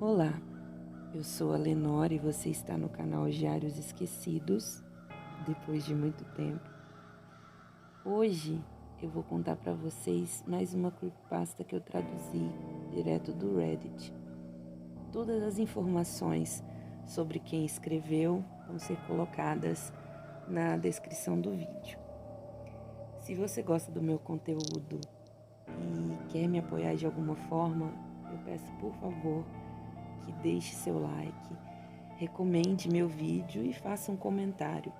Olá, eu sou a Lenore e você está no canal Diários Esquecidos, depois de muito tempo. Hoje eu vou contar para vocês mais uma creepypasta que eu traduzi direto do Reddit. Todas as informações sobre quem escreveu vão ser colocadas na descrição do vídeo. Se você gosta do meu conteúdo e quer me apoiar de alguma forma, eu peço por favor que deixe seu like, recomende meu vídeo e faça um comentário.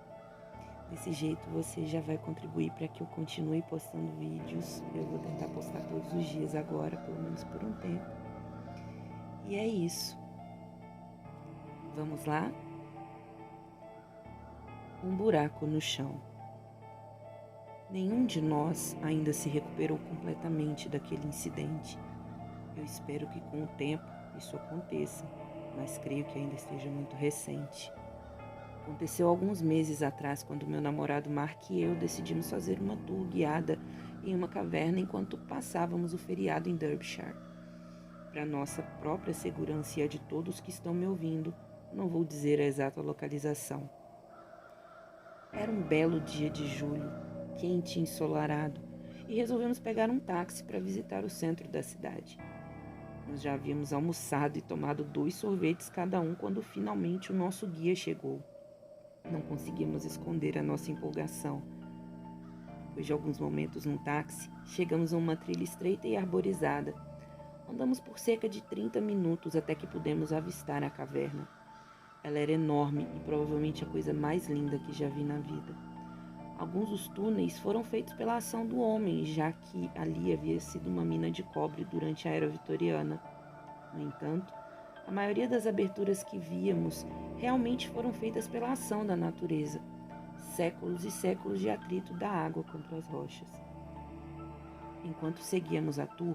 Desse jeito você já vai contribuir para que eu continue postando vídeos. Eu vou tentar postar todos os dias agora, pelo menos por um tempo. E é isso. Vamos lá? Um buraco no chão. Nenhum de nós ainda se recuperou completamente daquele incidente. Eu espero que com o tempo isso aconteça, mas creio que ainda esteja muito recente. Aconteceu alguns meses atrás, quando meu namorado Mark e eu decidimos fazer uma tour guiada em uma caverna enquanto passávamos o feriado em Derbyshire. Para nossa própria segurança e a de todos que estão me ouvindo, não vou dizer a exata localização. Era um belo dia de julho, quente e ensolarado, e resolvemos pegar um táxi para visitar o centro da cidade. Nós já havíamos almoçado e tomado 2 sorvetes cada um quando finalmente o nosso guia chegou. Não conseguimos esconder a nossa empolgação. Depois de alguns momentos no táxi, chegamos a uma trilha estreita e arborizada. Andamos por cerca de 30 minutos até que pudemos avistar a caverna. Ela era enorme e provavelmente a coisa mais linda que já vi na vida. Alguns dos túneis foram feitos pela ação do homem, já que ali havia sido uma mina de cobre durante a era vitoriana. No entanto, a maioria das aberturas que víamos realmente foram feitas pela ação da natureza. Séculos e séculos de atrito da água contra as rochas. Enquanto seguíamos a tour,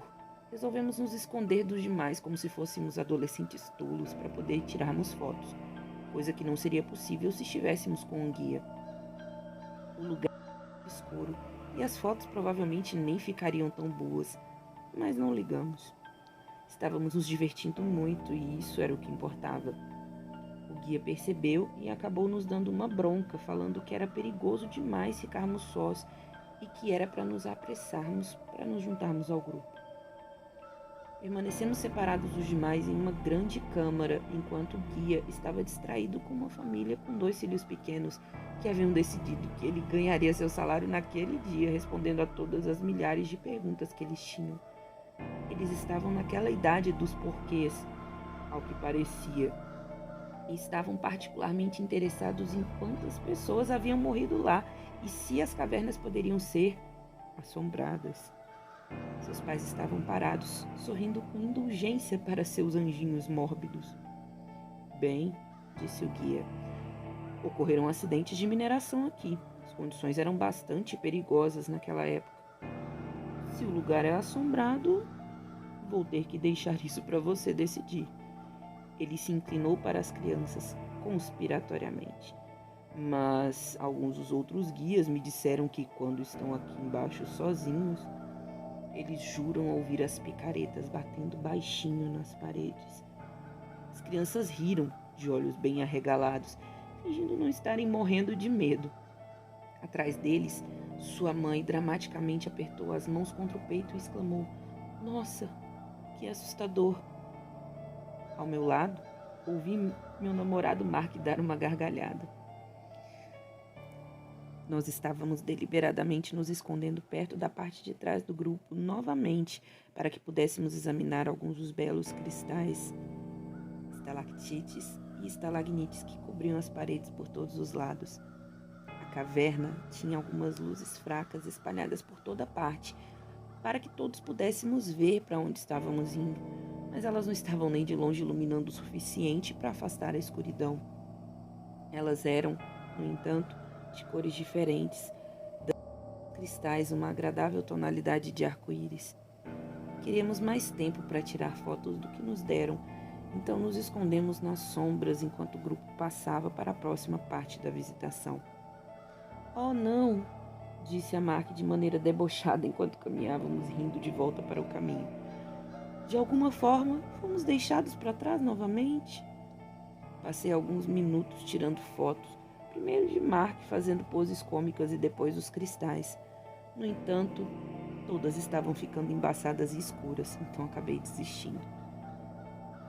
resolvemos nos esconder dos demais como se fôssemos adolescentes tolos para poder tirarmos fotos, coisa que não seria possível se estivéssemos com um guia. O lugar era escuro e as fotos provavelmente nem ficariam tão boas, mas não ligamos. Estávamos nos divertindo muito e isso era o que importava. O guia percebeu e acabou nos dando uma bronca, falando que era perigoso demais ficarmos sós e que era para nos apressarmos para nos juntarmos ao grupo. Permanecemos separados dos demais em uma grande câmara, enquanto o guia estava distraído com uma família com 2 filhos pequenos que haviam decidido que ele ganharia seu salário naquele dia, respondendo a todas as milhares de perguntas que eles tinham. Eles estavam naquela idade dos porquês, ao que parecia, e estavam particularmente interessados em quantas pessoas haviam morrido lá e se as cavernas poderiam ser assombradas. Seus pais estavam parados, sorrindo com indulgência para seus anjinhos mórbidos. Bem, disse o guia, ocorreram acidentes de mineração aqui. As condições eram bastante perigosas naquela época. Se o lugar é assombrado, vou ter que deixar isso para você decidir. Ele se inclinou para as crianças, conspiratoriamente. Mas alguns dos outros guias me disseram que quando estão aqui embaixo sozinhos, eles juram ouvir as picaretas batendo baixinho nas paredes. As crianças riram, de olhos bem arregalados, fingindo não estarem morrendo de medo. Atrás deles, sua mãe dramaticamente apertou as mãos contra o peito e exclamou: "Nossa, que assustador!" Ao meu lado, ouvi meu namorado Mark dar uma gargalhada. Nós estávamos deliberadamente nos escondendo perto da parte de trás do grupo novamente para que pudéssemos examinar alguns dos belos cristais, estalactites e estalagnites que cobriam as paredes por todos os lados. A caverna tinha algumas luzes fracas espalhadas por toda parte para que todos pudéssemos ver para onde estávamos indo, mas elas não estavam nem de longe iluminando o suficiente para afastar a escuridão. Elas eram, no entanto, de cores diferentes, dando aos cristais uma agradável tonalidade de arco-íris. Queríamos mais tempo para tirar fotos do que nos deram, então nos escondemos nas sombras enquanto o grupo passava para a próxima parte da visitação. "Oh, não!" disse a Mark de maneira debochada enquanto caminhávamos rindo de volta para o caminho. De alguma forma, fomos deixados para trás novamente. Passei alguns minutos tirando fotos, primeiro de Mark fazendo poses cômicas e depois dos cristais. No entanto, todas estavam ficando embaçadas e escuras, então acabei desistindo.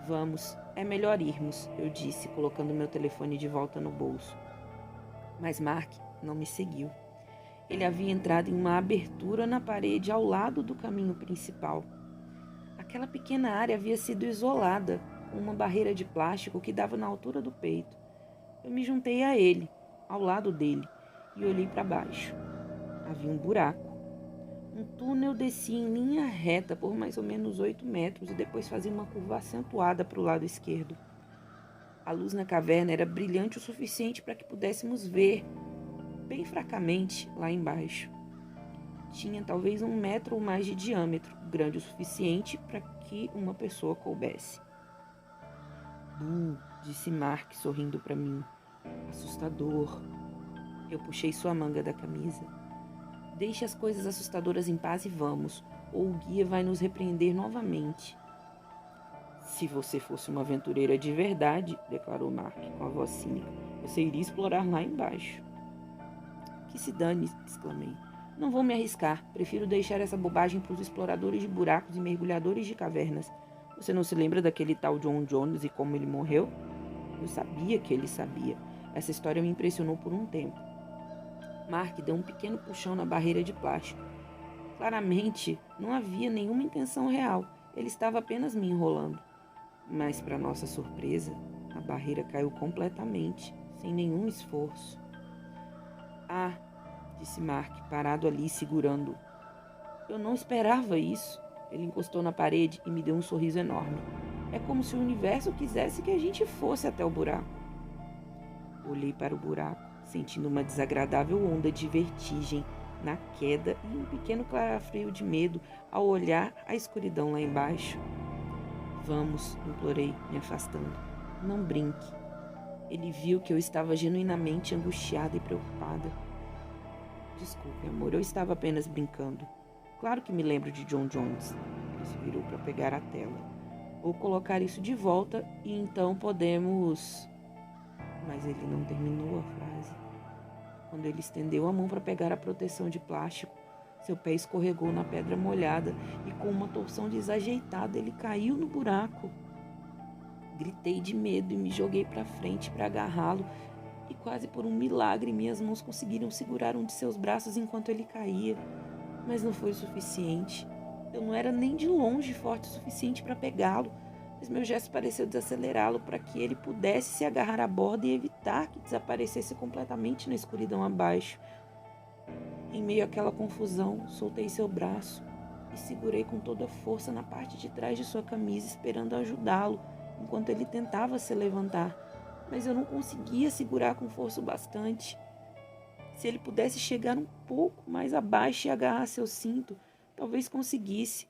Vamos, é melhor irmos, eu disse, colocando meu telefone de volta no bolso. Mas Mark não me seguiu. Ele havia entrado em uma abertura na parede ao lado do caminho principal. Aquela pequena área havia sido isolada, com uma barreira de plástico que dava na altura do peito. Eu me juntei a ele, ao lado dele, e olhei para baixo. Havia um buraco. Um túnel descia em linha reta por mais ou menos 8 metros e depois fazia uma curva acentuada para o lado esquerdo. A luz na caverna era brilhante o suficiente para que pudéssemos ver, bem fracamente, lá embaixo. Tinha talvez 1 metro ou mais de diâmetro, grande o suficiente para que uma pessoa coubesse. Disse Mark sorrindo para mim. Assustador. Eu puxei sua manga da camisa. Deixe as coisas assustadoras em paz e vamos, ou o guia vai nos repreender novamente. Se você fosse uma aventureira de verdade, declarou Mark com a voz cínica, você iria explorar lá embaixo. Que se dane, exclamei. Não vou me arriscar, prefiro deixar essa bobagem para os exploradores de buracos e mergulhadores de cavernas. Você não se lembra daquele tal John Jones e como ele morreu? Eu sabia que ele sabia. Essa história me impressionou por um tempo. Mark deu um pequeno puxão na barreira de plástico. Claramente, não havia nenhuma intenção real. Ele estava apenas me enrolando. Mas, para nossa surpresa, a barreira caiu completamente, sem nenhum esforço. Ah, disse Mark, parado ali, segurando-o. Eu não esperava isso. Ele encostou na parede e me deu um sorriso enorme. É como se o universo quisesse que a gente fosse até o buraco. Olhei para o buraco, sentindo uma desagradável onda de vertigem na queda e um pequeno calafrio de medo ao olhar a escuridão lá embaixo. Vamos, implorei, me afastando. Não brinque. Ele viu que eu estava genuinamente angustiada e preocupada. Desculpe, amor, eu estava apenas brincando. Claro que me lembro de John Jones. Ele se virou para pegar a tela. Vou colocar isso de volta e então podemos... Mas ele não terminou a frase. Quando ele estendeu a mão para pegar a proteção de plástico, seu pé escorregou na pedra molhada e com uma torção desajeitada ele caiu no buraco. Gritei de medo e me joguei para frente para agarrá-lo e quase por um milagre minhas mãos conseguiram segurar um de seus braços enquanto ele caía. Mas não foi o suficiente. Eu não era nem de longe forte o suficiente para pegá-lo, mas meu gesto pareceu desacelerá-lo para que ele pudesse se agarrar à borda e evitar que desaparecesse completamente na escuridão abaixo. Em meio àquela confusão, soltei seu braço e segurei com toda a força na parte de trás de sua camisa, esperando ajudá-lo, enquanto ele tentava se levantar. Mas eu não conseguia segurar com força o bastante. Se ele pudesse chegar um pouco mais abaixo e agarrar seu cinto, talvez conseguisse.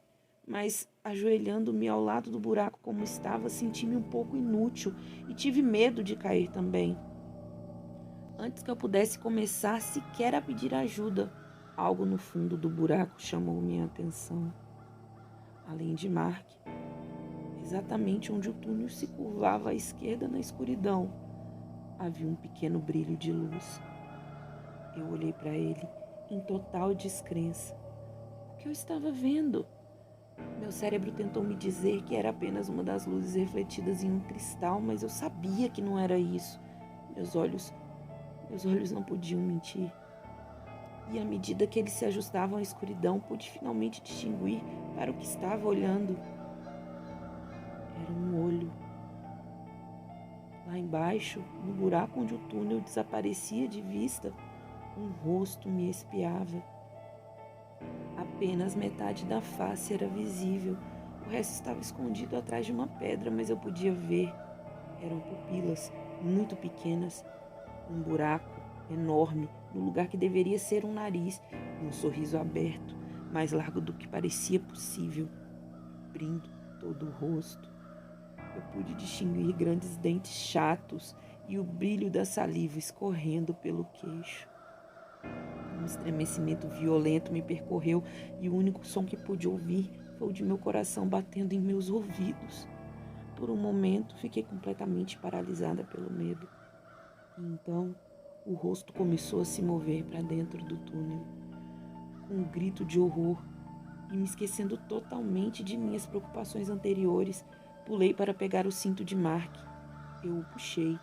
Mas, ajoelhando-me ao lado do buraco como estava, senti-me um pouco inútil e tive medo de cair também. Antes que eu pudesse começar sequer a pedir ajuda, algo no fundo do buraco chamou minha atenção. Além de Mark, exatamente onde o túnel se curvava à esquerda na escuridão, havia um pequeno brilho de luz. Eu olhei para ele em total descrença. O que eu estava vendo? Meu cérebro tentou me dizer que era apenas uma das luzes refletidas em um cristal, mas eu sabia que não era isso. Meus olhos não podiam mentir. E à medida que eles se ajustavam à escuridão, pude finalmente distinguir para o que estava olhando. Era um olho. Lá embaixo, no buraco onde o túnel desaparecia de vista, um rosto me espiava. Apenas metade da face era visível. O resto estava escondido atrás de uma pedra, mas eu podia ver. Eram pupilas muito pequenas. Um buraco enorme no lugar que deveria ser um nariz e um sorriso aberto, mais largo do que parecia possível, cobrindo todo o rosto. Eu pude distinguir grandes dentes chatos e o brilho da saliva escorrendo pelo queixo. Um estremecimento violento me percorreu e o único som que pude ouvir foi o de meu coração batendo em meus ouvidos. Por um momento, fiquei completamente paralisada pelo medo. E então, o rosto começou a se mover para dentro do túnel, com um grito de horror, e me esquecendo totalmente de minhas preocupações anteriores, pulei para pegar o cinto de Mark. Eu o puxei.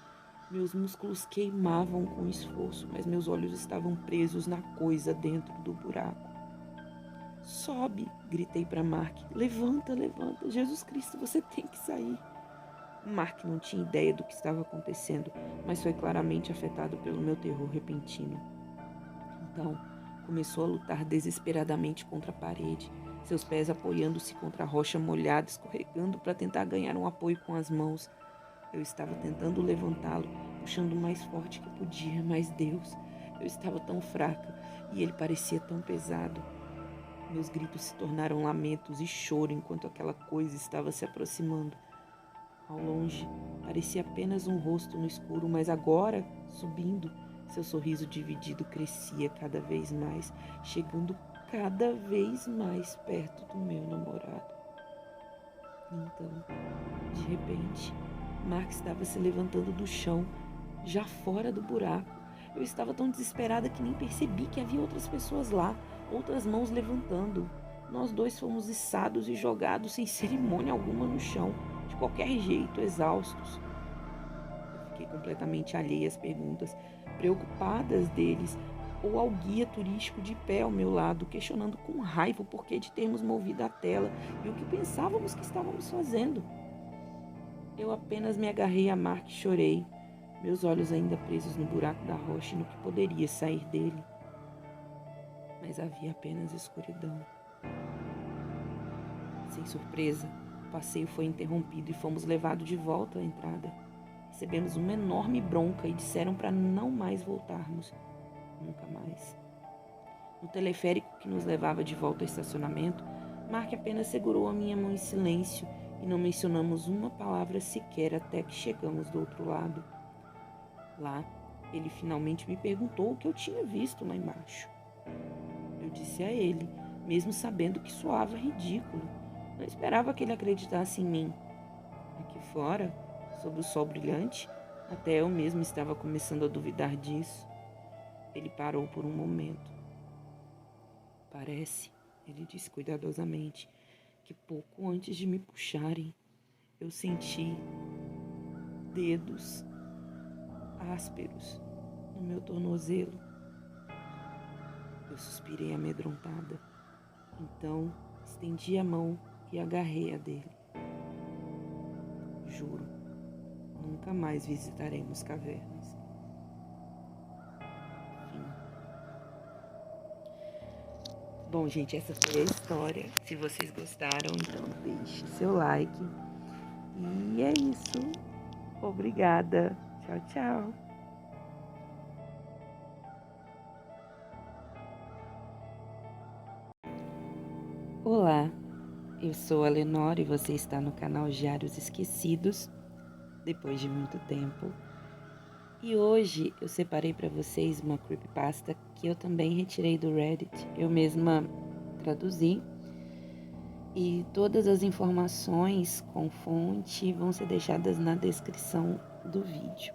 Meus músculos queimavam com esforço, mas meus olhos estavam presos na coisa dentro do buraco. Sobe, gritei para Mark. Levanta, levanta. Jesus Cristo, você tem que sair. Mark não tinha ideia do que estava acontecendo, mas foi claramente afetado pelo meu terror repentino. Então, começou a lutar desesperadamente contra a parede, seus pés apoiando-se contra a rocha molhada, escorregando para tentar ganhar um apoio com as mãos. Eu estava tentando levantá-lo, puxando o mais forte que podia, mas Deus, eu estava tão fraca e ele parecia tão pesado. Meus gritos se tornaram lamentos e choro enquanto aquela coisa estava se aproximando. Ao longe, parecia apenas um rosto no escuro, mas agora, subindo, seu sorriso dividido crescia cada vez mais, chegando cada vez mais perto do meu namorado. Então, de repente, Mark estava se levantando do chão, já fora do buraco. Eu estava tão desesperada que nem percebi que havia outras pessoas lá, outras mãos levantando. Nós dois fomos içados e jogados sem cerimônia alguma no chão, de qualquer jeito, exaustos. Eu fiquei completamente alheia às perguntas, preocupadas deles, ou ao guia turístico de pé ao meu lado, questionando com raiva o porquê de termos movido a tela e o que pensávamos que estávamos fazendo. Eu apenas me agarrei a Mark e chorei, meus olhos ainda presos no buraco da rocha e no que poderia sair dele. Mas havia apenas escuridão. Sem surpresa, o passeio foi interrompido e fomos levados de volta à entrada. Recebemos uma enorme bronca e disseram para não mais voltarmos. Nunca mais. No teleférico que nos levava de volta ao estacionamento, Mark apenas segurou a minha mão em silêncio e não mencionamos uma palavra sequer até que chegamos do outro lado. Lá, ele finalmente me perguntou o que eu tinha visto lá embaixo. Eu disse a ele, mesmo sabendo que soava ridículo. Não esperava que ele acreditasse em mim. Aqui fora, sob o sol brilhante, até eu mesmo estava começando a duvidar disso. Ele parou por um momento. Parece, ele disse cuidadosamente, que pouco antes de me puxarem, eu senti dedos ásperos no meu tornozelo. Eu suspirei amedrontada. Então, estendi a mão e agarrei a dele. Juro, nunca mais visitaremos cavernas. Fim. Bom, gente, essa foi a história. Se vocês gostaram, então deixe seu like. E é isso. Obrigada. Tchau, tchau. Olá, eu sou a Lenora e você está no canal Diários Esquecidos, depois de muito tempo. E hoje eu separei para vocês uma creepypasta que eu também retirei do Reddit. Eu mesma traduzi e todas as informações com fonte vão ser deixadas na descrição do vídeo.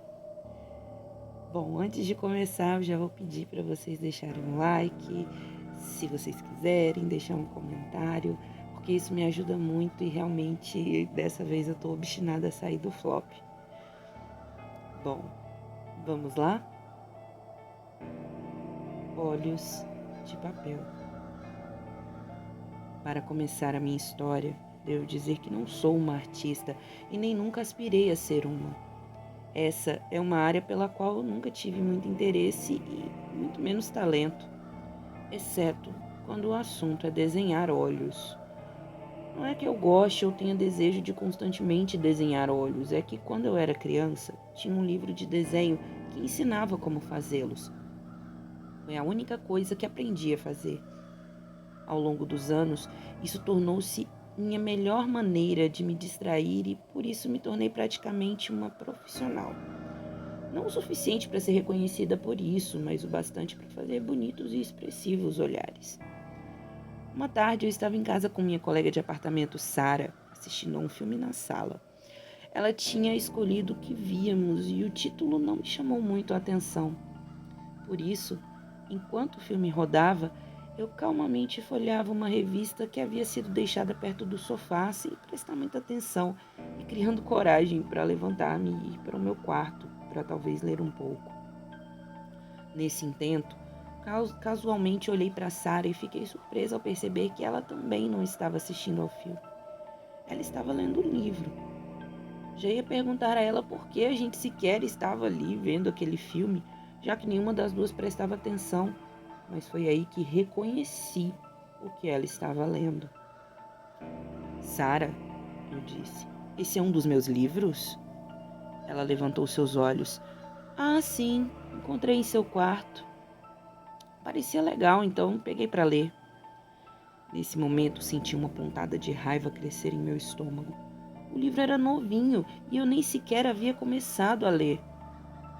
Bom, antes de começar, eu já vou pedir para vocês deixarem um like, se vocês quiserem, deixar um comentário, porque isso me ajuda muito e realmente dessa vez eu tô obstinada a sair do flop. Bom, vamos lá? Olhos de papel. Para começar a minha história, devo dizer que não sou uma artista e nem nunca aspirei a ser uma. Essa é uma área pela qual eu nunca tive muito interesse e muito menos talento, exceto quando o assunto é desenhar olhos. Não é que eu goste ou tenha desejo de constantemente desenhar olhos, é que quando eu era criança, tinha um livro de desenho que ensinava como fazê-los. Foi a única coisa que aprendi a fazer. Ao longo dos anos, isso tornou-se minha melhor maneira de me distrair e por isso me tornei praticamente uma profissional. Não o suficiente para ser reconhecida por isso, mas o bastante para fazer bonitos e expressivos olhares. Uma tarde eu estava em casa com minha colega de apartamento, Sara, assistindo a um filme na sala. Ela tinha escolhido o que víamos e o título não me chamou muito a atenção. Por isso, enquanto o filme rodava, eu calmamente folheava uma revista que havia sido deixada perto do sofá sem prestar muita atenção e criando coragem para levantar-me e ir para o meu quarto para talvez ler um pouco. Nesse intento, casualmente olhei para Sara e fiquei surpresa ao perceber que ela também não estava assistindo ao filme. Ela estava lendo o livro. Já ia perguntar a ela por que a gente sequer estava ali vendo aquele filme, já que nenhuma das duas prestava atenção, mas foi aí que reconheci o que ela estava lendo. Sara, eu disse, esse é um dos meus livros? Ela levantou seus olhos. Ah, sim, encontrei em seu quarto. Parecia legal, então peguei para ler. Nesse momento, senti uma pontada de raiva crescer em meu estômago. O livro era novinho e eu nem sequer havia começado a ler.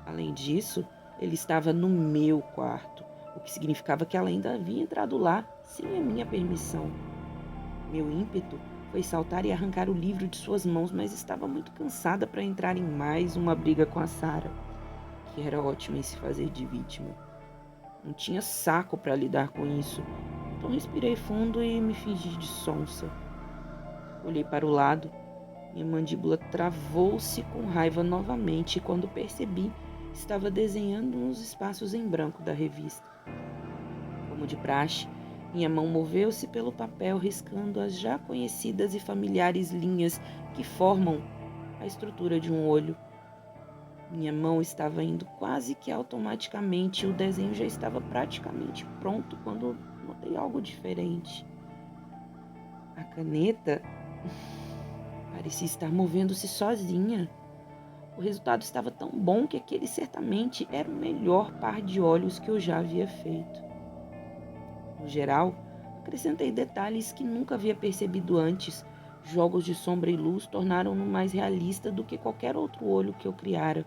Além disso, ele estava no meu quarto, o que significava que ela ainda havia entrado lá sem a minha permissão. Meu ímpeto foi saltar e arrancar o livro de suas mãos, mas estava muito cansada para entrar em mais uma briga com a Sara, que era ótima em se fazer de vítima. Não tinha saco para lidar com isso, então respirei fundo e me fingi de sonsa. Olhei para o lado. Minha mandíbula travou-se com raiva novamente e quando percebi, estava desenhando nos espaços em branco da revista. Como de praxe, minha mão moveu-se pelo papel, riscando as já conhecidas e familiares linhas que formam a estrutura de um olho. Minha mão estava indo quase que automaticamente e o desenho já estava praticamente pronto quando notei algo diferente. A caneta parecia estar movendo-se sozinha. O resultado estava tão bom que aquele certamente era o melhor par de olhos que eu já havia feito. No geral, acrescentei detalhes que nunca havia percebido antes. Jogos de sombra e luz tornaram-no mais realista do que qualquer outro olho que eu criara.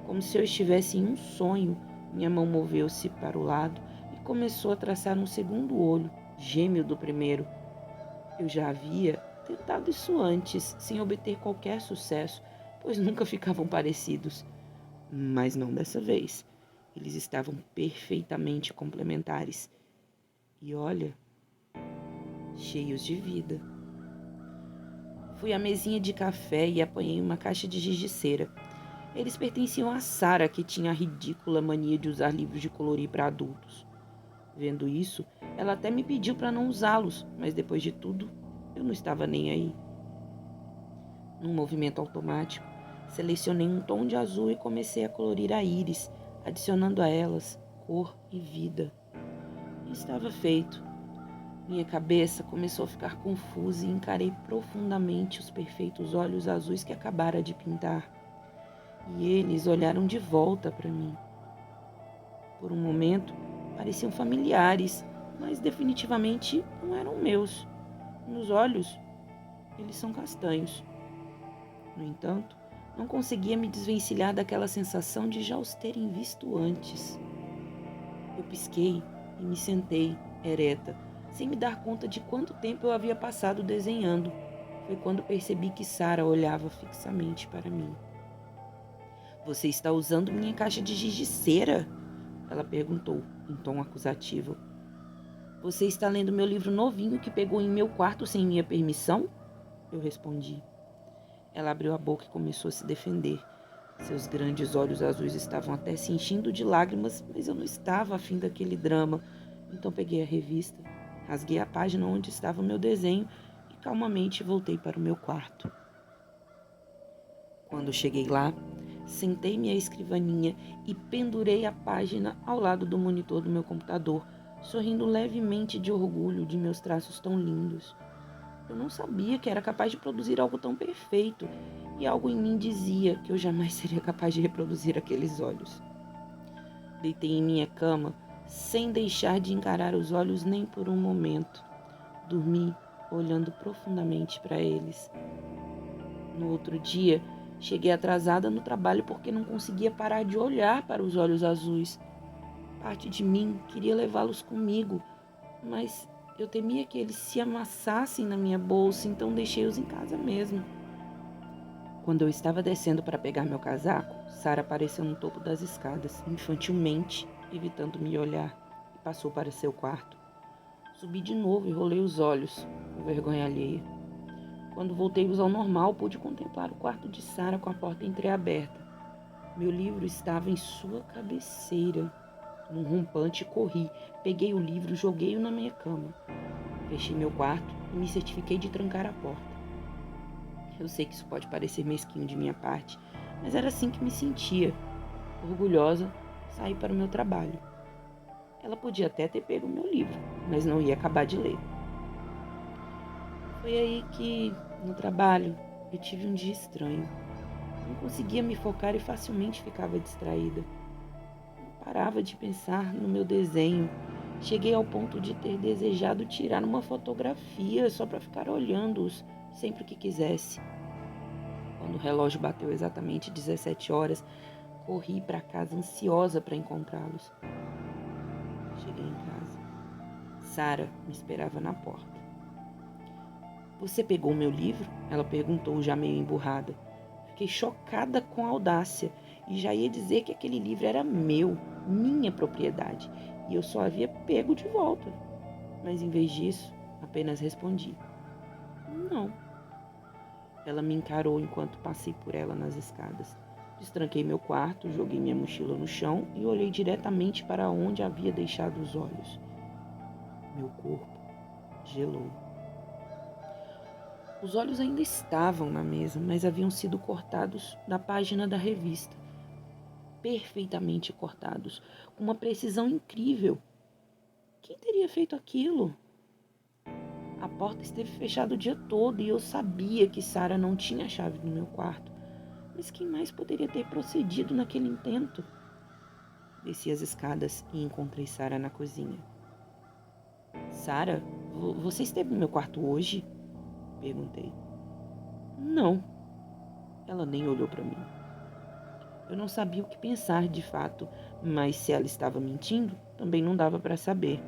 Como se eu estivesse em um sonho, minha mão moveu-se para o lado e começou a traçar um segundo olho, gêmeo do primeiro. Eu já havia tentado isso antes, sem obter qualquer sucesso, pois nunca ficavam parecidos. Mas não dessa vez. Eles estavam perfeitamente complementares. E olha, cheios de vida. Fui à mesinha de café e apanhei uma caixa de giz de cera. Eles pertenciam a Sara, que tinha a ridícula mania de usar livros de colorir para adultos. Vendo isso, ela até me pediu para não usá-los, mas depois de tudo, eu não estava nem aí. Num movimento automático, selecionei um tom de azul e comecei a colorir a íris, adicionando a elas cor e vida. E estava feito. Minha cabeça começou a ficar confusa e encarei profundamente os perfeitos olhos azuis que acabara de pintar. E eles olharam de volta para mim. Por um momento, pareciam familiares, mas definitivamente não eram meus. Nos olhos, eles são castanhos. No entanto, não conseguia me desvencilhar daquela sensação de já os terem visto antes. Eu pisquei e me sentei, ereta, sem me dar conta de quanto tempo eu havia passado desenhando. Foi quando percebi que Sara olhava fixamente para mim. Você está usando minha caixa de giz de cera? Ela perguntou, em tom acusativo. Você está lendo meu livro novinho que pegou em meu quarto sem minha permissão? Eu respondi. Ela abriu a boca e começou a se defender. Seus grandes olhos azuis estavam até se enchendo de lágrimas, mas eu não estava afim daquele drama. Então peguei a revista, rasguei a página onde estava o meu desenho e calmamente voltei para o meu quarto. Quando cheguei lá, sentei-me à escrivaninha e pendurei a página ao lado do monitor do meu computador, sorrindo levemente de orgulho de meus traços tão lindos. Eu não sabia que era capaz de produzir algo tão perfeito, e algo em mim dizia que eu jamais seria capaz de reproduzir aqueles olhos. Deitei em minha cama, sem deixar de encarar os olhos nem por um momento. Dormi, olhando profundamente para eles. No outro dia, cheguei atrasada no trabalho porque não conseguia parar de olhar para os olhos azuis. Parte de mim queria levá-los comigo, mas Eu temia que eles se amassassem na minha bolsa, então deixei-os em casa mesmo. Quando eu estava descendo para pegar meu casaco, Sara apareceu no topo das escadas, infantilmente, evitando me olhar, e passou para seu quarto. Subi de novo e rolei os olhos, com vergonha alheia. Quando voltei-os ao normal, pude contemplar o quarto de Sara com a porta entreaberta. Meu livro estava em sua cabeceira. Num rompante, corri, peguei o livro e joguei-o na minha cama. Fechei meu quarto e me certifiquei de trancar a porta. Eu sei que isso pode parecer mesquinho de minha parte, mas era assim que me sentia. Orgulhosa, saí para o meu trabalho. Ela podia até ter pego o meu livro, mas não ia acabar de ler. Foi aí que, no trabalho, eu tive um dia estranho. Não conseguia me focar e facilmente ficava distraída. Não parava de pensar no meu desenho. Cheguei ao ponto de ter desejado tirar uma fotografia só para ficar olhando-os sempre que quisesse. Quando o relógio bateu exatamente 17 horas, corri para casa ansiosa para encontrá-los. Cheguei em casa. Sara me esperava na porta. Você pegou o meu livro? Ela perguntou, já meio emburrada. Fiquei chocada com a audácia e já ia dizer que aquele livro era meu, minha propriedade, e eu só havia pego de volta. Mas em vez disso, apenas respondi: não. Ela me encarou enquanto passei por ela nas escadas. Destranquei meu quarto, joguei minha mochila no chão e olhei diretamente para onde havia deixado os olhos. Meu corpo gelou. Os olhos ainda estavam na mesa, mas haviam sido cortados da página da revista. Perfeitamente cortados, com uma precisão incrível. Quem teria feito aquilo? A porta esteve fechada o dia todo e eu sabia que Sara não tinha a chave do meu quarto. Mas quem mais poderia ter procedido naquele intento? Desci as escadas e encontrei Sara na cozinha. Sara, você esteve no meu quarto hoje? Perguntei. Não. Ela nem olhou para mim. Eu não sabia o que pensar de fato, mas se ela estava mentindo, também não dava para saber.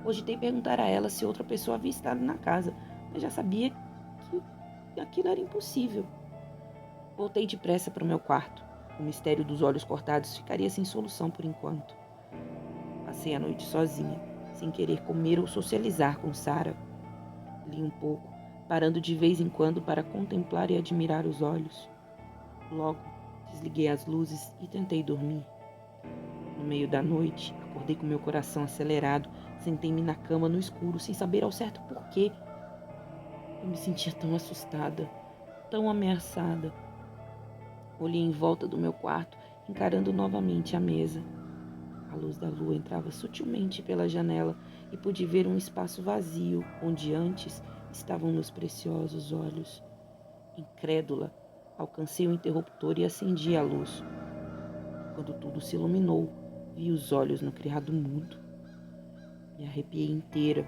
Cogitei perguntar a ela se outra pessoa havia estado na casa, mas já sabia que aquilo era impossível. Voltei depressa para o meu quarto. O mistério dos olhos cortados ficaria sem solução por enquanto. Passei a noite sozinha, sem querer comer ou socializar com Sara. Li um pouco, parando de vez em quando para contemplar e admirar os olhos. Logo, desliguei as luzes e tentei dormir. No meio da noite, acordei com meu coração acelerado, sentei-me na cama no escuro, sem saber ao certo porquê. Eu me sentia tão assustada, tão ameaçada. Olhei em volta do meu quarto, encarando novamente a mesa. A luz da lua entrava sutilmente pela janela e pude ver um espaço vazio, onde antes estavam meus preciosos olhos. Incrédula, alcancei o interruptor e acendi a luz. Quando tudo se iluminou, vi os olhos no criado mudo. Me arrepiei inteira.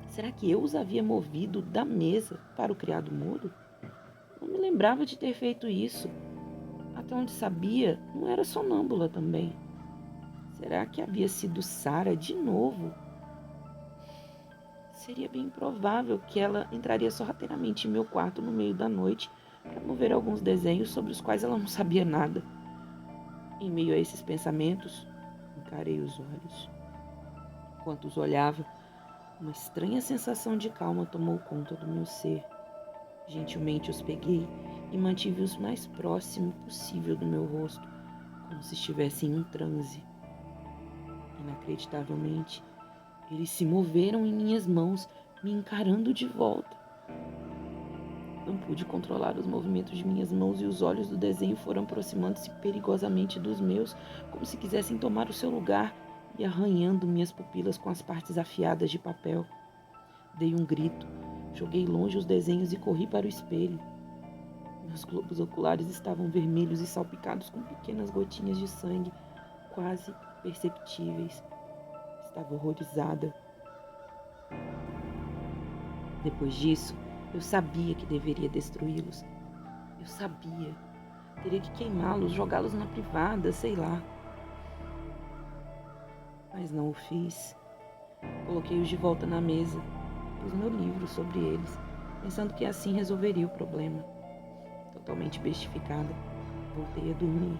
Será que eu os havia movido da mesa para o criado mudo? Não me lembrava de ter feito isso. Até onde sabia, não era sonâmbula também. Será que havia sido Sara de novo? Seria bem provável que ela entraria sorrateiramente em meu quarto no meio da noite para mover alguns desenhos sobre os quais ela não sabia nada. Em meio a esses pensamentos, encarei os olhos. Enquanto os olhava, uma estranha sensação de calma tomou conta do meu ser. Gentilmente os peguei e mantive-os mais próximo possível do meu rosto, como se estivessem em transe. Inacreditavelmente, eles se moveram em minhas mãos, me encarando de volta. Não pude controlar os movimentos de minhas mãos e os olhos do desenho foram aproximando-se perigosamente dos meus, como se quisessem tomar o seu lugar e arranhando minhas pupilas com as partes afiadas de papel. Dei um grito, joguei longe os desenhos e corri para o espelho. Meus globos oculares estavam vermelhos e salpicados com pequenas gotinhas de sangue, quase perceptíveis. Estava horrorizada. Depois disso, eu sabia que deveria destruí-los. Eu sabia. Teria que queimá-los, jogá-los na privada, sei lá. Mas não o fiz. Coloquei-os de volta na mesa, pus meu livro sobre eles, pensando que assim resolveria o problema. Totalmente bestificada, voltei a dormir.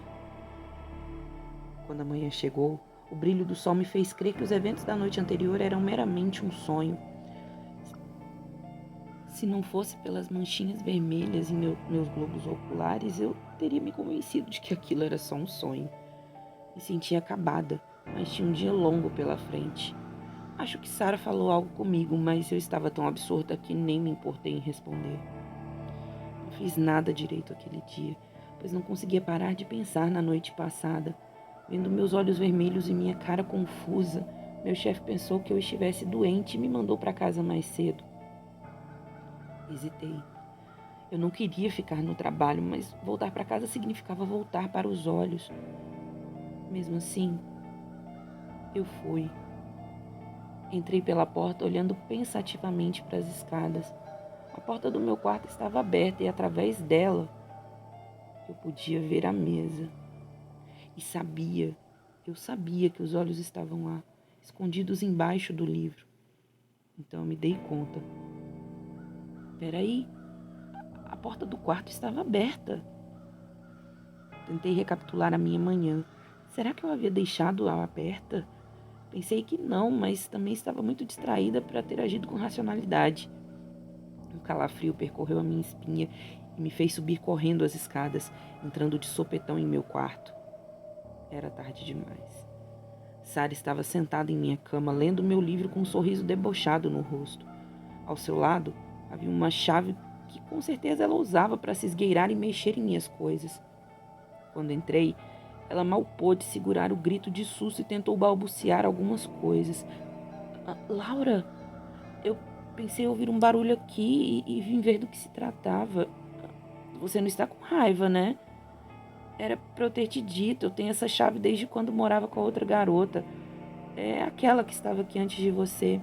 Quando a manhã chegou, o brilho do sol me fez crer que os eventos da noite anterior eram meramente um sonho. Se não fosse pelas manchinhas vermelhas em meus globos oculares, eu teria me convencido de que aquilo era só um sonho. Me sentia acabada, mas tinha um dia longo pela frente. Acho que Sarah falou algo comigo, mas eu estava tão absorta que nem me importei em responder. Não fiz nada direito aquele dia, pois não conseguia parar de pensar na noite passada. Vendo meus olhos vermelhos e minha cara confusa, meu chefe pensou que eu estivesse doente e me mandou para casa mais cedo. Hesitei. Eu não queria ficar no trabalho, mas voltar para casa significava voltar para os olhos. Mesmo assim, eu fui. Entrei pela porta olhando pensativamente para as escadas. A porta do meu quarto estava aberta e através dela eu podia ver a mesa. E eu sabia que os olhos estavam lá, escondidos embaixo do livro. Então eu me dei conta. Peraí, a porta do quarto estava aberta. Tentei recapitular a minha manhã. Será que eu havia deixado-a aberta? Pensei que não, mas também estava muito distraída para ter agido com racionalidade. Um calafrio percorreu a minha espinha e me fez subir correndo as escadas, entrando de sopetão em meu quarto. Era tarde demais. Sarah estava sentada em minha cama, lendo meu livro com um sorriso debochado no rosto. Ao seu lado, havia uma chave que com certeza ela usava para se esgueirar e mexer em minhas coisas. Quando entrei, ela mal pôde segurar o grito de susto e tentou balbuciar algumas coisas. Laura, eu pensei ouvir um barulho aqui e vim ver do que se tratava. Você não está com raiva, né? Era para eu ter te dito, eu tenho essa chave desde quando morava com a outra garota. É aquela que estava aqui antes de você.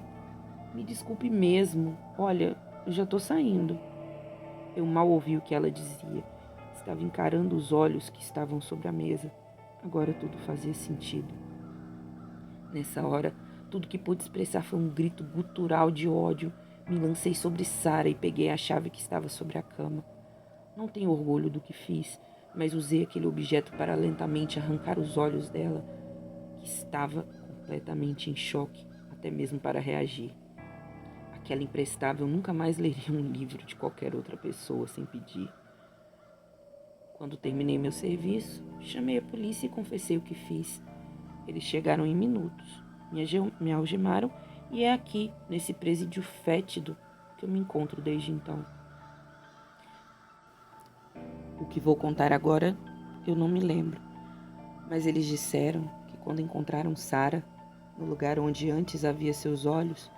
Me desculpe mesmo. Olha, eu já estou saindo. Eu mal ouvi o que ela dizia. Estava encarando os olhos que estavam sobre a mesa. Agora tudo fazia sentido. Nessa hora, tudo que pude expressar foi um grito gutural de ódio. Me lancei sobre Sarah e peguei a chave que estava sobre a cama. Não tenho orgulho do que fiz, mas usei aquele objeto para lentamente arrancar os olhos dela, que estava completamente em choque, até mesmo para reagir. Aquela imprestável nunca mais leria um livro de qualquer outra pessoa sem pedir. Quando terminei meu serviço, chamei a polícia e confessei o que fiz. Eles chegaram em minutos, me algemaram e é aqui, nesse presídio fétido, que eu me encontro desde então. O que vou contar agora, eu não me lembro, mas eles disseram que quando encontraram Sarah, no lugar onde antes havia seus olhos,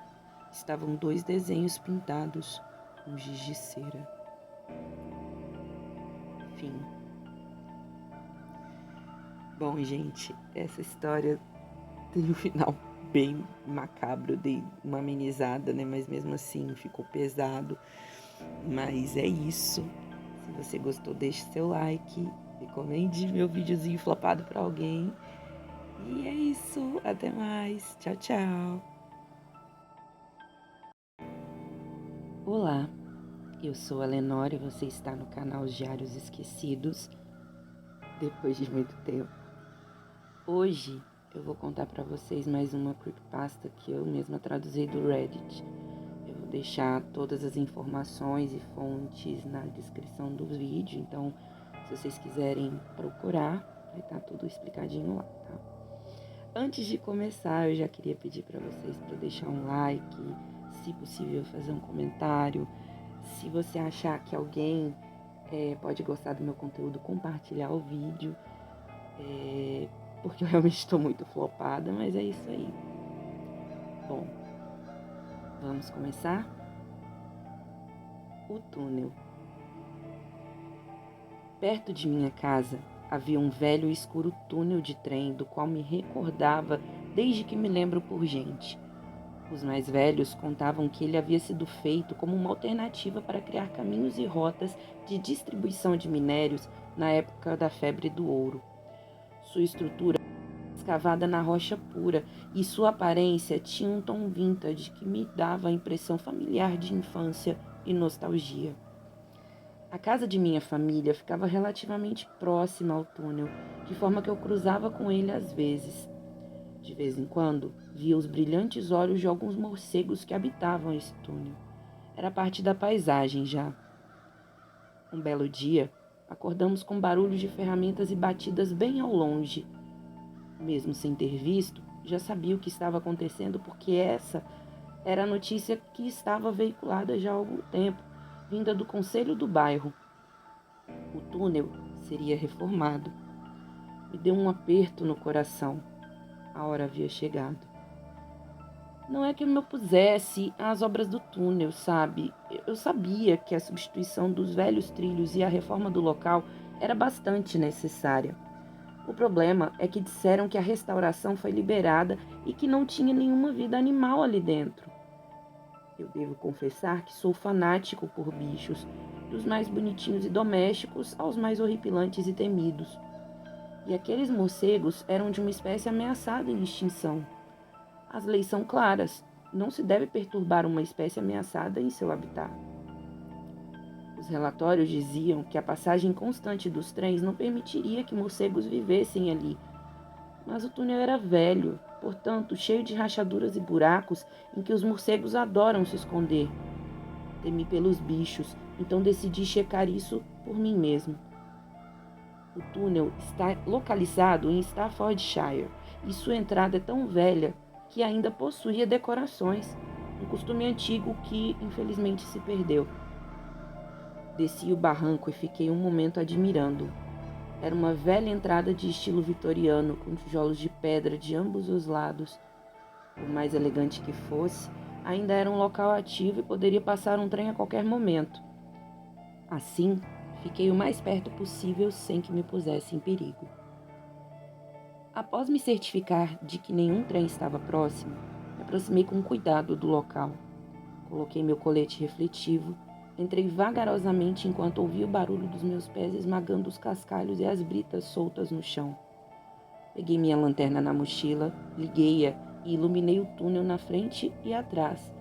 estavam 2 desenhos pintados com giz de cera. Fim. Bom, gente, essa história tem um final bem macabro, dei uma amenizada, né? Mas mesmo assim ficou pesado. Mas é isso. Se você gostou, deixe seu like, recomende meu videozinho flopado pra alguém. E é isso. Até mais. Tchau, tchau. Olá, eu sou a Lenore e você está no canal Diários Esquecidos. Depois de muito tempo. Hoje eu vou contar pra vocês mais uma creepypasta que eu mesma traduzi do Reddit. Eu vou deixar todas as informações e fontes na descrição do vídeo, então se vocês quiserem procurar, vai estar tudo explicadinho lá, tá? Antes de começar, eu já queria pedir para vocês para deixar um like, se possível fazer um comentário. Se você achar que alguém pode gostar do meu conteúdo, compartilhar o vídeo, porque eu realmente estou muito flopada, mas é isso aí. Bom, vamos começar? O túnel. Perto de minha casa havia um velho e escuro túnel de trem do qual me recordava desde que me lembro por gente. Os mais velhos contavam que ele havia sido feito como uma alternativa para criar caminhos e rotas de distribuição de minérios na época da febre do ouro. Sua estrutura escavada na rocha pura, e sua aparência tinha um tom vintage que me dava a impressão familiar de infância e nostalgia. A casa de minha família ficava relativamente próxima ao túnel, de forma que eu cruzava com ele às vezes. De vez em quando, via os brilhantes olhos de alguns morcegos que habitavam esse túnel. Era parte da paisagem já. Um belo dia, acordamos com barulhos de ferramentas e batidas bem ao longe. Mesmo sem ter visto, já sabia o que estava acontecendo porque essa era a notícia que estava veiculada já há algum tempo, vinda do conselho do bairro. O túnel seria reformado. Me deu um aperto no coração. A hora havia chegado. Não é que eu me opusesse às obras do túnel, sabe? Eu sabia que a substituição dos velhos trilhos e a reforma do local era bastante necessária. O problema é que disseram que a restauração foi liberada e que não tinha nenhuma vida animal ali dentro. Eu devo confessar que sou fanático por bichos, dos mais bonitinhos e domésticos aos mais horripilantes e temidos. E aqueles morcegos eram de uma espécie ameaçada em extinção. As leis são claras, não se deve perturbar uma espécie ameaçada em seu habitat. Os relatórios diziam que a passagem constante dos trens não permitiria que morcegos vivessem ali, mas o túnel era velho, portanto cheio de rachaduras e buracos em que os morcegos adoram se esconder. Temi pelos bichos, então decidi checar isso por mim mesmo. O túnel está localizado em Staffordshire e sua entrada é tão velha que ainda possuía decorações, um costume antigo que infelizmente se perdeu. Desci o barranco e fiquei um momento admirando. Era uma velha entrada de estilo vitoriano, com tijolos de pedra de ambos os lados. Por mais elegante que fosse, ainda era um local ativo e poderia passar um trem a qualquer momento. Assim, fiquei o mais perto possível sem que me pusesse em perigo. Após me certificar de que nenhum trem estava próximo, me aproximei com cuidado do local. Coloquei meu colete refletivo, entrei vagarosamente enquanto ouvia o barulho dos meus pés esmagando os cascalhos e as britas soltas no chão. Peguei minha lanterna na mochila, liguei-a e iluminei o túnel na frente e atrás.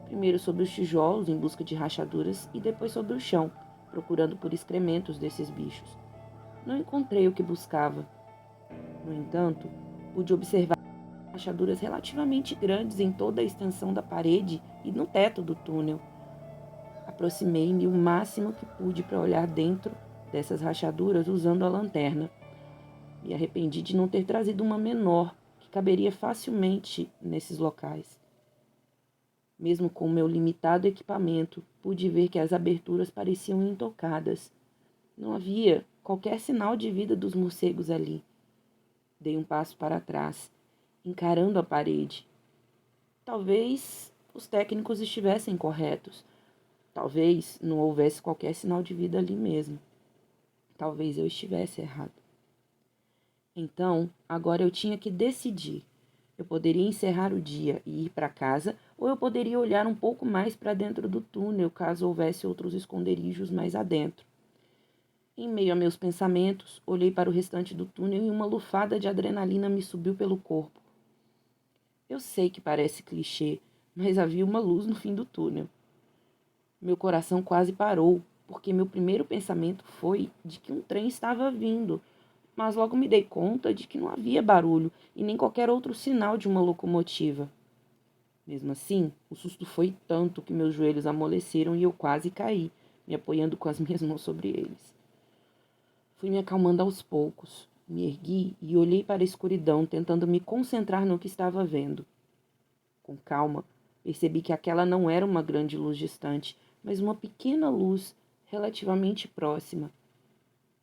Primeiro sobre os tijolos em busca de rachaduras e depois sobre o chão, procurando por excrementos desses bichos. Não encontrei o que buscava. No entanto, pude observar rachaduras relativamente grandes em toda a extensão da parede e no teto do túnel. Aproximei-me o máximo que pude para olhar dentro dessas rachaduras usando a lanterna. Me arrependi de não ter trazido uma menor, que caberia facilmente nesses locais. Mesmo com o meu limitado equipamento, pude ver que as aberturas pareciam intocadas. Não havia qualquer sinal de vida dos morcegos ali. Dei um passo para trás, encarando a parede. Talvez os técnicos estivessem corretos. Talvez não houvesse qualquer sinal de vida ali mesmo. Talvez eu estivesse errado. Então, agora eu tinha que decidir. Eu poderia encerrar o dia e ir para casa, ou eu poderia olhar um pouco mais para dentro do túnel, caso houvesse outros esconderijos mais adentro. Em meio a meus pensamentos, olhei para o restante do túnel e uma lufada de adrenalina me subiu pelo corpo. Eu sei que parece clichê, mas havia uma luz no fim do túnel. Meu coração quase parou, porque meu primeiro pensamento foi de que um trem estava vindo, mas logo me dei conta de que não havia barulho e nem qualquer outro sinal de uma locomotiva. Mesmo assim, o susto foi tanto que meus joelhos amoleceram e eu quase caí, me apoiando com as minhas mãos sobre eles. Fui me acalmando aos poucos, me ergui e olhei para a escuridão, tentando me concentrar no que estava vendo. Com calma, percebi que aquela não era uma grande luz distante, mas uma pequena luz relativamente próxima.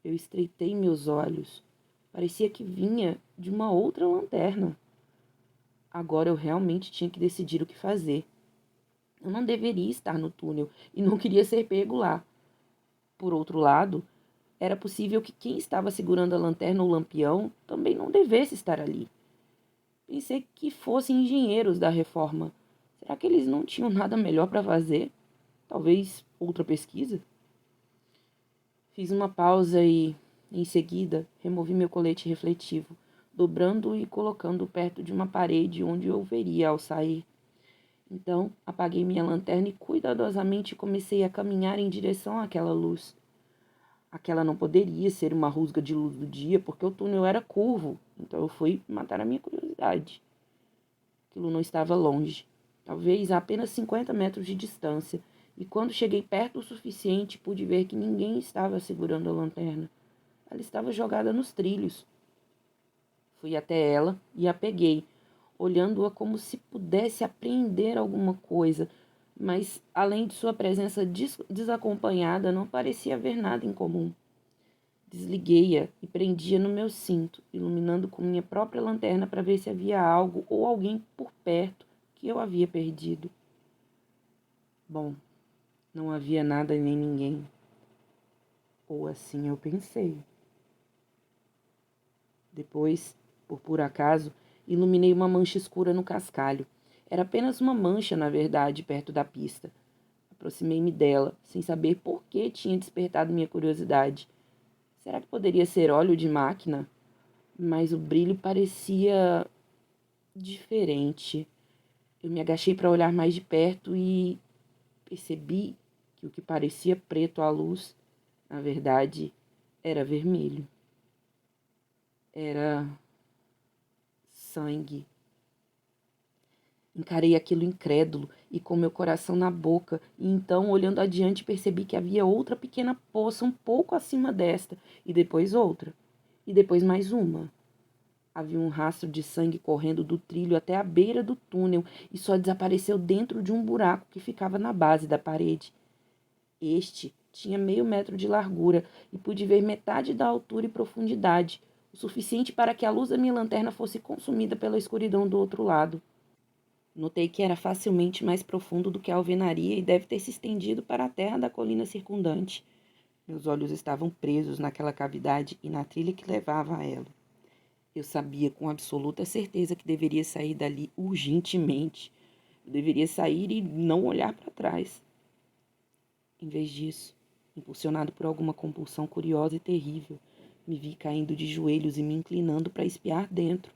Eu estreitei meus olhos. Parecia que vinha de uma outra lanterna. Agora eu realmente tinha que decidir o que fazer. Eu não deveria estar no túnel e não queria ser pego lá. Por outro lado, era possível que quem estava segurando a lanterna ou lampião também não devesse estar ali. Pensei que fossem engenheiros da reforma. Será que eles não tinham nada melhor para fazer? Talvez outra pesquisa? Fiz uma pausa e, em seguida, removi meu colete refletivo. dobrando e colocando perto de uma parede onde eu veria ao sair. Então, apaguei minha lanterna e cuidadosamente comecei a caminhar em direção àquela luz. Aquela não poderia ser uma rusga de luz do dia, porque o túnel era curvo, então eu fui matar a minha curiosidade. Aquilo não estava longe, talvez a apenas 50 metros de distância, e quando cheguei perto o suficiente, pude ver que ninguém estava segurando a lanterna. Ela estava jogada nos trilhos. Fui até ela e a peguei, olhando-a como se pudesse apreender alguma coisa, mas, além de sua presença desacompanhada, não parecia haver nada em comum. Desliguei-a e prendi-a no meu cinto, iluminando com minha própria lanterna para ver se havia algo ou alguém por perto que eu havia perdido. Bom, não havia nada nem ninguém. Ou assim eu pensei. Depois, por puro acaso, iluminei uma mancha escura no cascalho. Era apenas uma mancha, na verdade, perto da pista. Aproximei-me dela, sem saber por que tinha despertado minha curiosidade. Será que poderia ser óleo de máquina? Mas o brilho parecia diferente. Eu me agachei para olhar mais de perto e percebi que o que parecia preto à luz, na verdade, era vermelho. Era sangue. Encarei aquilo incrédulo e com meu coração na boca, e então, olhando adiante, percebi que havia outra pequena poça um pouco acima desta, e depois outra, e depois mais uma. Havia um rastro de sangue correndo do trilho até a beira do túnel e só desapareceu dentro de um buraco que ficava na base da parede. Este tinha meio metro de largura e pude ver metade da altura e profundidade, o suficiente para que a luz da minha lanterna fosse consumida pela escuridão do outro lado. Notei que era facilmente mais profundo do que a alvenaria e deve ter se estendido para a terra da colina circundante. Meus olhos estavam presos naquela cavidade e na trilha que levava a ela. Eu sabia com absoluta certeza que deveria sair dali urgentemente. Eu deveria sair e não olhar para trás. Em vez disso, impulsionado por alguma compulsão curiosa e terrível, me vi caindo de joelhos e me inclinando para espiar dentro,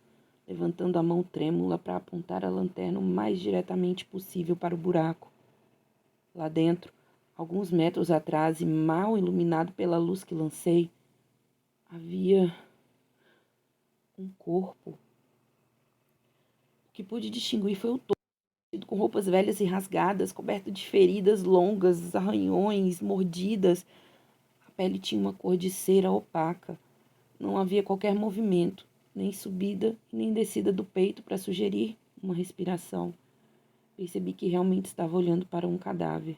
levantando a mão trêmula para apontar a lanterna o mais diretamente possível para o buraco. Lá dentro, alguns metros atrás e mal iluminado pela luz que lancei, havia um corpo. O que pude distinguir foi o torso, com roupas velhas e rasgadas, coberto de feridas longas, arranhões, mordidas. A pele tinha uma cor de cera opaca. Não havia qualquer movimento, nem subida e nem descida do peito para sugerir uma respiração. Percebi que realmente estava olhando para um cadáver.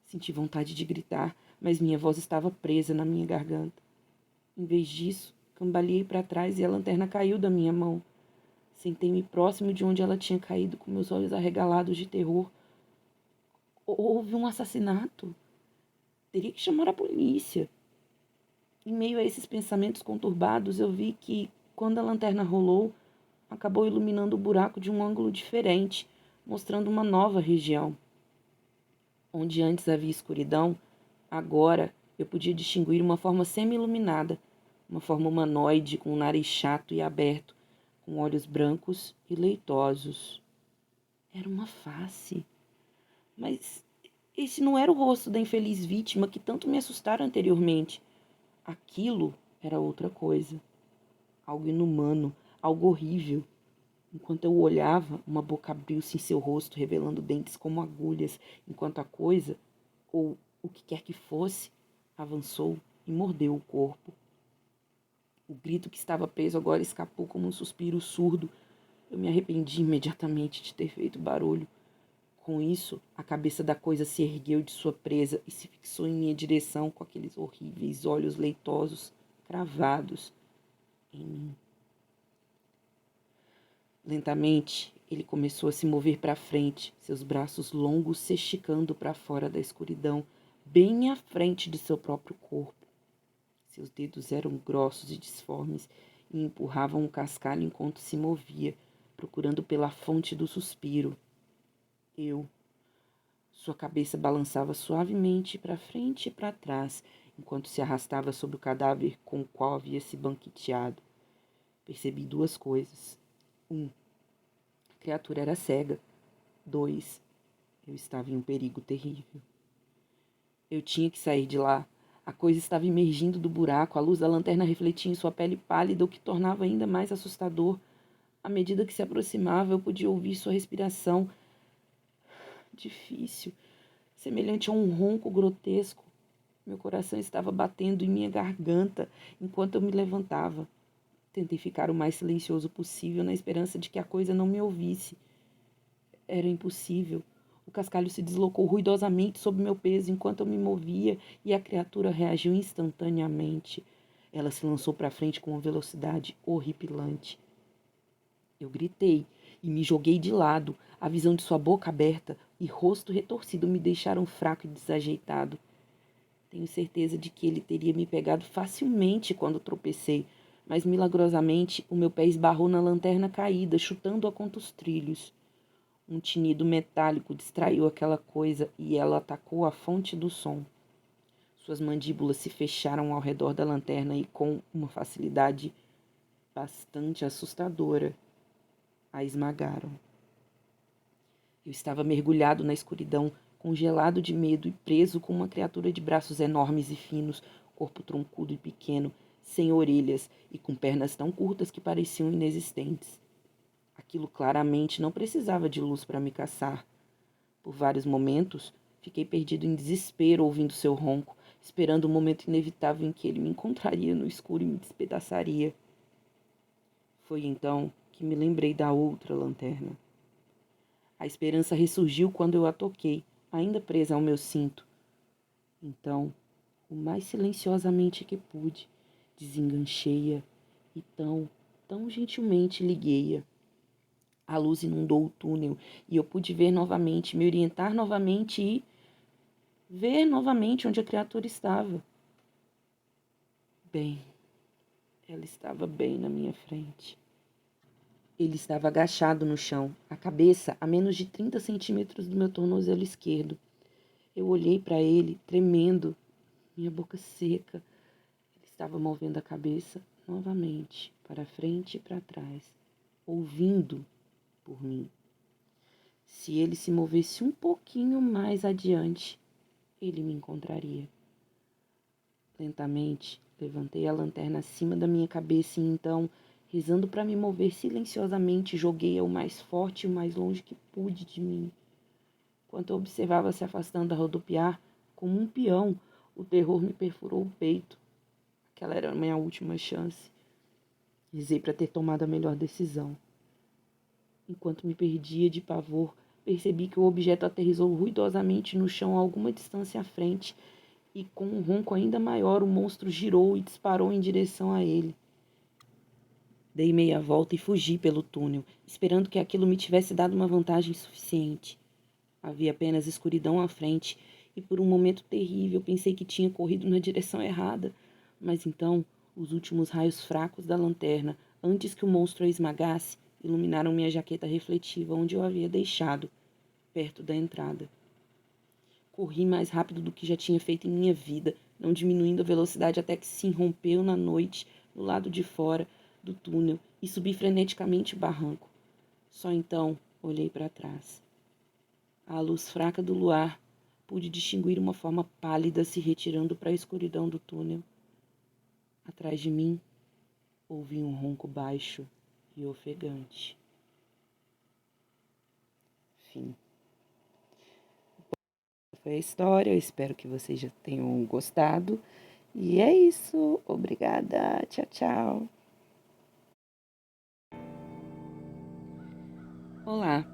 Senti vontade de gritar, mas minha voz estava presa na minha garganta. Em vez disso, cambaleei para trás e a lanterna caiu da minha mão. Sentei-me próximo de onde ela tinha caído, com meus olhos arregalados de terror. Houve um assassinato. Teria que chamar a polícia. Em meio a esses pensamentos conturbados, eu vi que, quando a lanterna rolou, acabou iluminando o buraco de um ângulo diferente, mostrando uma nova região. Onde antes havia escuridão, agora eu podia distinguir uma forma semi-iluminada, uma forma humanoide com um nariz chato e aberto, com olhos brancos e leitosos. Era uma face. Mas esse não era o rosto da infeliz vítima que tanto me assustara anteriormente. Aquilo era outra coisa. Algo inumano, algo horrível. Enquanto eu olhava, uma boca abriu-se em seu rosto, revelando dentes como agulhas, enquanto a coisa, ou o que quer que fosse, avançou e mordeu o corpo. O grito que estava preso agora escapou como um suspiro surdo. Eu me arrependi imediatamente de ter feito barulho. Com isso, a cabeça da coisa se ergueu de sua presa e se fixou em minha direção com aqueles horríveis olhos leitosos cravados em mim. Lentamente, ele começou a se mover para frente, seus braços longos se esticando para fora da escuridão, bem à frente de seu próprio corpo. Seus dedos eram grossos e disformes e empurravam o cascalho enquanto se movia, procurando pela fonte do suspiro. Sua cabeça balançava suavemente para frente e para trás, enquanto se arrastava sobre o cadáver com o qual havia se banqueteado. percebi 2 coisas. 1. A criatura era cega. 2. Eu estava em um perigo terrível. Eu tinha que sair de lá. A coisa estava emergindo do buraco, a luz da lanterna refletia em sua pele pálida, o que tornava ainda mais assustador. À medida que se aproximava, eu podia ouvir sua respiração. Difícil, semelhante a um ronco grotesco. Meu coração estava batendo em minha garganta enquanto eu me levantava. Tentei ficar o mais silencioso possível, na esperança de que a coisa não me ouvisse. Era impossível. O cascalho se deslocou ruidosamente sob meu peso enquanto eu me movia e a criatura reagiu instantaneamente. Ela se lançou para frente com uma velocidade horripilante. Eu gritei e me joguei de lado. A visão de sua boca aberta e rosto retorcido me deixaram fraco e desajeitado. Tenho certeza de que ele teria me pegado facilmente quando tropecei, mas milagrosamente o meu pé esbarrou na lanterna caída, chutando-a contra os trilhos. Um tinido metálico distraiu aquela coisa e ela atacou a fonte do som. Suas mandíbulas se fecharam ao redor da lanterna e, com uma facilidade bastante assustadora, a esmagaram. Eu estava mergulhado na escuridão, congelado de medo e preso com uma criatura de braços enormes e finos, corpo troncudo e pequeno, sem orelhas e com pernas tão curtas que pareciam inexistentes. Aquilo claramente não precisava de luz para me caçar. Por vários momentos, fiquei perdido em desespero ouvindo seu ronco, esperando o momento inevitável em que ele me encontraria no escuro e me despedaçaria. Foi então que me lembrei da outra lanterna. A esperança ressurgiu quando eu a toquei, ainda presa ao meu cinto. Então, o mais silenciosamente que pude, desenganchei-a e tão gentilmente liguei-a. A luz inundou o túnel e eu pude ver novamente, me orientar novamente e ver novamente onde a criatura estava. Bem, ela estava bem na minha frente. Ele estava agachado no chão, a cabeça a menos de 30 centímetros do meu tornozelo esquerdo. Eu olhei para ele, tremendo, minha boca seca. Ele estava movendo a cabeça novamente, para frente e para trás, ouvindo por mim. Se ele se movesse um pouquinho mais adiante, ele me encontraria. Lentamente, levantei a lanterna acima da minha cabeça e então, rezando para me mover silenciosamente, joguei-a o mais forte e o mais longe que pude de mim. Enquanto eu observava se afastando a rodopiar, como um peão, o terror me perfurou o peito. Aquela era a minha última chance. Rezei para ter tomado a melhor decisão. Enquanto me perdia de pavor, percebi que o objeto aterrissou ruidosamente no chão a alguma distância à frente e, com um ronco ainda maior, o monstro girou e disparou em direção a ele. Dei meia volta e fugi pelo túnel, esperando que aquilo me tivesse dado uma vantagem suficiente. Havia apenas escuridão à frente e, por um momento terrível, pensei que tinha corrido na direção errada. Mas então, os últimos raios fracos da lanterna, antes que o monstro a esmagasse, iluminaram minha jaqueta refletiva onde eu havia deixado, perto da entrada. Corri mais rápido do que já tinha feito em minha vida, não diminuindo a velocidade até que se irrompeu na noite, do lado de fora do túnel, e subi freneticamente o barranco. Só então olhei para trás. À luz fraca do luar, pude distinguir uma forma pálida se retirando para a escuridão do túnel. Atrás de mim, ouvi um ronco baixo e ofegante. Fim. Foi a história, eu espero que vocês já tenham gostado. E é isso, obrigada, tchau, tchau. Olá,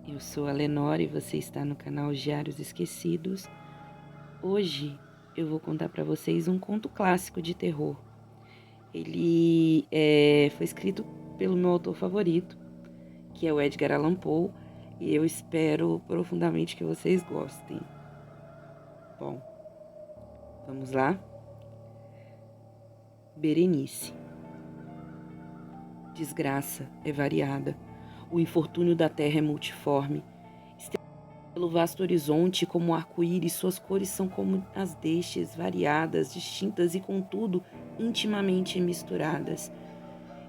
eu sou a Lenore e você está no canal Diários Esquecidos. Hoje eu vou contar para vocês um conto clássico de terror. Ele foi escrito pelo meu autor favorito, que é o Edgar Allan Poe, e eu espero profundamente que vocês gostem. Bom, vamos lá? Berenice. Desgraça é variada. O infortúnio da terra é multiforme. Pelo vasto horizonte, como um arco-íris, suas cores são como as deixes, variadas, distintas e, contudo, intimamente misturadas.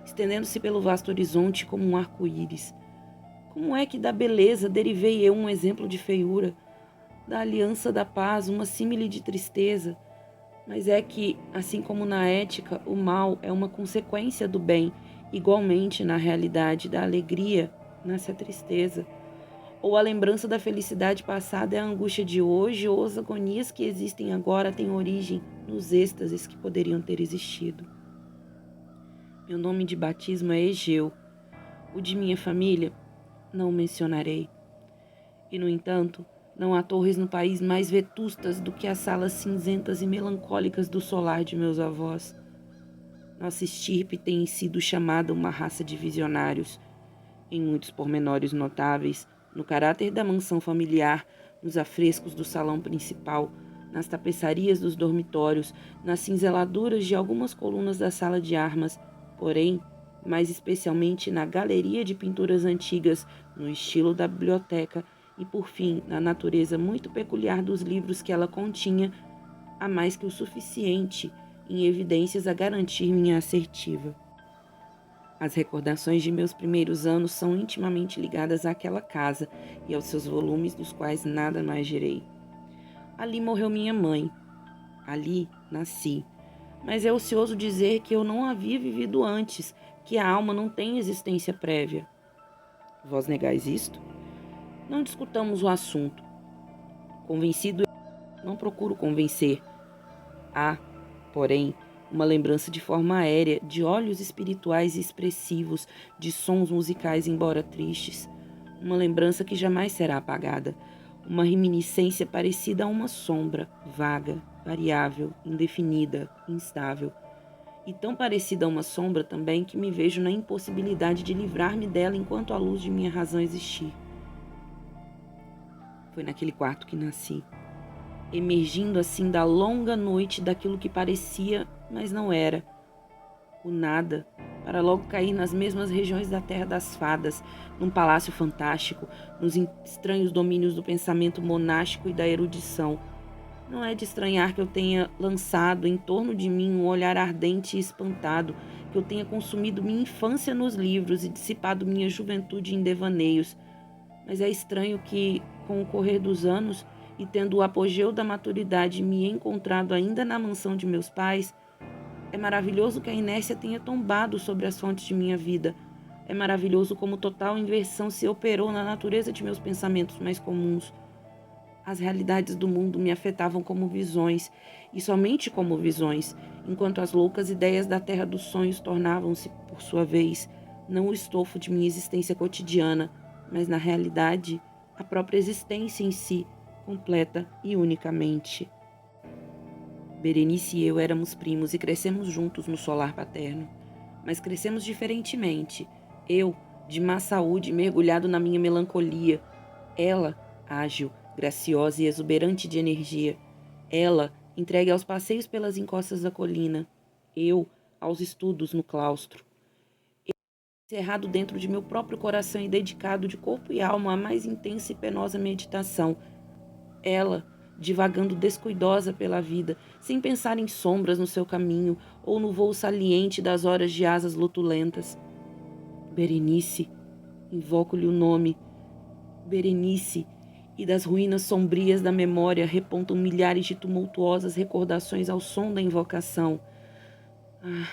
estendendo-se pelo vasto horizonte como um arco-íris. Como é que da beleza derivei eu um exemplo de feiura, da aliança da paz uma símile de tristeza? Mas é que, assim como na ética, o mal é uma consequência do bem, igualmente na realidade da alegria nasce a tristeza. Ou a lembrança da felicidade passada é a angústia de hoje, ou as agonias que existem agora têm origem nos êxtases que poderiam ter existido. Meu nome de batismo é Egeu. O de minha família não o mencionarei. E, no entanto, não há torres no país mais vetustas do que as salas cinzentas e melancólicas do solar de meus avós. Nossa estirpe tem sido chamada uma raça de visionários, em muitos pormenores notáveis, no caráter da mansão familiar, nos afrescos do salão principal, nas tapeçarias dos dormitórios, nas cinzeladuras de algumas colunas da sala de armas, porém, mais especialmente na galeria de pinturas antigas, no estilo da biblioteca e, por fim, na natureza muito peculiar dos livros que ela continha, há mais que o suficiente em evidências a garantir minha assertiva. As recordações de meus primeiros anos são intimamente ligadas àquela casa e aos seus volumes, dos quais nada mais gerei. Ali morreu minha mãe. Ali nasci. Mas é ocioso dizer que eu não havia vivido antes, que a alma não tem existência prévia. Vós negais isto? Não discutamos o assunto. Convencido, não procuro convencer. Há, porém, uma lembrança de forma aérea, de olhos espirituais e expressivos, de sons musicais embora tristes. Uma lembrança que jamais será apagada. Uma reminiscência parecida a uma sombra, vaga, variável, indefinida, instável. E tão parecida a uma sombra também que me vejo na impossibilidade de livrar-me dela enquanto a luz de minha razão existir. Foi naquele quarto que nasci, emergindo assim da longa noite daquilo que parecia, mas não era. O nada, para logo cair nas mesmas regiões da terra das fadas, num palácio fantástico, nos estranhos domínios do pensamento monástico e da erudição. Não é de estranhar que eu tenha lançado em torno de mim um olhar ardente e espantado, que eu tenha consumido minha infância nos livros e dissipado minha juventude em devaneios. Mas é estranho que, com o correr dos anos, e tendo o apogeu da maturidade me encontrado ainda na mansão de meus pais, é maravilhoso que a inércia tenha tombado sobre as fontes de minha vida. É maravilhoso como total inversão se operou na natureza de meus pensamentos mais comuns. As realidades do mundo me afetavam como visões, e somente como visões, enquanto as loucas ideias da terra dos sonhos tornavam-se, por sua vez, não o estofo de minha existência cotidiana, mas, na realidade, a própria existência em si, completa e unicamente. Berenice e eu éramos primos e crescemos juntos no solar paterno. Mas crescemos diferentemente. Eu, de má saúde, mergulhado na minha melancolia. Ela, ágil, graciosa e exuberante de energia. Ela, entregue aos passeios pelas encostas da colina. Eu, aos estudos no claustro. Eu, encerrado dentro de meu próprio coração e dedicado de corpo e alma à mais intensa e penosa meditação. Ela, divagando descuidosa pela vida, sem pensar em sombras no seu caminho ou no voo saliente das horas de asas lutulentas. Berenice, invoco-lhe o nome. Berenice, e das ruínas sombrias da memória repontam milhares de tumultuosas recordações ao som da invocação. Ah,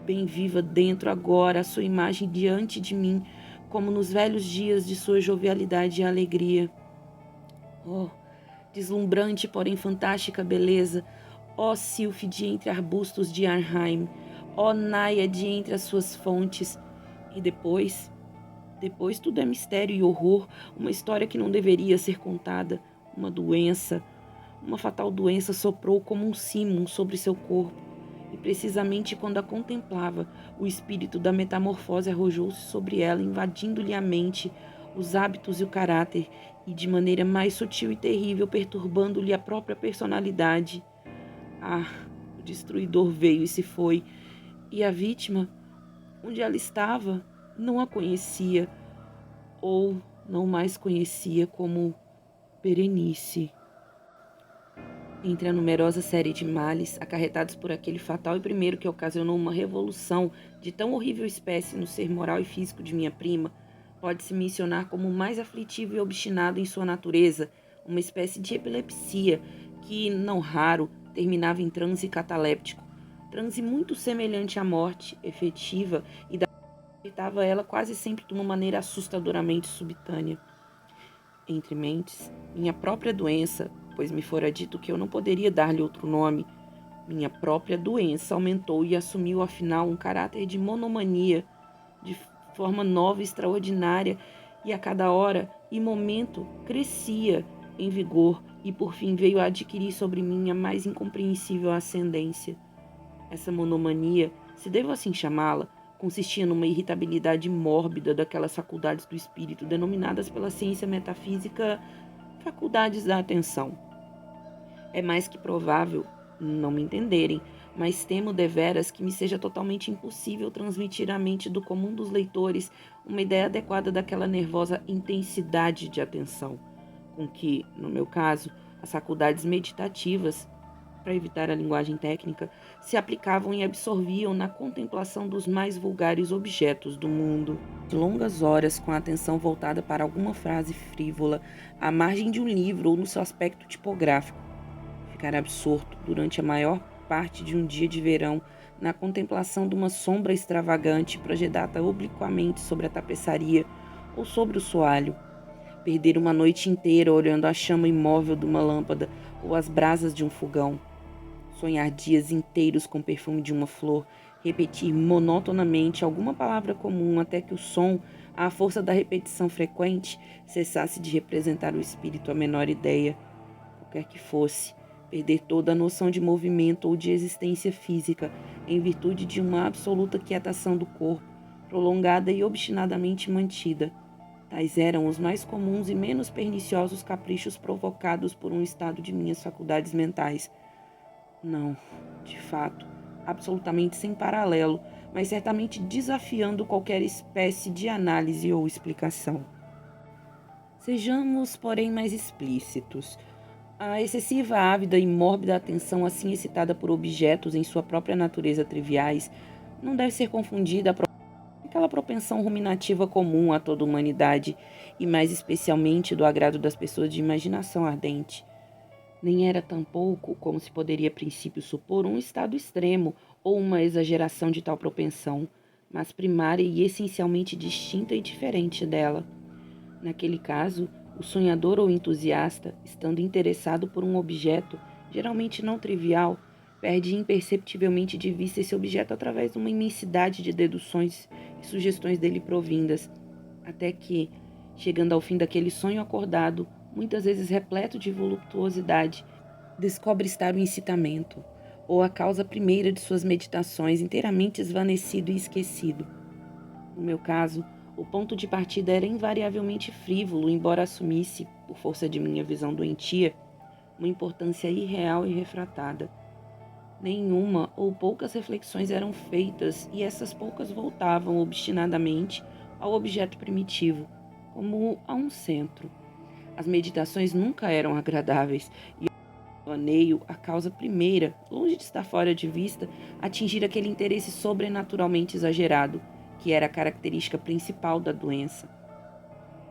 bem viva dentro agora a sua imagem diante de mim, como nos velhos dias de sua jovialidade e alegria. Oh, deslumbrante, porém fantástica beleza, ó Sílfe de entre arbustos de Arnheim, ó Náiade entre as suas fontes. E depois tudo é mistério e horror, uma história que não deveria ser contada, uma doença, uma fatal doença soprou como um símon sobre seu corpo, e precisamente quando a contemplava, o espírito da metamorfose arrojou-se sobre ela, invadindo-lhe a mente, os hábitos e o caráter, e de maneira mais sutil e terrível, perturbando-lhe a própria personalidade. Ah, o destruidor veio e se foi, e a vítima, onde ela estava, não a conhecia, ou não mais conhecia como Berenice. Entre a numerosa série de males acarretados por aquele fatal e primeiro que ocasionou uma revolução de tão horrível espécie no ser moral e físico de minha prima, pode-se mencionar como o mais aflitivo e obstinado em sua natureza, uma espécie de epilepsia que, não raro, terminava em transe cataléptico, transe muito semelhante à morte efetiva e da afetava ela quase sempre de uma maneira assustadoramente subitânea. Entre mentes, minha própria doença, pois me fora dito que eu não poderia dar-lhe outro nome, minha própria doença aumentou e assumiu afinal um caráter de monomania, de forma nova e extraordinária, e a cada hora e momento crescia em vigor e por fim veio a adquirir sobre mim a mais incompreensível ascendência. Essa monomania, se devo assim chamá-la, consistia numa irritabilidade mórbida daquelas faculdades do espírito denominadas pela ciência metafísica faculdades da atenção. É mais que provável não me entenderem, mas temo deveras que me seja totalmente impossível transmitir à mente do comum dos leitores uma ideia adequada daquela nervosa intensidade de atenção, com que, no meu caso, as faculdades meditativas, para evitar a linguagem técnica, se aplicavam e absorviam na contemplação dos mais vulgares objetos do mundo. De longas horas, com a atenção voltada para alguma frase frívola, à margem de um livro ou no seu aspecto tipográfico, ficar absorto durante a maior parte de um dia de verão na contemplação de uma sombra extravagante projetada obliquamente sobre a tapeçaria ou sobre o soalho, perder uma noite inteira olhando a chama imóvel de uma lâmpada ou as brasas de um fogão, sonhar dias inteiros com o perfume de uma flor, repetir monotonamente alguma palavra comum até que o som, à força da repetição frequente, cessasse de representar o espírito a menor ideia, qualquer que fosse, perder toda a noção de movimento ou de existência física, em virtude de uma absoluta quietação do corpo, prolongada e obstinadamente mantida. Tais eram os mais comuns e menos perniciosos caprichos provocados por um estado de minhas faculdades mentais. Não, de fato, absolutamente sem paralelo, mas certamente desafiando qualquer espécie de análise ou explicação. Sejamos, porém, mais explícitos. A excessiva, ávida e mórbida atenção assim excitada por objetos em sua própria natureza triviais não deve ser confundida com aquela propensão ruminativa comum a toda a humanidade e mais especialmente do agrado das pessoas de imaginação ardente. Nem era tampouco, como se poderia a princípio supor, um estado extremo ou uma exageração de tal propensão, mas primária e essencialmente distinta e diferente dela. Naquele caso, o sonhador ou entusiasta, estando interessado por um objeto, geralmente não trivial, perde imperceptivelmente de vista esse objeto através de uma imensidade de deduções e sugestões dele provindas, até que, chegando ao fim daquele sonho acordado, muitas vezes repleto de voluptuosidade, descobre estar o incitamento, ou a causa primeira de suas meditações inteiramente esvanecido e esquecido. No meu caso, o ponto de partida era invariavelmente frívolo, embora assumisse, por força de minha visão doentia, uma importância irreal e refratada. Nenhuma ou poucas reflexões eram feitas e essas poucas voltavam obstinadamente ao objeto primitivo, como a um centro. As meditações nunca eram agradáveis e o vaneio, a causa primeira, longe de estar fora de vista, atingir aquele interesse sobrenaturalmente exagerado, que era a característica principal da doença.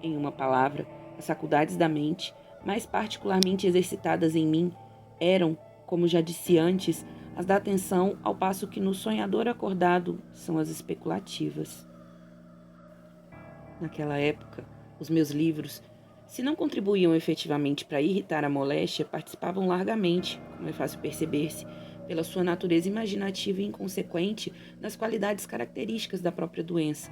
Em uma palavra, as faculdades da mente, mais particularmente exercitadas em mim, eram, como já disse antes, as da atenção, ao passo que no sonhador acordado são as especulativas. Naquela época, os meus livros, se não contribuíam efetivamente para irritar a moléstia, participavam largamente, como é fácil perceber-se, pela sua natureza imaginativa e inconsequente das qualidades características da própria doença.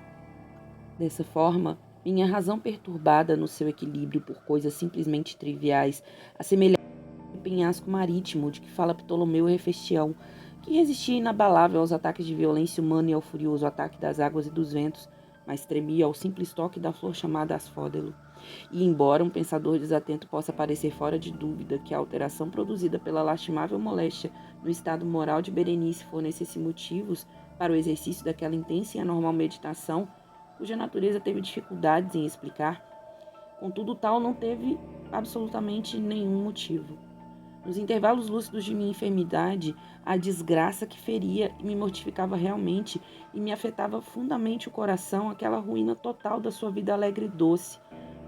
Dessa forma, minha razão perturbada no seu equilíbrio por coisas simplesmente triviais, assemelhava ao penhasco marítimo de que fala Ptolomeu Hefestião, que resistia inabalável aos ataques de violência humana e ao furioso ataque das águas e dos ventos, mas tremia ao simples toque da flor chamada asfódelo. E embora um pensador desatento possa parecer fora de dúvida que a alteração produzida pela lastimável moléstia no estado moral de Berenice fornecesse motivos para o exercício daquela intensa e anormal meditação, cuja natureza teve dificuldades em explicar, contudo tal não teve absolutamente nenhum motivo. Nos intervalos lúcidos de minha enfermidade, a desgraça que feria e me mortificava realmente e me afetava fundamente o coração, aquela ruína total da sua vida alegre e doce.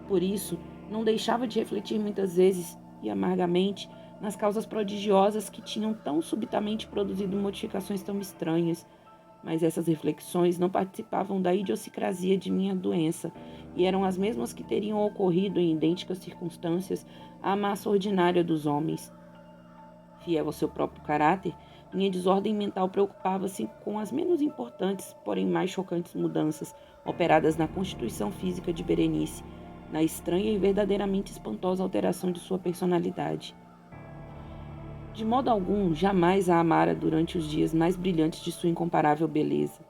Por isso, não deixava de refletir muitas vezes e amargamente nas causas prodigiosas que tinham tão subitamente produzido modificações tão estranhas. Mas essas reflexões não participavam da idiosincrasia de minha doença e eram as mesmas que teriam ocorrido em idênticas circunstâncias à massa ordinária dos homens. Fiel ao seu próprio caráter, minha desordem mental preocupava-se com as menos importantes, porém mais chocantes mudanças operadas na constituição física de Berenice, na estranha e verdadeiramente espantosa alteração de sua personalidade. De modo algum, jamais a amara durante os dias mais brilhantes de sua incomparável beleza.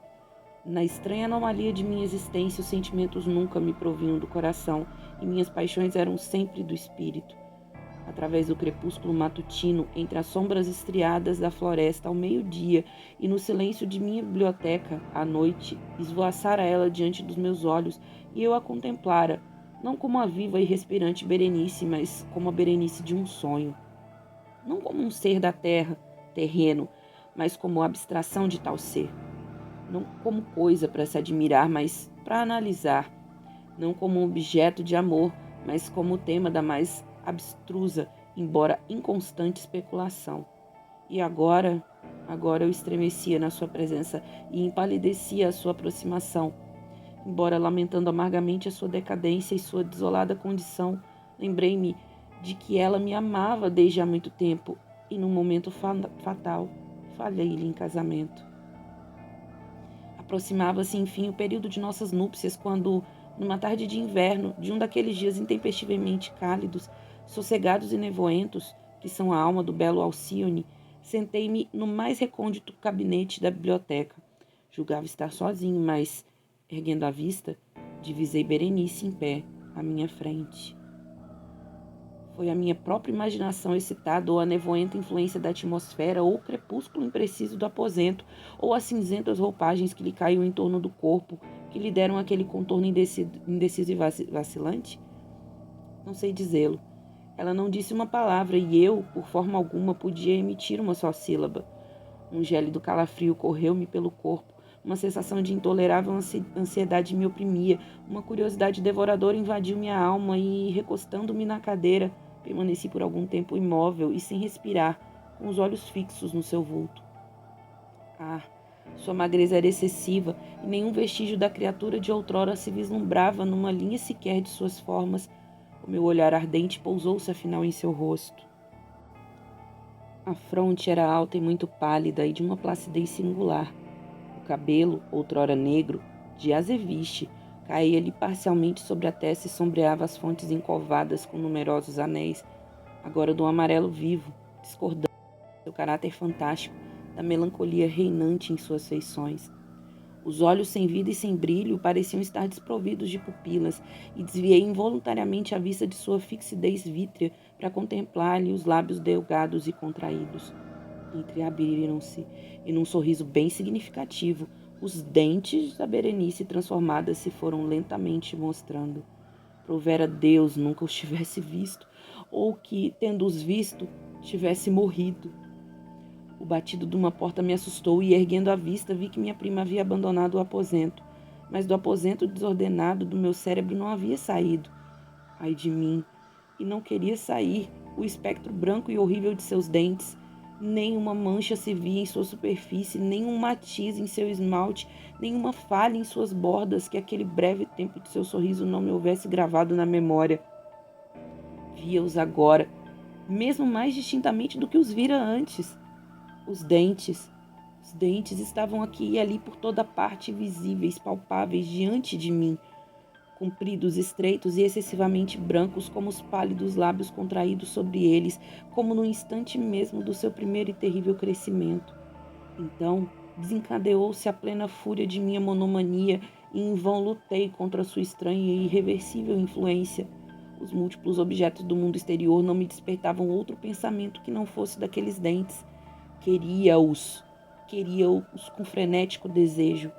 Na estranha anomalia de minha existência, os sentimentos nunca me provinham do coração e minhas paixões eram sempre do espírito. Através do crepúsculo matutino, entre as sombras estriadas da floresta ao meio-dia e no silêncio de minha biblioteca, à noite, esvoaçara ela diante dos meus olhos e eu a contemplara, não como a viva e respirante Berenice, mas como a Berenice de um sonho. Não como um ser da terra, terreno, mas como abstração de tal ser. Não como coisa para se admirar, mas para analisar. Não como um objeto de amor, mas como o tema da mais abstrusa, embora inconstante especulação. E agora eu estremecia na sua presença e empalidecia a sua aproximação. Embora lamentando amargamente a sua decadência e sua desolada condição, lembrei-me de que ela me amava desde há muito tempo e, num momento fatal, falhei-lhe em casamento. Aproximava-se, enfim, o período de nossas núpcias, quando, numa tarde de inverno, de um daqueles dias intempestivamente cálidos, sossegados e nevoentos, que são a alma do belo Alcione, sentei-me no mais recôndito gabinete da biblioteca. Julgava estar sozinho, mas, erguendo a vista, divisei Berenice em pé, à minha frente. Foi a minha própria imaginação excitada, ou a nevoenta influência da atmosfera, ou o crepúsculo impreciso do aposento, ou as cinzentas roupagens que lhe caíam em torno do corpo, que lhe deram aquele contorno indeciso e vacilante? Não sei dizê-lo. Ela não disse uma palavra e eu, por forma alguma, podia emitir uma só sílaba. Um gélido calafrio correu-me pelo corpo. Uma sensação de intolerável ansiedade me oprimia. Uma curiosidade devoradora invadiu minha alma e, recostando-me na cadeira, permaneci por algum tempo imóvel e sem respirar, com os olhos fixos no seu vulto. Ah, sua magreza era excessiva e nenhum vestígio da criatura de outrora se vislumbrava numa linha sequer de suas formas. O meu olhar ardente pousou-se afinal em seu rosto. A fronte era alta e muito pálida e de uma placidez singular. O cabelo, outrora negro, de azeviche, caía-lhe parcialmente sobre a testa e sombreava as fontes encovadas com numerosos anéis, agora de um amarelo vivo, discordante do seu caráter fantástico, da melancolia reinante em suas feições. Os olhos sem vida e sem brilho pareciam estar desprovidos de pupilas, e desviei involuntariamente a vista de sua fixidez vítrea para contemplar-lhe os lábios delgados e contraídos. Entreabriram-se, e num sorriso bem significativo, os dentes da Berenice transformada se foram lentamente mostrando. Provera Deus nunca os tivesse visto, ou que, tendo-os visto, tivesse morrido. O batido de uma porta me assustou e, erguendo a vista, vi que minha prima havia abandonado o aposento. Mas do aposento desordenado do meu cérebro não havia saído. Ai de mim! E não queria sair. O espectro branco e horrível de seus dentes. Nem uma mancha se via em sua superfície, nem um matiz em seu esmalte, nem uma falha em suas bordas que aquele breve tempo de seu sorriso não me houvesse gravado na memória. Via-os agora, mesmo mais distintamente do que os vira antes. Os dentes estavam aqui e ali por toda parte, visíveis, palpáveis, diante de mim, compridos, estreitos e excessivamente brancos, como os pálidos lábios contraídos sobre eles, como no instante mesmo do seu primeiro e terrível crescimento. Então, desencadeou-se a plena fúria de minha monomania e em vão lutei contra sua estranha e irreversível influência. Os múltiplos objetos do mundo exterior não me despertavam outro pensamento que não fosse daqueles dentes. Queria-os com frenético desejo.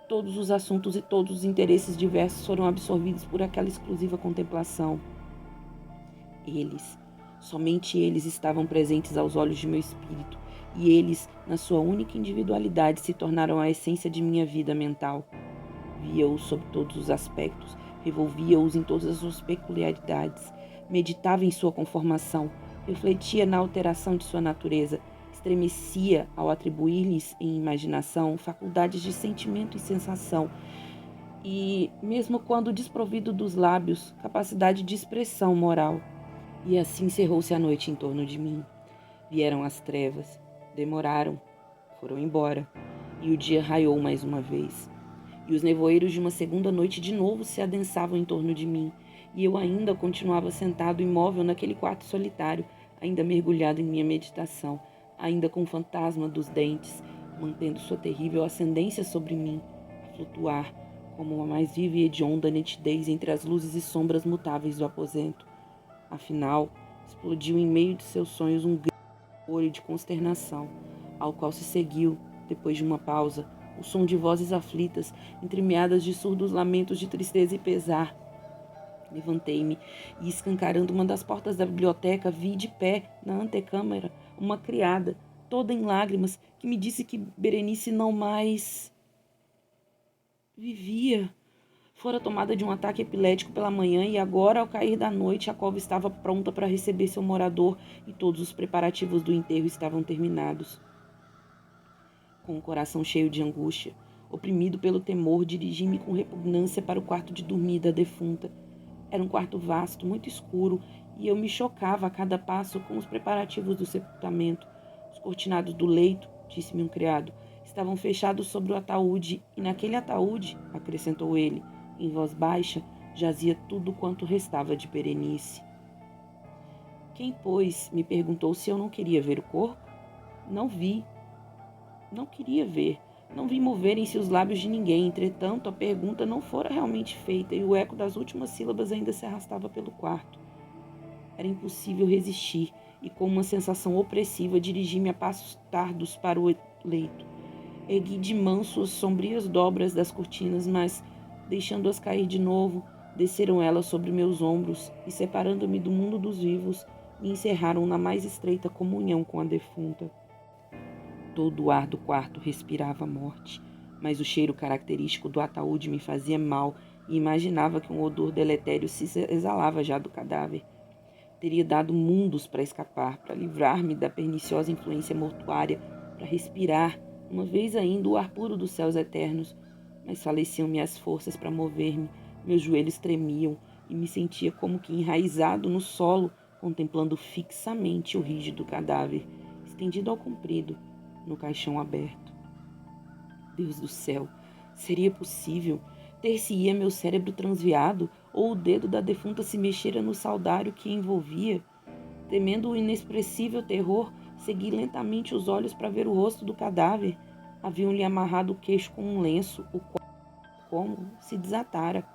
Todos os assuntos e todos os interesses diversos foram absorvidos por aquela exclusiva contemplação. Eles, Somente eles estavam presentes aos olhos de meu espírito, e eles, na sua única individualidade, se tornaram a essência de minha vida mental. Via-os sob todos os aspectos, revolvia-os em todas as suas peculiaridades, meditava em sua conformação, refletia na alteração de sua natureza, estremecia ao atribuir-lhes em imaginação faculdades de sentimento e sensação, e, mesmo quando desprovido dos lábios, capacidade de expressão moral. E assim cerrou-se a noite em torno de mim. Vieram as trevas, demoraram, foram embora, e o dia raiou mais uma vez. E os nevoeiros de uma segunda noite de novo se adensavam em torno de mim, e eu ainda continuava sentado imóvel naquele quarto solitário, ainda mergulhado em minha meditação, ainda com o fantasma dos dentes, mantendo sua terrível ascendência sobre mim, a flutuar, como uma mais viva e hedionda nitidez entre as luzes e sombras mutáveis do aposento. Afinal, explodiu em meio de seus sonhos um grito de horror e de consternação, ao qual se seguiu, depois de uma pausa, o som de vozes aflitas, entremeadas de surdos lamentos de tristeza e pesar. Levantei-me e, escancarando uma das portas da biblioteca, vi de pé, na antecâmara, uma criada, toda em lágrimas, que me disse que Berenice não mais vivia. Fora tomada de um ataque epilético pela manhã e agora, ao cair da noite, a cova estava pronta para receber seu morador e todos os preparativos do enterro estavam terminados. Com o coração cheio de angústia, oprimido pelo temor, dirigi-me com repugnância para o quarto de dormir da defunta. Era um quarto vasto, muito escuro, e eu me chocava a cada passo com os preparativos do sepultamento. Os cortinados do leito, disse-me um criado, estavam fechados sobre o ataúde, e naquele ataúde, acrescentou ele, em voz baixa, jazia tudo quanto restava de Berenice. Quem, pois, me perguntou se eu não queria ver o corpo? Não vi. Não queria ver. Não vi moverem-se os lábios de ninguém. Entretanto, a pergunta não fora realmente feita e o eco das últimas sílabas ainda se arrastava pelo quarto. Era impossível resistir e, com uma sensação opressiva, dirigi-me a passos tardos para o leito. Ergui de manso as sombrias dobras das cortinas, mas, deixando-as cair de novo, desceram elas sobre meus ombros e, separando-me do mundo dos vivos, me encerraram na mais estreita comunhão com a defunta. Todo o ar do quarto respirava a morte, mas o cheiro característico do ataúde me fazia mal e imaginava que um odor deletério se exalava já do cadáver. Teria dado mundos para escapar, para livrar-me da perniciosa influência mortuária, para respirar, uma vez ainda, o ar puro dos céus eternos, mas faleciam-me as forças para mover-me, meus joelhos tremiam e me sentia como que enraizado no solo, contemplando fixamente o rígido cadáver, estendido ao comprido, no caixão aberto. Deus do céu, seria possível? Ter-se-ia meu cérebro transviado, ou o dedo da defunta se mexera no saudário que a envolvia? Temendo o inexpressível terror, segui lentamente os olhos para ver o rosto do cadáver. Haviam-lhe amarrado o queixo com um lenço, o qual, como, se desatara.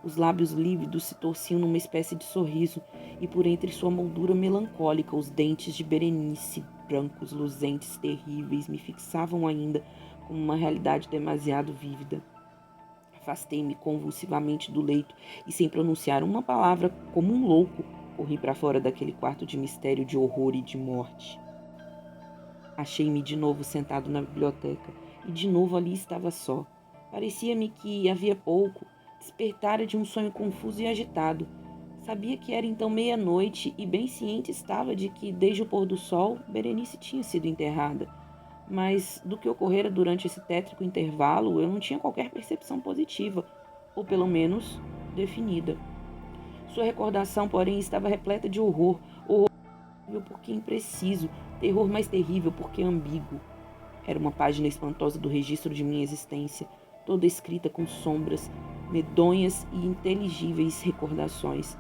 Os lábios lívidos se torciam numa espécie de sorriso, e por entre sua moldura melancólica, os dentes de Berenice, brancos, luzentes, terríveis, me fixavam ainda como uma realidade demasiado vívida. Afastei-me convulsivamente do leito e, sem pronunciar uma palavra, como um louco, corri para fora daquele quarto de mistério, de horror e de morte. Achei-me de novo sentado na biblioteca e de novo ali estava só. Parecia-me que, havia pouco, despertara de um sonho confuso e agitado. Sabia que era então meia-noite e bem ciente estava de que, desde o pôr do sol, Berenice tinha sido enterrada. Mas do que ocorrera durante esse tétrico intervalo, eu não tinha qualquer percepção positiva, ou pelo menos definida. Sua recordação, porém, estava repleta de horror, horror terrível porque impreciso, terror mais terrível porque ambíguo. Era uma página espantosa do registro de minha existência, toda escrita com sombras, medonhas e inteligíveis recordações.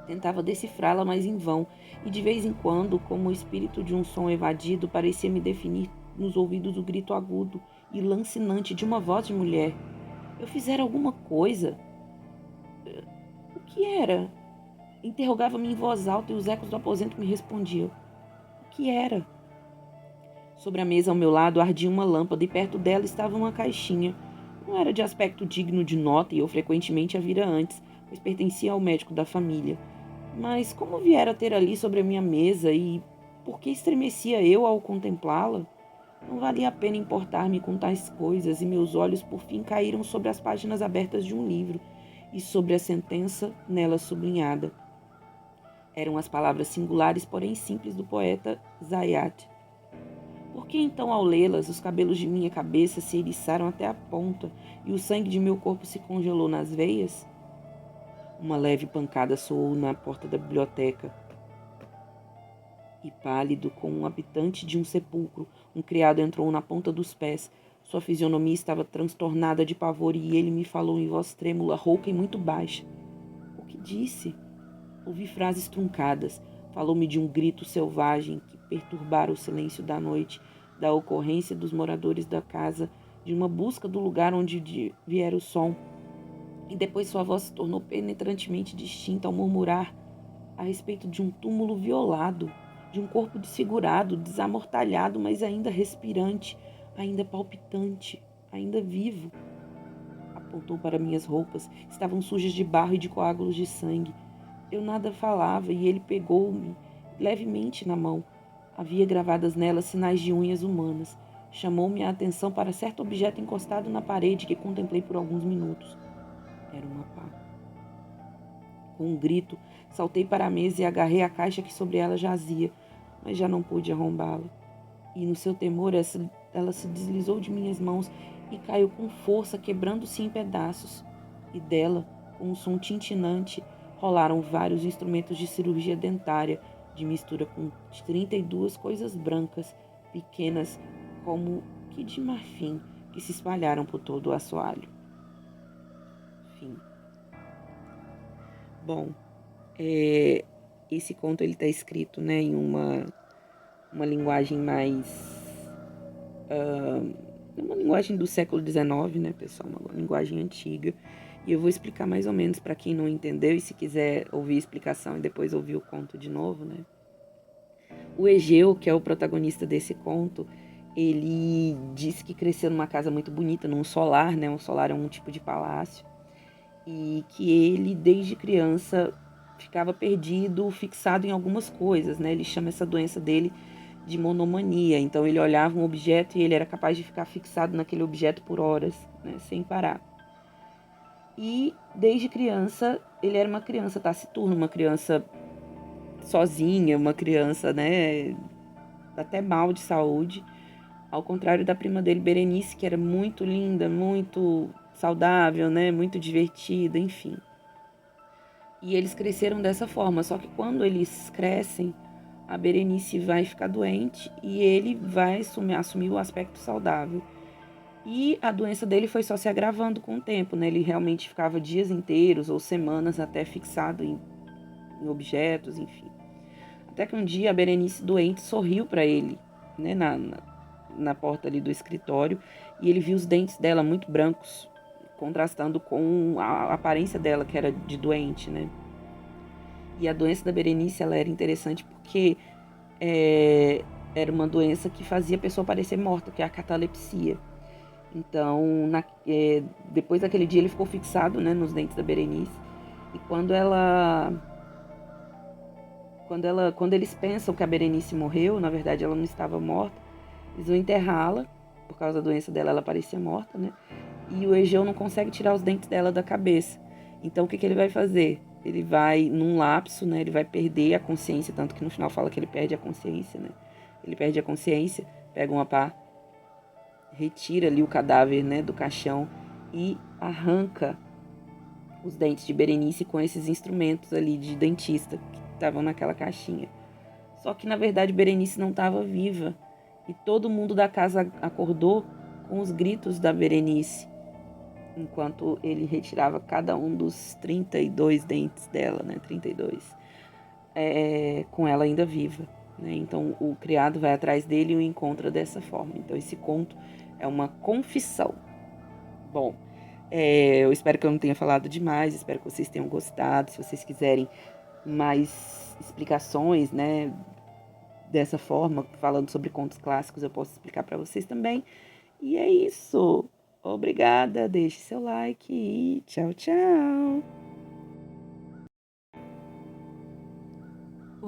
Tentava decifrá-la, mas em vão, e de vez em quando, como o espírito de um som evadido, parecia-me definir nos ouvidos o grito agudo e lancinante de uma voz de mulher. Eu fizera alguma coisa? O que era? Interrogava-me em voz alta e os ecos do aposento me respondiam. O que era? Sobre a mesa ao meu lado ardia uma lâmpada e perto dela estava uma caixinha. Não era de aspecto digno de nota e eu frequentemente a vira antes, pois pertencia ao médico da família. Mas como viera a ter ali sobre a minha mesa e por que estremecia eu ao contemplá-la? Não valia a pena importar-me com tais coisas, e meus olhos por fim caíram sobre as páginas abertas de um livro e sobre a sentença nela sublinhada. Eram as palavras singulares, porém simples, do poeta Zayat. Por que então, ao lê-las, os cabelos de minha cabeça se eriçaram até a ponta e o sangue de meu corpo se congelou nas veias? Uma leve pancada soou na porta da biblioteca. E pálido, como um habitante de um sepulcro, um criado entrou na ponta dos pés. Sua fisionomia estava transtornada de pavor e ele me falou em voz trêmula, rouca e muito baixa. O que disse? Ouvi frases truncadas. Falou-me de um grito selvagem que perturbara o silêncio da noite, da ocorrência dos moradores da casa, de uma busca do lugar onde viera o som. E depois sua voz se tornou penetrantemente distinta ao murmurar a respeito de um túmulo violado, de um corpo desfigurado, desamortalhado, mas ainda respirante, ainda palpitante, ainda vivo. Apontou para minhas roupas, estavam sujas de barro e de coágulos de sangue. Eu nada falava e ele pegou-me levemente na mão. Havia gravadas nelas sinais de unhas humanas. Chamou-me a atenção para certo objeto encostado na parede que contemplei por alguns minutos. Era uma pá. Com um grito, saltei para a mesa e agarrei a caixa que sobre ela jazia, mas já não pude arrombá-la. E no seu temor, ela se deslizou de minhas mãos e caiu com força, quebrando-se em pedaços. E dela, com um som tintinante, rolaram vários instrumentos de cirurgia dentária, de mistura com 32 coisas brancas, pequenas como que de marfim, que se espalharam por todo o assoalho. Fim. Bom, esse conto ele está escrito, né, em uma linguagem mais... uma linguagem do século XIX, né, pessoal? Uma linguagem antiga. E eu vou explicar mais ou menos para quem não entendeu e se quiser ouvir a explicação e depois ouvir o conto de novo, né? O Egeu, que é o protagonista desse conto, ele disse que cresceu numa casa muito bonita, num solar, né? Um solar é um tipo de palácio. E que ele, desde criança, ficava perdido, fixado em algumas coisas, né? Ele chama essa doença dele de monomania. Então ele olhava um objeto e ele era capaz de ficar fixado naquele objeto por horas, né? Sem parar. E desde criança, ele era uma criança taciturna, uma criança sozinha, uma criança, né, até mal de saúde, ao contrário da prima dele, Berenice, que era muito linda, muito saudável, né, muito divertida, enfim. E eles cresceram dessa forma, só que quando eles crescem, a Berenice vai ficar doente e ele vai assumir o aspecto saudável. E a doença dele foi só se agravando com o tempo, né? Ele realmente ficava dias inteiros ou semanas até fixado em objetos, enfim. Até que um dia a Berenice doente sorriu para ele, né? Na porta ali do escritório, e ele viu os dentes dela muito brancos, contrastando com a aparência dela, que era de doente, né? E a doença da Berenice, ela era interessante porque era uma doença que fazia a pessoa parecer morta, que é a catalepsia. Então, depois daquele dia, ele ficou fixado, né, nos dentes da Berenice. E quando eles pensam que a Berenice morreu, na verdade ela não estava morta, eles vão enterrá-la. Por causa da doença dela, ela parecia morta, né? E o Egeu não consegue tirar os dentes dela da cabeça. Então, o que ele vai fazer? Ele vai, num lapso, né, ele vai perder a consciência, tanto que no final fala que ele perde a consciência, né? Ele perde a consciência, pega uma pá, retira ali o cadáver, né, do caixão e arranca os dentes de Berenice com esses instrumentos ali de dentista que estavam naquela caixinha. Só que, na verdade, Berenice não estava viva e todo mundo da casa acordou com os gritos da Berenice, enquanto ele retirava cada um dos 32 dentes dela, né, 32, com ela ainda viva. Né? Então, o criado vai atrás dele e o encontra dessa forma. Então, esse conto é uma confissão. Bom, eu espero que eu não tenha falado demais, espero que vocês tenham gostado. Se vocês quiserem mais explicações, né, dessa forma, falando sobre contos clássicos, eu posso explicar para vocês também. E é isso. Obrigada, deixe seu like e tchau, tchau.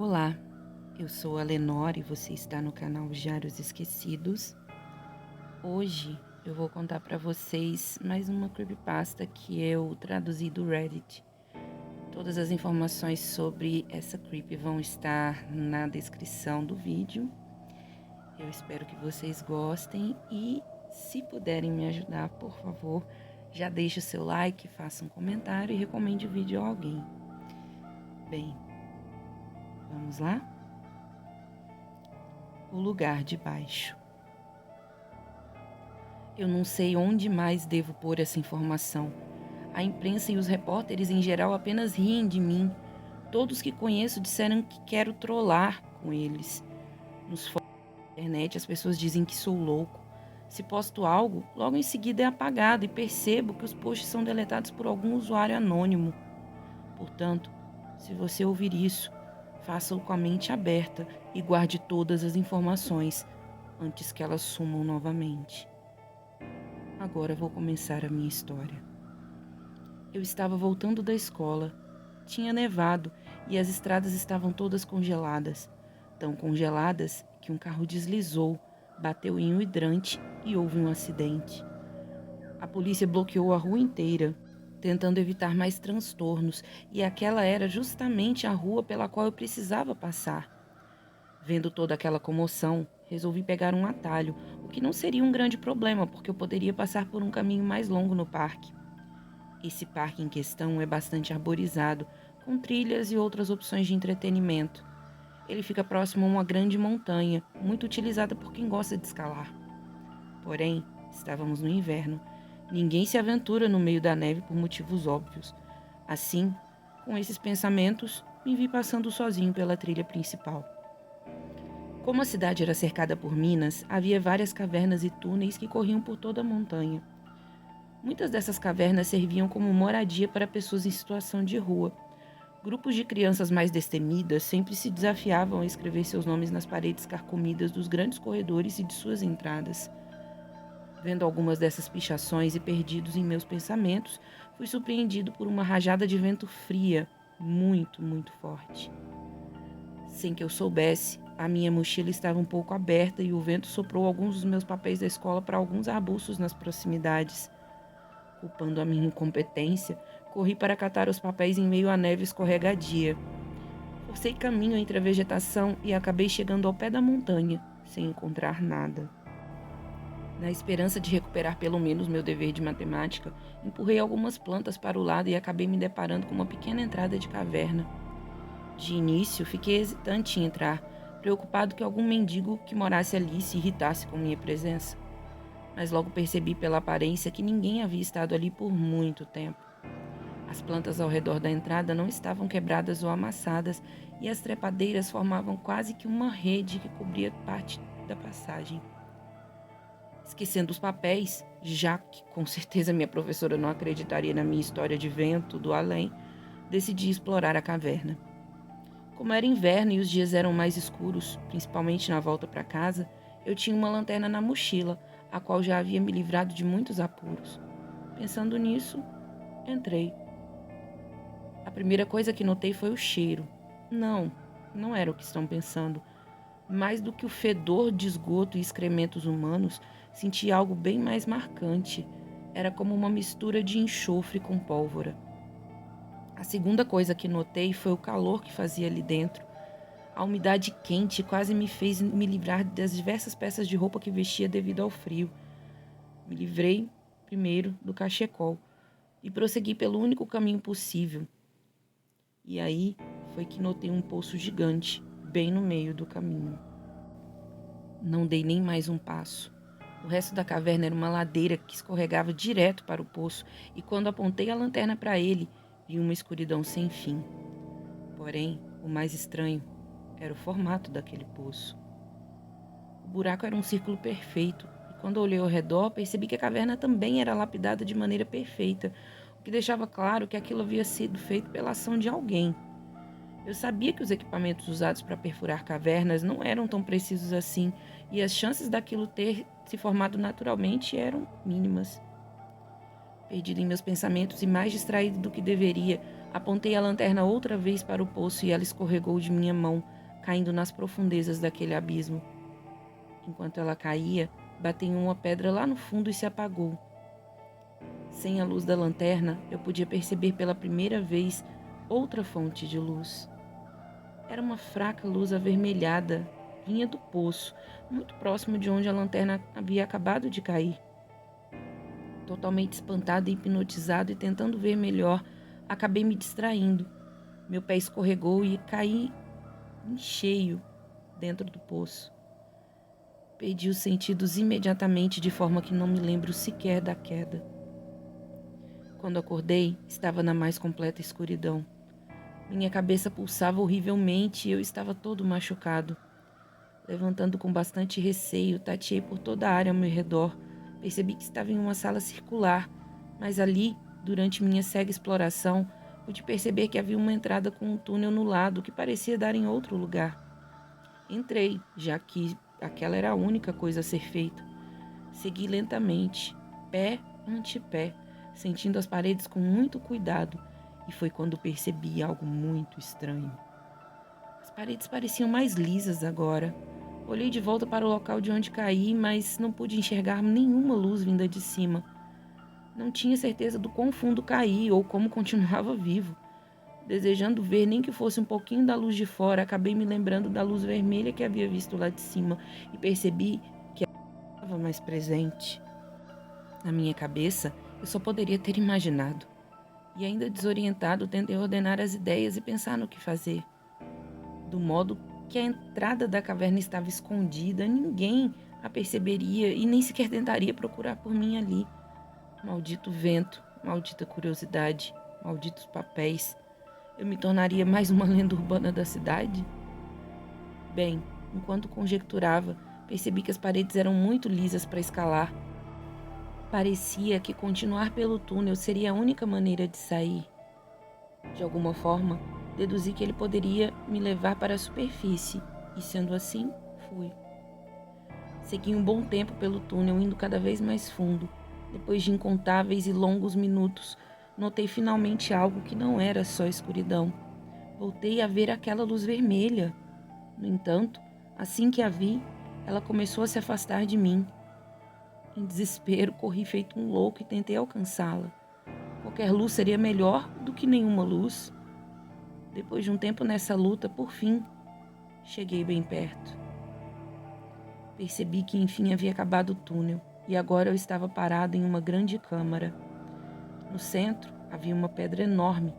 Olá, eu sou a Lenore e você está no canal Diários Esquecidos. Hoje eu vou contar para vocês mais uma creepypasta que eu traduzi do Reddit. Todas as informações sobre essa creepy vão estar na descrição do vídeo. Eu espero que vocês gostem e, se puderem me ajudar, por favor, já deixe o seu like, faça um comentário e recomende o vídeo a alguém. Bem, vamos lá? O lugar de baixo. Eu não sei onde mais devo pôr essa informação. A imprensa e os repórteres em geral apenas riem de mim. Todos que conheço disseram que quero trollar com eles. Nos fóruns da internet as pessoas dizem que sou louco. Se posto algo, logo em seguida é apagado e percebo que os posts são deletados por algum usuário anônimo. Portanto, se você ouvir isso, faça-o com a mente aberta e guarde todas as informações antes que elas sumam novamente. Agora vou começar a minha história. Eu estava voltando da escola. Tinha nevado e as estradas estavam todas congeladas. Tão congeladas que um carro deslizou, bateu em um hidrante e houve um acidente. A polícia bloqueou a rua inteira, tentando evitar mais transtornos, e aquela era justamente a rua pela qual eu precisava passar. Vendo toda aquela comoção, resolvi pegar um atalho, o que não seria um grande problema, porque eu poderia passar por um caminho mais longo no parque. Esse parque em questão é bastante arborizado, com trilhas e outras opções de entretenimento. Ele fica próximo a uma grande montanha, muito utilizada por quem gosta de escalar. Porém, estávamos no inverno. Ninguém se aventura no meio da neve por motivos óbvios. Assim, com esses pensamentos, me vi passando sozinho pela trilha principal. Como a cidade era cercada por minas, havia várias cavernas e túneis que corriam por toda a montanha. Muitas dessas cavernas serviam como moradia para pessoas em situação de rua. Grupos de crianças mais destemidas sempre se desafiavam a escrever seus nomes nas paredes carcomidas dos grandes corredores e de suas entradas. Vendo algumas dessas pichações e perdidos em meus pensamentos, fui surpreendido por uma rajada de vento fria, muito, muito forte. Sem que eu soubesse, a minha mochila estava um pouco aberta e o vento soprou alguns dos meus papéis da escola para alguns arbustos nas proximidades. Culpando a minha incompetência, corri para catar os papéis em meio à neve escorregadia. Forcei caminho entre a vegetação e acabei chegando ao pé da montanha, sem encontrar nada. Na esperança de recuperar pelo menos meu dever de matemática, empurrei algumas plantas para o lado e acabei me deparando com uma pequena entrada de caverna. De início, fiquei hesitante em entrar, preocupado que algum mendigo que morasse ali se irritasse com minha presença. Mas logo percebi pela aparência que ninguém havia estado ali por muito tempo. As plantas ao redor da entrada não estavam quebradas ou amassadas e as trepadeiras formavam quase que uma rede que cobria parte da passagem. Esquecendo os papéis, já que com certeza minha professora não acreditaria na minha história de vento do além, decidi explorar a caverna. Como era inverno e os dias eram mais escuros, principalmente na volta para casa, eu tinha uma lanterna na mochila, a qual já havia me livrado de muitos apuros. Pensando nisso, entrei. A primeira coisa que notei foi o cheiro. Não era o que estão pensando. Mais do que o fedor de esgoto e excrementos humanos, senti algo bem mais marcante. Era como uma mistura de enxofre com pólvora. A segunda coisa que notei foi o calor que fazia ali dentro. A umidade quente quase me fez me livrar das diversas peças de roupa que vestia devido ao frio. Me livrei, primeiro, do cachecol e prossegui pelo único caminho possível. E aí foi que notei um poço gigante, bem no meio do caminho. Não dei nem mais um passo. O resto da caverna era uma ladeira que escorregava direto para o poço, e quando apontei a lanterna para ele, vi uma escuridão sem fim. Porém, o mais estranho era o formato daquele poço. O buraco era um círculo perfeito, e quando olhei ao redor, percebi que a caverna também era lapidada de maneira perfeita, o que deixava claro que aquilo havia sido feito pela ação de alguém. Eu sabia que os equipamentos usados para perfurar cavernas não eram tão precisos assim, e as chances daquilo ter se formado naturalmente eram mínimas. Perdido em meus pensamentos e mais distraído do que deveria, Apontei a lanterna outra vez para o poço e ela escorregou de minha mão, caindo nas profundezas daquele abismo. Enquanto ela caía, bateu em uma pedra lá no fundo e se apagou. Sem a luz da lanterna, eu podia perceber pela primeira vez outra fonte de luz. Era uma fraca luz avermelhada, vinha do poço, muito próximo de onde a lanterna havia acabado de cair. Totalmente espantado e hipnotizado e tentando ver melhor, acabei me distraindo. Meu pé escorregou e caí em cheio dentro do poço. Perdi os sentidos imediatamente, de forma que não me lembro sequer da queda. Quando acordei, estava na mais completa escuridão. Minha cabeça pulsava horrivelmente e eu estava todo machucado. Levantando com bastante receio, tateei por toda a área ao meu redor. Percebi que estava em uma sala circular, mas ali, durante minha cega exploração, pude perceber que havia uma entrada com um túnel no lado que parecia dar em outro lugar. Entrei, já que aquela era a única coisa a ser feita. Segui lentamente, pé ante pé, sentindo as paredes com muito cuidado, e foi quando percebi algo muito estranho. As paredes pareciam mais lisas agora. Olhei de volta para o local de onde caí, mas não pude enxergar nenhuma luz vinda de cima. Não tinha certeza do quão fundo caí ou como continuava vivo. Desejando ver nem que fosse um pouquinho da luz de fora, acabei me lembrando da luz vermelha que havia visto lá de cima e percebi que ela estava mais presente. Na minha cabeça, eu só poderia ter imaginado. E ainda desorientado, tentei ordenar as ideias e pensar no que fazer. Do modo que a entrada da caverna estava escondida, ninguém a perceberia e nem sequer tentaria procurar por mim ali. Maldito vento, maldita curiosidade, malditos papéis. Eu me tornaria mais uma lenda urbana da cidade? Bem, enquanto conjecturava, percebi que as paredes eram muito lisas para escalar. Parecia que continuar pelo túnel seria a única maneira de sair. De alguma forma, deduzi que ele poderia me levar para a superfície, e sendo assim, fui. Segui um bom tempo pelo túnel, indo cada vez mais fundo. Depois de incontáveis e longos minutos, notei finalmente algo que não era só escuridão. Voltei a ver aquela luz vermelha. No entanto, assim que a vi, ela começou a se afastar de mim. Em desespero, corri feito um louco e tentei alcançá-la. Qualquer luz seria melhor do que nenhuma luz. Depois de um tempo nessa luta, por fim, cheguei bem perto. Percebi que enfim havia acabado o túnel e agora eu estava parado em uma grande câmara. No centro havia uma pedra enorme,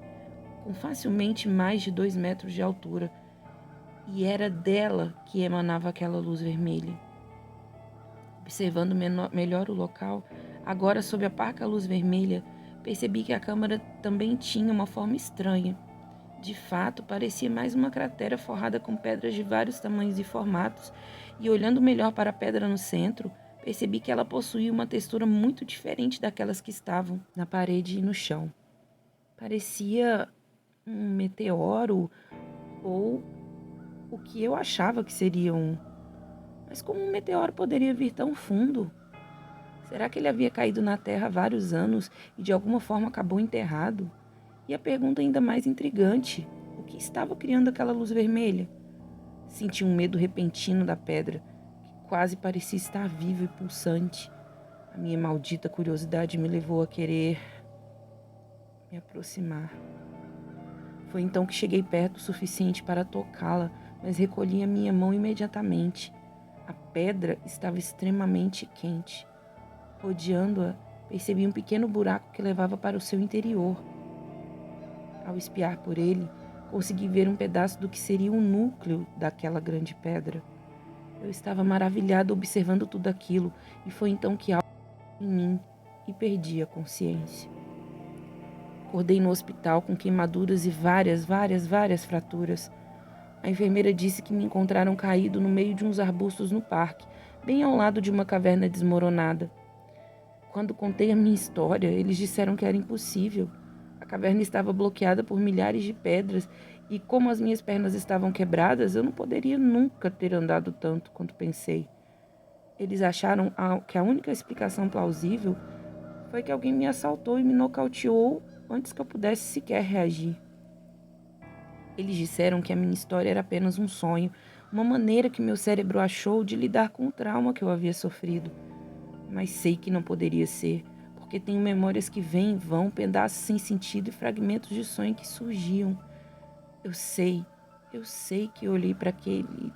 com facilmente mais de 2 metros de altura, e era dela que emanava aquela luz vermelha. Observando melhor o local, agora sob a parca luz vermelha, percebi que a câmara também tinha uma forma estranha. De fato, parecia mais uma cratera forrada com pedras de vários tamanhos e formatos, e olhando melhor para a pedra no centro, percebi que ela possuía uma textura muito diferente daquelas que estavam na parede e no chão. Parecia um meteoro ou o que eu achava que seria um. Mas como um meteoro poderia vir tão fundo? Será que ele havia caído na Terra há vários anos e de alguma forma acabou enterrado? E a pergunta ainda mais intrigante: o que estava criando aquela luz vermelha? Senti um medo repentino da pedra, que quase parecia estar viva e pulsante. A minha maldita curiosidade me levou a querer me aproximar. Foi então que cheguei perto o suficiente para tocá-la, mas recolhi a minha mão imediatamente. A pedra estava extremamente quente. Rodeando-a, percebi um pequeno buraco que levava para o seu interior. Ao espiar por ele, consegui ver um pedaço do que seria o núcleo daquela grande pedra. Eu estava maravilhado observando tudo aquilo, e foi então que algo em mim e perdi a consciência. Acordei no hospital com queimaduras e várias fraturas. A enfermeira disse que me encontraram caído no meio de uns arbustos no parque, bem ao lado de uma caverna desmoronada. Quando contei a minha história, eles disseram que era impossível. A caverna estava bloqueada por milhares de pedras e, como as minhas pernas estavam quebradas, eu não poderia nunca ter andado tanto quanto pensei. Eles acharam que a única explicação plausível foi que alguém me assaltou e me nocauteou antes que eu pudesse sequer reagir. Eles disseram que a minha história era apenas um sonho, uma maneira que meu cérebro achou de lidar com o trauma que eu havia sofrido. Mas sei que não poderia ser, porque tenho memórias que vêm e vão, pedaços sem sentido e fragmentos de sonho que surgiam. Eu sei, eu sei que eu olhei para aquele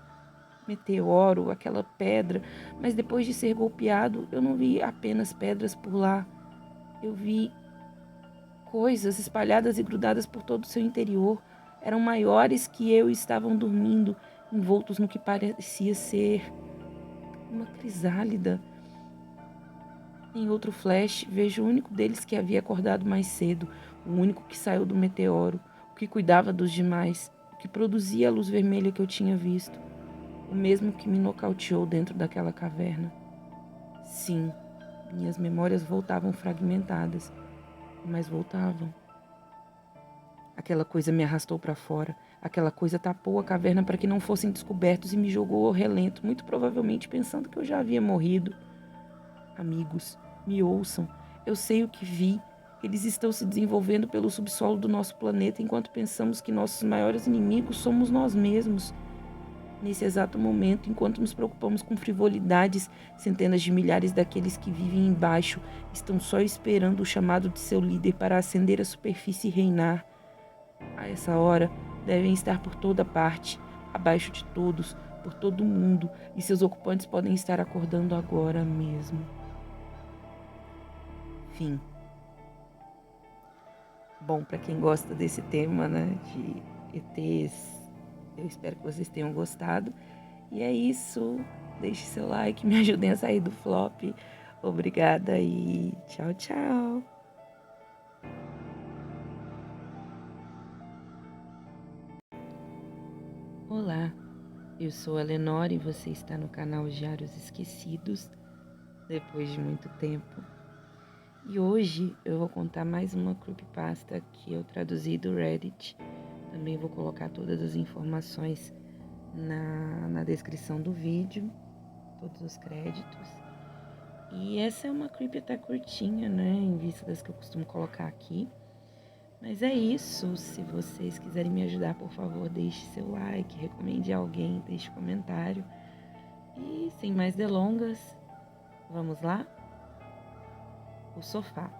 meteoro, aquela pedra, mas depois de ser golpeado, eu não vi apenas pedras por lá. Eu vi coisas espalhadas e grudadas por todo o seu interior. Eram maiores que eu e estavam dormindo, envoltos no que parecia ser uma crisálida. Em outro flash, vejo o único deles que havia acordado mais cedo, o único que saiu do meteoro, o que cuidava dos demais, o que produzia a luz vermelha que eu tinha visto, o mesmo que me nocauteou dentro daquela caverna. Sim, minhas memórias voltavam fragmentadas, mas voltavam. Aquela coisa me arrastou para fora, aquela coisa tapou a caverna para que não fossem descobertos e me jogou ao relento, muito provavelmente pensando que eu já havia morrido. Amigos, me ouçam. Eu sei o que vi. Eles estão se desenvolvendo pelo subsolo do nosso planeta enquanto pensamos que nossos maiores inimigos somos nós mesmos. Nesse exato momento, enquanto nos preocupamos com frivolidades, centenas de milhares daqueles que vivem embaixo estão só esperando o chamado de seu líder para ascender a superfície e reinar. A essa hora, devem estar por toda parte, abaixo de todos, por todo o mundo, e seus ocupantes podem estar acordando agora mesmo. Fim. Bom, para quem gosta desse tema, né, de ETs, eu espero que vocês tenham gostado. E é isso. Deixe seu like, me ajudem a sair do flop. Obrigada e tchau, tchau. Olá, eu sou a Lenore e você está no canal Diários Esquecidos, depois de muito tempo. E hoje eu vou contar mais uma creepypasta que eu traduzi do Reddit. Também vou colocar todas as informações na descrição do vídeo, todos os créditos. E essa é uma creepy até curtinha, né, em vista das que eu costumo colocar aqui. Mas é isso, se vocês quiserem me ajudar, por favor, deixe seu like, recomende a alguém, deixe comentário. E sem mais delongas, vamos lá? O sofá.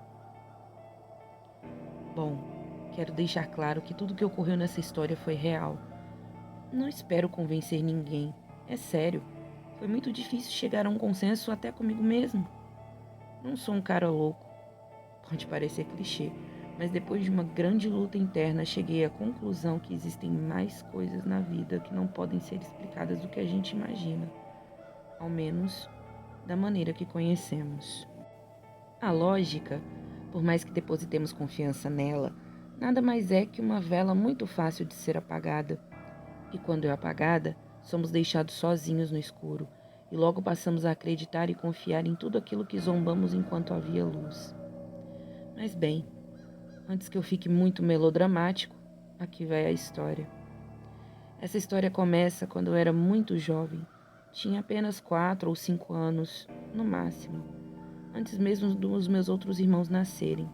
Bom, quero deixar claro que tudo que ocorreu nessa história foi real. Não espero convencer ninguém, é sério. Foi muito difícil chegar a um consenso até comigo mesmo. Não sou um cara louco. Pode parecer clichê, mas depois de uma grande luta interna, cheguei à conclusão que existem mais coisas na vida que não podem ser explicadas do que a gente imagina. Ao menos, da maneira que conhecemos. A lógica, por mais que depositemos confiança nela, nada mais é que uma vela muito fácil de ser apagada. E quando é apagada, somos deixados sozinhos no escuro, e logo passamos a acreditar e confiar em tudo aquilo que zombamos enquanto havia luz. Mas bem, antes que eu fique muito melodramático, aqui vai a história. Essa história começa quando eu era muito jovem. Tinha apenas 4 ou 5 anos, no máximo, antes mesmo dos meus outros irmãos nascerem.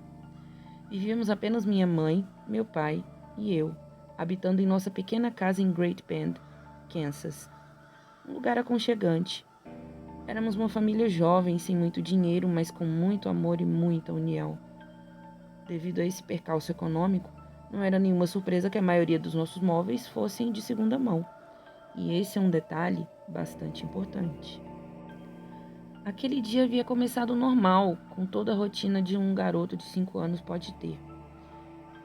Vivíamos apenas minha mãe, meu pai e eu, habitando em nossa pequena casa em Great Bend, Kansas. Um lugar aconchegante. Éramos uma família jovem, sem muito dinheiro, mas com muito amor e muita união. Devido a esse percalço econômico, não era nenhuma surpresa que a maioria dos nossos móveis fossem de segunda mão. E esse é um detalhe bastante importante. Aquele dia havia começado normal, com toda a rotina de um garoto de 5 anos pode ter.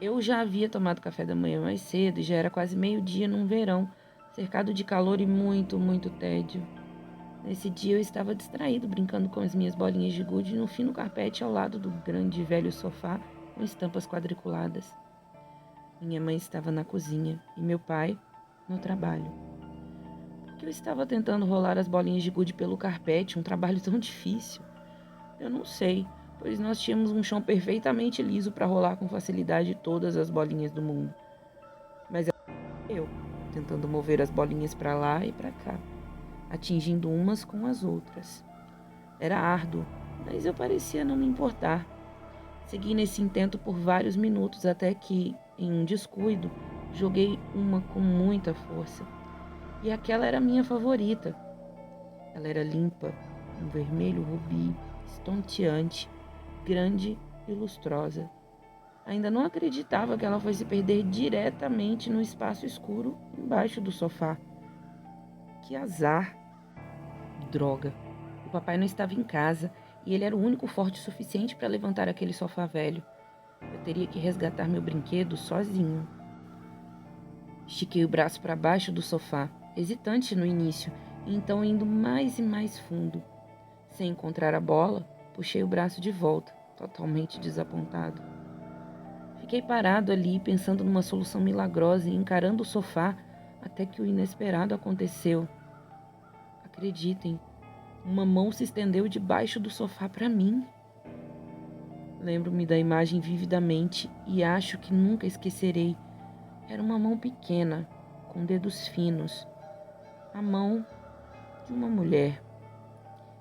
Eu já havia tomado café da manhã mais cedo e já era quase meio-dia num verão, cercado de calor e muito, muito tédio. Nesse dia eu estava distraído, brincando com as minhas bolinhas de gude no fino carpete ao lado do grande e velho sofá com estampas quadriculadas. Minha mãe estava na cozinha e meu pai no trabalho. Por que eu estava tentando rolar as bolinhas de gude pelo carpete, um trabalho tão difícil? Eu não sei, pois nós tínhamos um chão perfeitamente liso para rolar com facilidade todas as bolinhas do mundo. Mas eu, tentando mover as bolinhas para lá e para cá, atingindo umas com as outras. Era árduo, mas eu parecia não me importar. Segui nesse intento por vários minutos até que, em um descuido, Joguei uma com muita força. E aquela era a minha favorita. Ela era limpa, um vermelho rubi, estonteante, grande e lustrosa. Ainda não acreditava que ela fosse perder diretamente no espaço escuro embaixo do sofá. Que azar! Droga! O papai não estava em casa e ele era o único forte o suficiente para levantar aquele sofá velho. Eu teria que resgatar meu brinquedo sozinho. Estiquei o braço para baixo do sofá, hesitante no início, e então indo mais e mais fundo. Sem encontrar a bola, puxei o braço de volta, totalmente desapontado. Fiquei parado ali, pensando numa solução milagrosa e encarando o sofá até que o inesperado aconteceu. Acreditem, uma mão se estendeu debaixo do sofá para mim. Lembro-me da imagem vividamente e acho que nunca esquecerei. Era uma mão pequena, com dedos finos. A mão de uma mulher.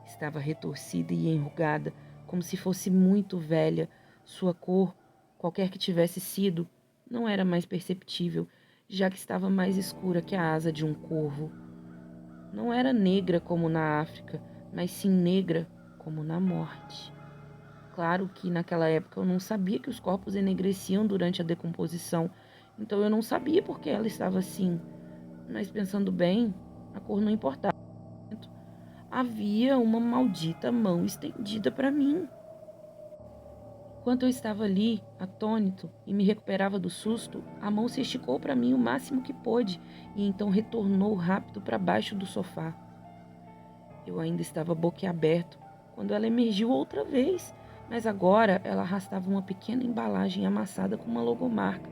Estava retorcida e enrugada, como se fosse muito velha. Sua cor, qualquer que tivesse sido, não era mais perceptível, já que estava mais escura que a asa de um corvo. Não era negra como na África, mas sim negra como na morte. Claro que naquela época eu não sabia que os corpos enegreciam durante a decomposição, então eu não sabia por que ela estava assim. Mas pensando bem, a cor não importava. Havia uma maldita mão estendida para mim. Enquanto eu estava ali, atônito, e me recuperava do susto, a mão se esticou para mim o máximo que pôde e então retornou rápido para baixo do sofá. Eu ainda estava boquiaberto quando ela emergiu outra vez, mas agora ela arrastava uma pequena embalagem amassada com uma logomarca,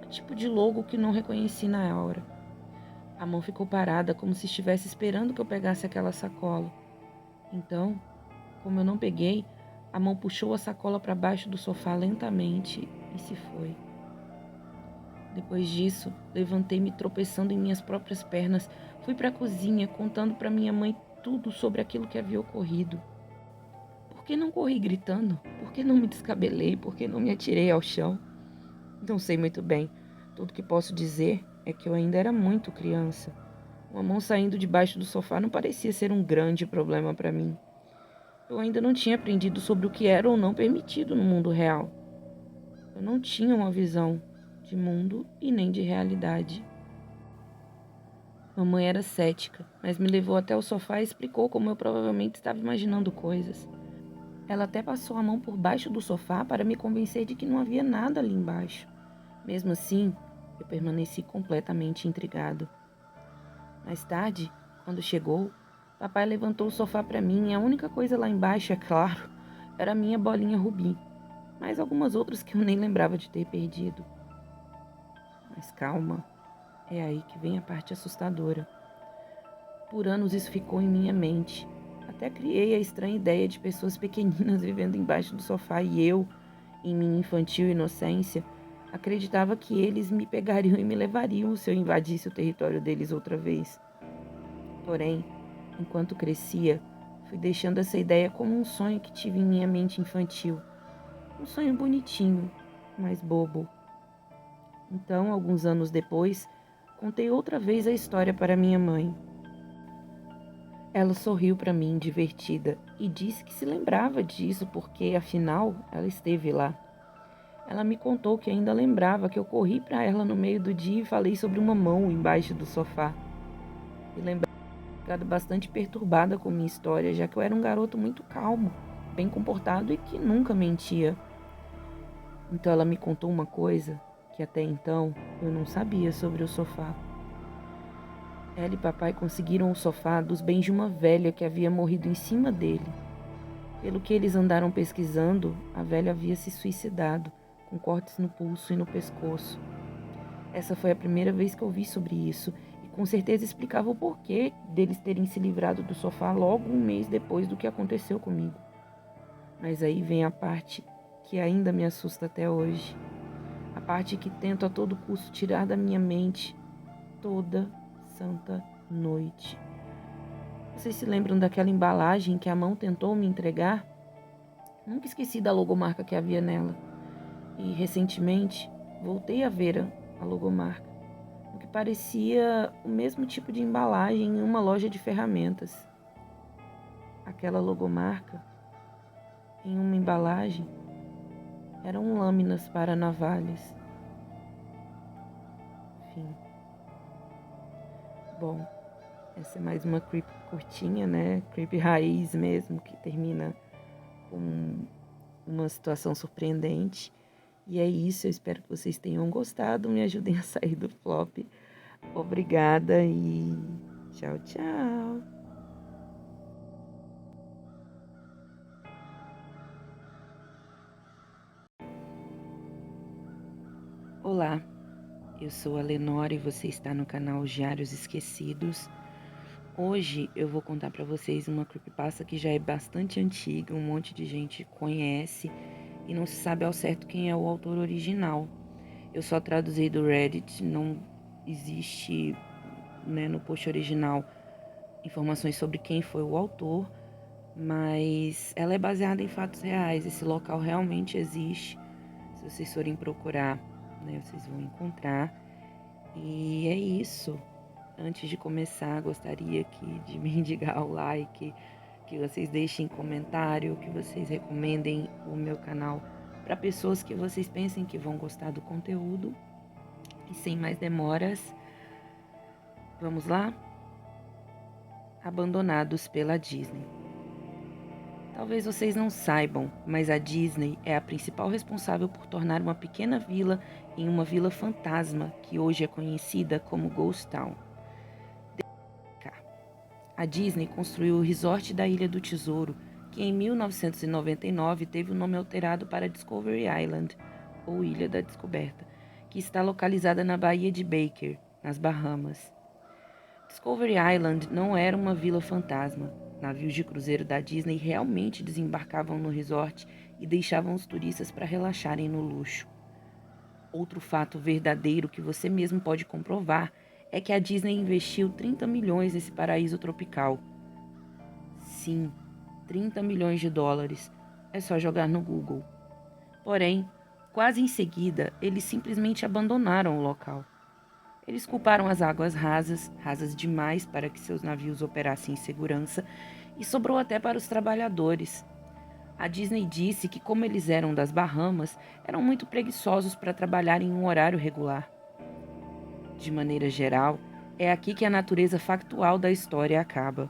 um tipo de logo que não reconheci na hora. A mão ficou parada como se estivesse esperando que eu pegasse aquela sacola. Então, como eu não peguei, a mão puxou a sacola para baixo do sofá lentamente e se foi. Depois disso, levantei-me tropeçando em minhas próprias pernas, fui para a cozinha contando para minha mãe tudo sobre aquilo que havia ocorrido. Por que não corri gritando? Por que não me descabelei? Por que não me atirei ao chão? Não sei muito bem. Tudo que posso dizer é que eu ainda era muito criança. Uma mão saindo debaixo do sofá não parecia ser um grande problema para mim. Eu ainda não tinha aprendido sobre o que era ou não permitido no mundo real. Eu não tinha uma visão de mundo e nem de realidade. Mamãe era cética, mas me levou até o sofá e explicou como eu provavelmente estava imaginando coisas. Ela até passou a mão por baixo do sofá para me convencer de que não havia nada ali embaixo. Mesmo assim, eu permaneci completamente intrigado. Mais tarde, quando chegou, papai levantou o sofá para mim e a única coisa lá embaixo, é claro, era a minha bolinha rubi, mais algumas outras que eu nem lembrava de ter perdido. Mas calma, é aí que vem a parte assustadora. Por anos isso ficou em minha mente. Até criei a estranha ideia de pessoas pequeninas vivendo embaixo do sofá e eu, em minha infantil inocência, acreditava que eles me pegariam e me levariam se eu invadisse o território deles outra vez. Porém, enquanto crescia, fui deixando essa ideia como um sonho que tive em minha mente infantil. Um sonho bonitinho, mas bobo. Então, alguns anos depois, contei outra vez a história para minha mãe. Ela sorriu para mim, divertida, e disse que se lembrava disso porque, afinal, ela esteve lá. Ela me contou que ainda lembrava que eu corri para ela no meio do dia e falei sobre uma mão embaixo do sofá. E lembrava de ter ficado bastante perturbada com minha história, já que eu era um garoto muito calmo, bem comportado e que nunca mentia. Então ela me contou uma coisa que até então eu não sabia sobre o sofá. Ela e papai conseguiram o sofá dos bens de uma velha que havia morrido em cima dele. Pelo que eles andaram pesquisando, a velha havia se suicidado, com cortes no pulso e no pescoço. Essa foi a primeira vez que eu vi sobre isso, e com certeza explicava o porquê deles terem se livrado do sofá logo um mês depois do que aconteceu comigo. Mas aí vem a parte que ainda me assusta até hoje. A parte que tento a todo custo tirar da minha mente toda santa noite. Vocês se lembram daquela embalagem que a mão tentou me entregar? Nunca esqueci da logomarca que havia nela. E recentemente voltei a ver a logomarca, o que parecia o mesmo tipo de embalagem em uma loja de ferramentas. Aquela logomarca, em uma embalagem, eram lâminas para navalhas. Enfim. Bom, essa é mais uma creep curtinha, né? Creep raiz mesmo, que termina com uma situação surpreendente. E é isso, eu espero que vocês tenham gostado, me ajudem a sair do flop. Obrigada e tchau, tchau. Olá, eu sou a Lenora e você está no canal Diários Esquecidos. Hoje eu vou contar para vocês uma creepypasta que já é bastante antiga, um monte de gente conhece e não se sabe ao certo quem é o autor original. Eu só traduzi do Reddit, não existe, né, no post original informações sobre quem foi o autor, mas ela é baseada em fatos reais. Esse local realmente existe. Se vocês forem procurar, né, vocês vão encontrar. E é isso. Antes de começar, gostaria aqui de mendigar o like, que vocês deixem comentário, que vocês recomendem o meu canal para pessoas que vocês pensem que vão gostar do conteúdo. E sem mais demoras, vamos lá? Abandonados pela Disney. Talvez vocês não saibam, mas a Disney é a principal responsável por tornar uma pequena vila em uma vila fantasma que hoje é conhecida como Ghost Town. A Disney construiu o resort da Ilha do Tesouro, que em 1999 teve o nome alterado para Discovery Island, ou Ilha da Descoberta, que está localizada na Baía de Baker, nas Bahamas. Discovery Island não era uma vila fantasma. Navios de cruzeiro da Disney realmente desembarcavam no resort e deixavam os turistas para relaxarem no luxo. Outro fato verdadeiro que você mesmo pode comprovar é que a Disney investiu 30 milhões nesse paraíso tropical. Sim, 30 milhões de dólares. É só jogar no Google. Porém, quase em seguida, eles simplesmente abandonaram o local. Eles culparam as águas rasas, rasas demais para que seus navios operassem em segurança, e sobrou até para os trabalhadores. A Disney disse que, como eles eram das Bahamas, eram muito preguiçosos para trabalhar em um horário regular. De maneira geral, é aqui que a natureza factual da história acaba.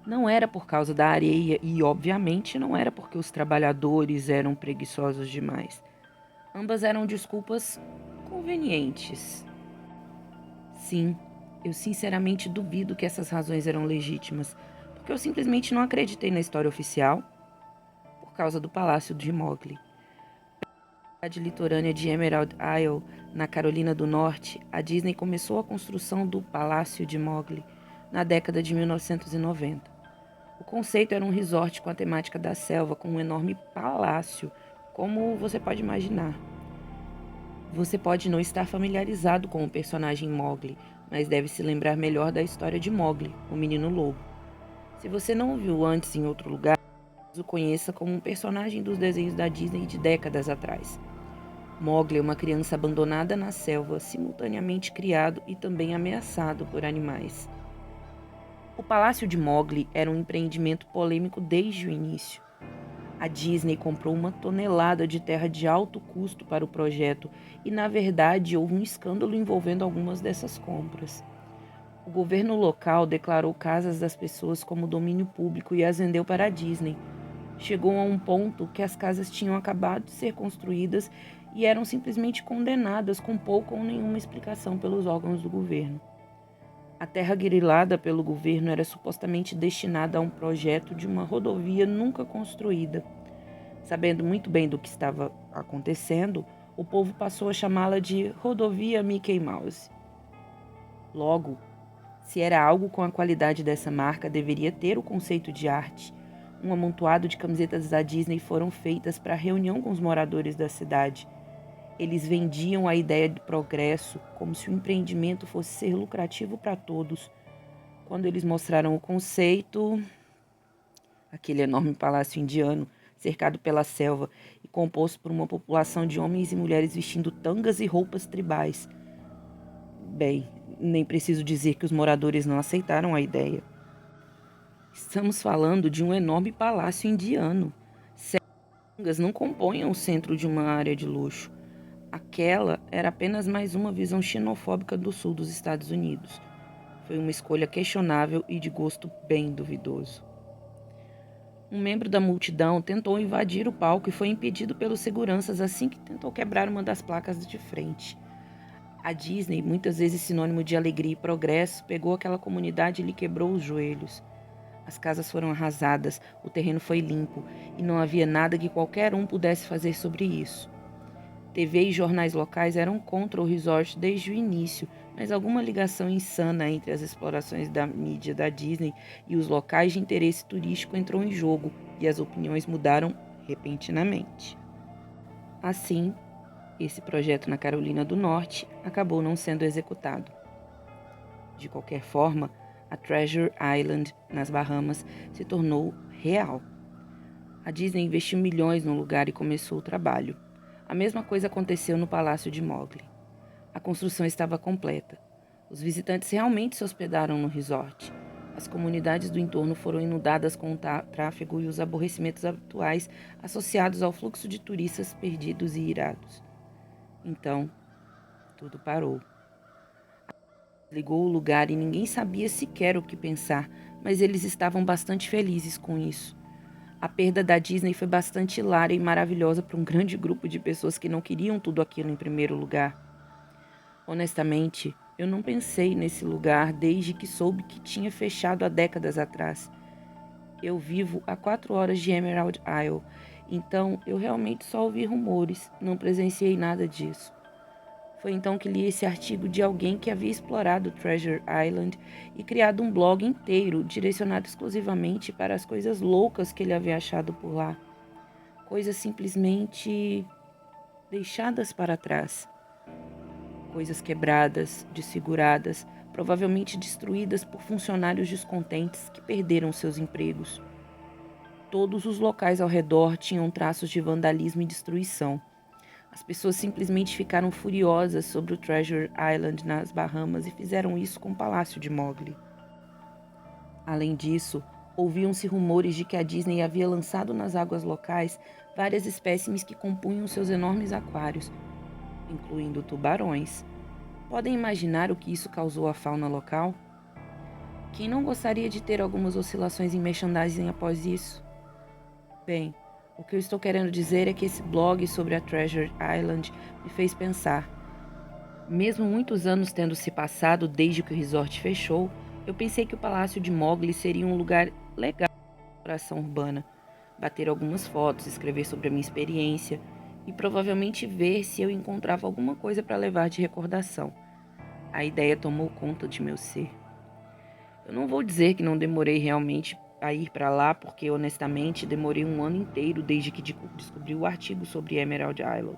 Não era por causa da areia e, obviamente, não era porque os trabalhadores eram preguiçosos demais. Ambas eram desculpas convenientes. Sim, eu sinceramente duvido que essas razões eram legítimas, porque eu simplesmente não acreditei na história oficial por causa do Palácio de Mowgli. Na cidade litorânea de Emerald Isle, na Carolina do Norte, a Disney começou a construção do Palácio de Mowgli na década de 1990. O conceito era um resort com a temática da selva, com um enorme palácio, como você pode imaginar. Você pode não estar familiarizado com o personagem Mowgli, mas deve se lembrar melhor da história de Mowgli, o menino lobo. Se você não o viu antes em outro lugar, o conheça como um personagem dos desenhos da Disney de décadas atrás. Mowgli é uma criança abandonada na selva, simultaneamente criado e também ameaçado por animais. O Palácio de Mowgli era um empreendimento polêmico desde o início. A Disney comprou uma tonelada de terra de alto custo para o projeto e, na verdade, houve um escândalo envolvendo algumas dessas compras. O governo local declarou casas das pessoas como domínio público e as vendeu para a Disney. Chegou a um ponto que as casas tinham acabado de ser construídas e eram simplesmente condenadas com pouca ou nenhuma explicação pelos órgãos do governo. A terra grilada pelo governo era supostamente destinada a um projeto de uma rodovia nunca construída. Sabendo muito bem do que estava acontecendo, o povo passou a chamá-la de Rodovia Mickey Mouse. Logo, se era algo com a qualidade dessa marca, deveria ter o conceito de arte. Um amontoado de camisetas da Disney foram feitas para reunião com os moradores da cidade. Eles vendiam a ideia de progresso como se o empreendimento fosse ser lucrativo para todos. Quando eles mostraram o conceito, aquele enorme palácio indiano cercado pela selva e composto por uma população de homens e mulheres vestindo tangas e roupas tribais. Bem, nem preciso dizer que os moradores não aceitaram a ideia. Estamos falando de um enorme palácio indiano. Tangas não compõem o centro de uma área de luxo. Aquela era apenas mais uma visão xenofóbica do sul dos Estados Unidos. Foi uma escolha questionável e de gosto bem duvidoso. Um membro da multidão tentou invadir o palco e foi impedido pelos seguranças assim que tentou quebrar uma das placas de frente. A Disney, muitas vezes sinônimo de alegria e progresso, pegou aquela comunidade e lhe quebrou os joelhos. As casas foram arrasadas, o terreno foi limpo e não havia nada que qualquer um pudesse fazer sobre isso. TV e jornais locais eram contra o resort desde o início, mas alguma ligação insana entre as explorações da mídia da Disney e os locais de interesse turístico entrou em jogo e as opiniões mudaram repentinamente. Assim, esse projeto na Carolina do Norte acabou não sendo executado. De qualquer forma, a Treasure Island, nas Bahamas, se tornou real. A Disney investiu milhões no lugar e começou o trabalho. A mesma coisa aconteceu no Palácio de Mowgli. A construção estava completa. Os visitantes realmente se hospedaram no resort. As comunidades do entorno foram inundadas com o tráfego e os aborrecimentos atuais associados ao fluxo de turistas perdidos e irados. Então, tudo parou. Ligou o lugar e ninguém sabia sequer o que pensar, mas eles estavam bastante felizes com isso. A perda da Disney foi bastante hilária e maravilhosa para um grande grupo de pessoas que não queriam tudo aquilo em primeiro lugar. Honestamente, eu não pensei nesse lugar desde que soube que tinha fechado há décadas atrás. Eu vivo a 4 horas de Emerald Isle, então eu realmente só ouvi rumores, não presenciei nada disso. Foi então que li esse artigo de alguém que havia explorado Treasure Island e criado um blog inteiro direcionado exclusivamente para as coisas loucas que ele havia achado por lá. Coisas simplesmente deixadas para trás. Coisas quebradas, desfiguradas, provavelmente destruídas por funcionários descontentes que perderam seus empregos. Todos os locais ao redor tinham traços de vandalismo e destruição. As pessoas simplesmente ficaram furiosas sobre o Treasure Island nas Bahamas e fizeram isso com o Palácio de Mowgli. Além disso, ouviam-se rumores de que a Disney havia lançado nas águas locais várias espécimes que compunham seus enormes aquários, incluindo tubarões. Podem imaginar o que isso causou à fauna local? Quem não gostaria de ter algumas oscilações em merchandising após isso? Bem, o que eu estou querendo dizer é que esse blog sobre a Treasure Island me fez pensar. Mesmo muitos anos tendo se passado desde que o resort fechou, eu pensei que o Palácio de Mowgli seria um lugar legal para exploração urbana. Bater algumas fotos, escrever sobre a minha experiência e provavelmente ver se eu encontrava alguma coisa para levar de recordação. A ideia tomou conta de meu ser. Eu não vou dizer que não demorei realmente a ir para lá, porque honestamente demorei um ano inteiro desde que descobri o artigo sobre Emerald Isle.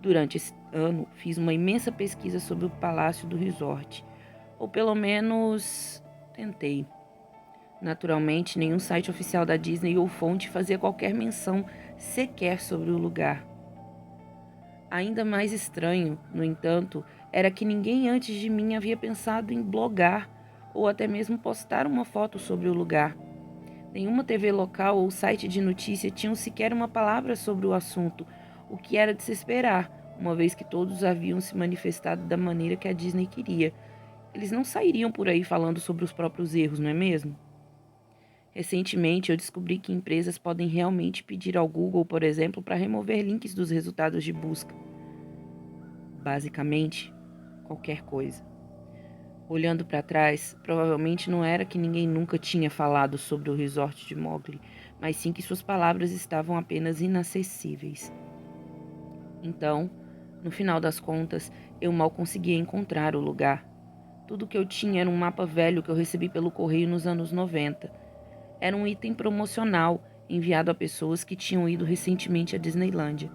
Durante esse ano, fiz uma imensa pesquisa sobre o palácio do resort, ou pelo menos tentei. Naturalmente, nenhum site oficial da Disney ou fonte fazia qualquer menção sequer sobre o lugar. Ainda mais estranho, no entanto, era que ninguém antes de mim havia pensado em blogar ou até mesmo postar uma foto sobre o lugar. Nenhuma TV local ou site de notícia tinham sequer uma palavra sobre o assunto, o que era de se esperar, uma vez que todos haviam se manifestado da maneira que a Disney queria. Eles não sairiam por aí falando sobre os próprios erros, não é mesmo? Recentemente, eu descobri que empresas podem realmente pedir ao Google, por exemplo, para remover links dos resultados de busca. Basicamente, qualquer coisa. Olhando para trás, provavelmente não era que ninguém nunca tinha falado sobre o resort de Mowgli, mas sim que suas palavras estavam apenas inacessíveis. Então, no final das contas, eu mal conseguia encontrar o lugar. Tudo que eu tinha era um mapa velho que eu recebi pelo correio nos anos 90. Era um item promocional enviado a pessoas que tinham ido recentemente à Disneylândia.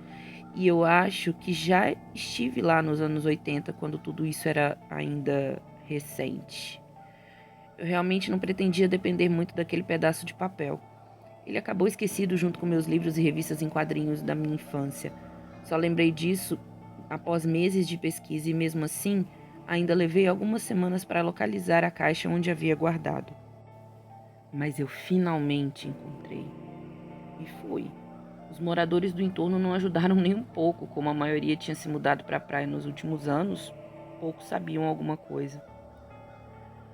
E eu acho que já estive lá nos anos 80, quando tudo isso era ainda recente. Eu realmente não pretendia depender muito daquele pedaço de papel. Ele acabou esquecido junto com meus livros e revistas em quadrinhos da minha infância. Só lembrei disso após meses de pesquisa e, mesmo assim, ainda levei algumas semanas para localizar a caixa onde havia guardado. Mas eu finalmente encontrei. E fui. Os moradores do entorno não ajudaram nem um pouco, como a maioria tinha se mudado para a praia nos últimos anos, poucos sabiam alguma coisa.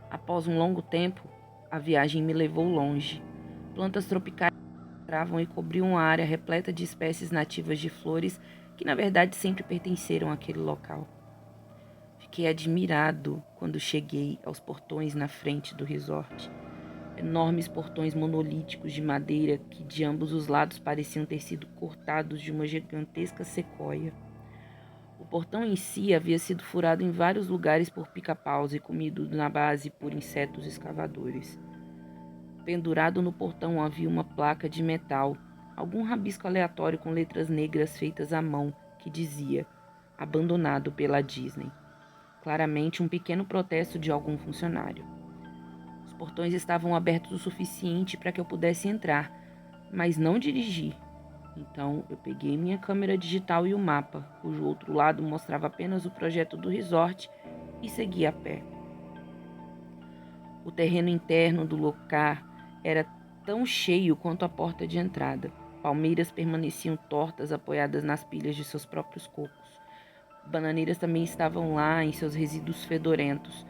Após um longo tempo, a viagem me levou longe. Plantas tropicais entravam e cobriam a área repleta de espécies nativas de flores que, na verdade, sempre pertenceram àquele local. Fiquei admirado quando cheguei aos portões na frente do resort. Enormes portões monolíticos de madeira que de ambos os lados pareciam ter sido cortados de uma gigantesca sequoia. O portão em si havia sido furado em vários lugares por pica-paus e comido na base por insetos escavadores. Pendurado no portão havia uma placa de metal, algum rabisco aleatório com letras negras feitas à mão, que dizia "Abandonado pela Disney". Claramente um pequeno protesto de algum funcionário. Os portões estavam abertos o suficiente para que eu pudesse entrar, mas não dirigir. Então eu peguei minha câmera digital e o mapa, cujo outro lado mostrava apenas o projeto do resort, e segui a pé. O terreno interno do local era tão cheio quanto a porta de entrada. Palmeiras permaneciam tortas, apoiadas nas pilhas de seus próprios cocos. Bananeiras também estavam lá em seus resíduos fedorentos.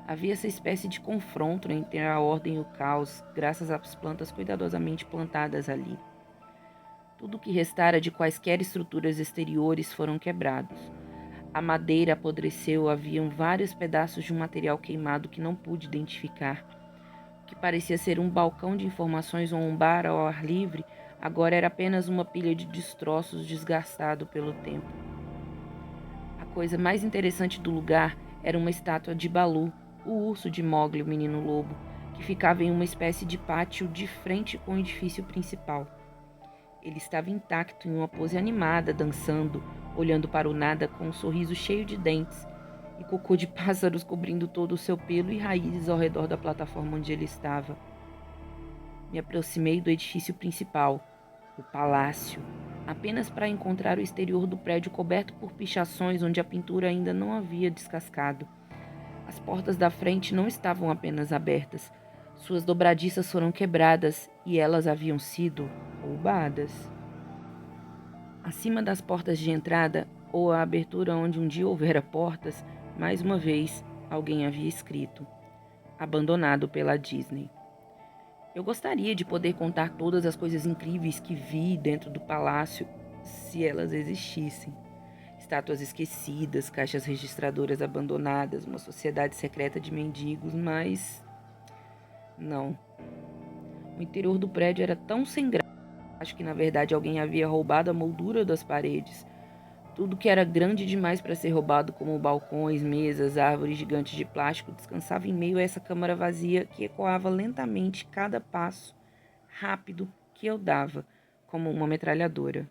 Havia essa espécie de confronto entre a ordem e o caos, graças às plantas cuidadosamente plantadas ali. Tudo o que restara de quaisquer estruturas exteriores foram quebrados. A madeira apodreceu, haviam vários pedaços de um material queimado que não pude identificar. O que parecia ser um balcão de informações ou um bar ao ar livre, agora era apenas uma pilha de destroços desgastado pelo tempo. A coisa mais interessante do lugar era uma estátua de Baloo, o urso de Mowgli, o menino lobo, que ficava em uma espécie de pátio de frente com o edifício principal. Ele estava intacto em uma pose animada, dançando, olhando para o nada com um sorriso cheio de dentes e cocô de pássaros cobrindo todo o seu pelo e raízes ao redor da plataforma onde ele estava. Me aproximei do edifício principal, o palácio, apenas para encontrar o exterior do prédio coberto por pichações onde a pintura ainda não havia descascado. As portas da frente não estavam apenas abertas, suas dobradiças foram quebradas e elas haviam sido roubadas. Acima das portas de entrada, ou a abertura onde um dia houvera portas, mais uma vez, alguém havia escrito: "Abandonado pela Disney". Eu gostaria de poder contar todas as coisas incríveis que vi dentro do palácio, se elas existissem. Estátuas esquecidas, caixas registradoras abandonadas, uma sociedade secreta de mendigos, mas não. O interior do prédio era tão sem graça. Acho que, na verdade, alguém havia roubado a moldura das paredes. Tudo que era grande demais para ser roubado, como balcões, mesas, árvores gigantes de plástico, descansava em meio a essa câmara vazia que ecoava lentamente cada passo rápido que eu dava, como uma metralhadora.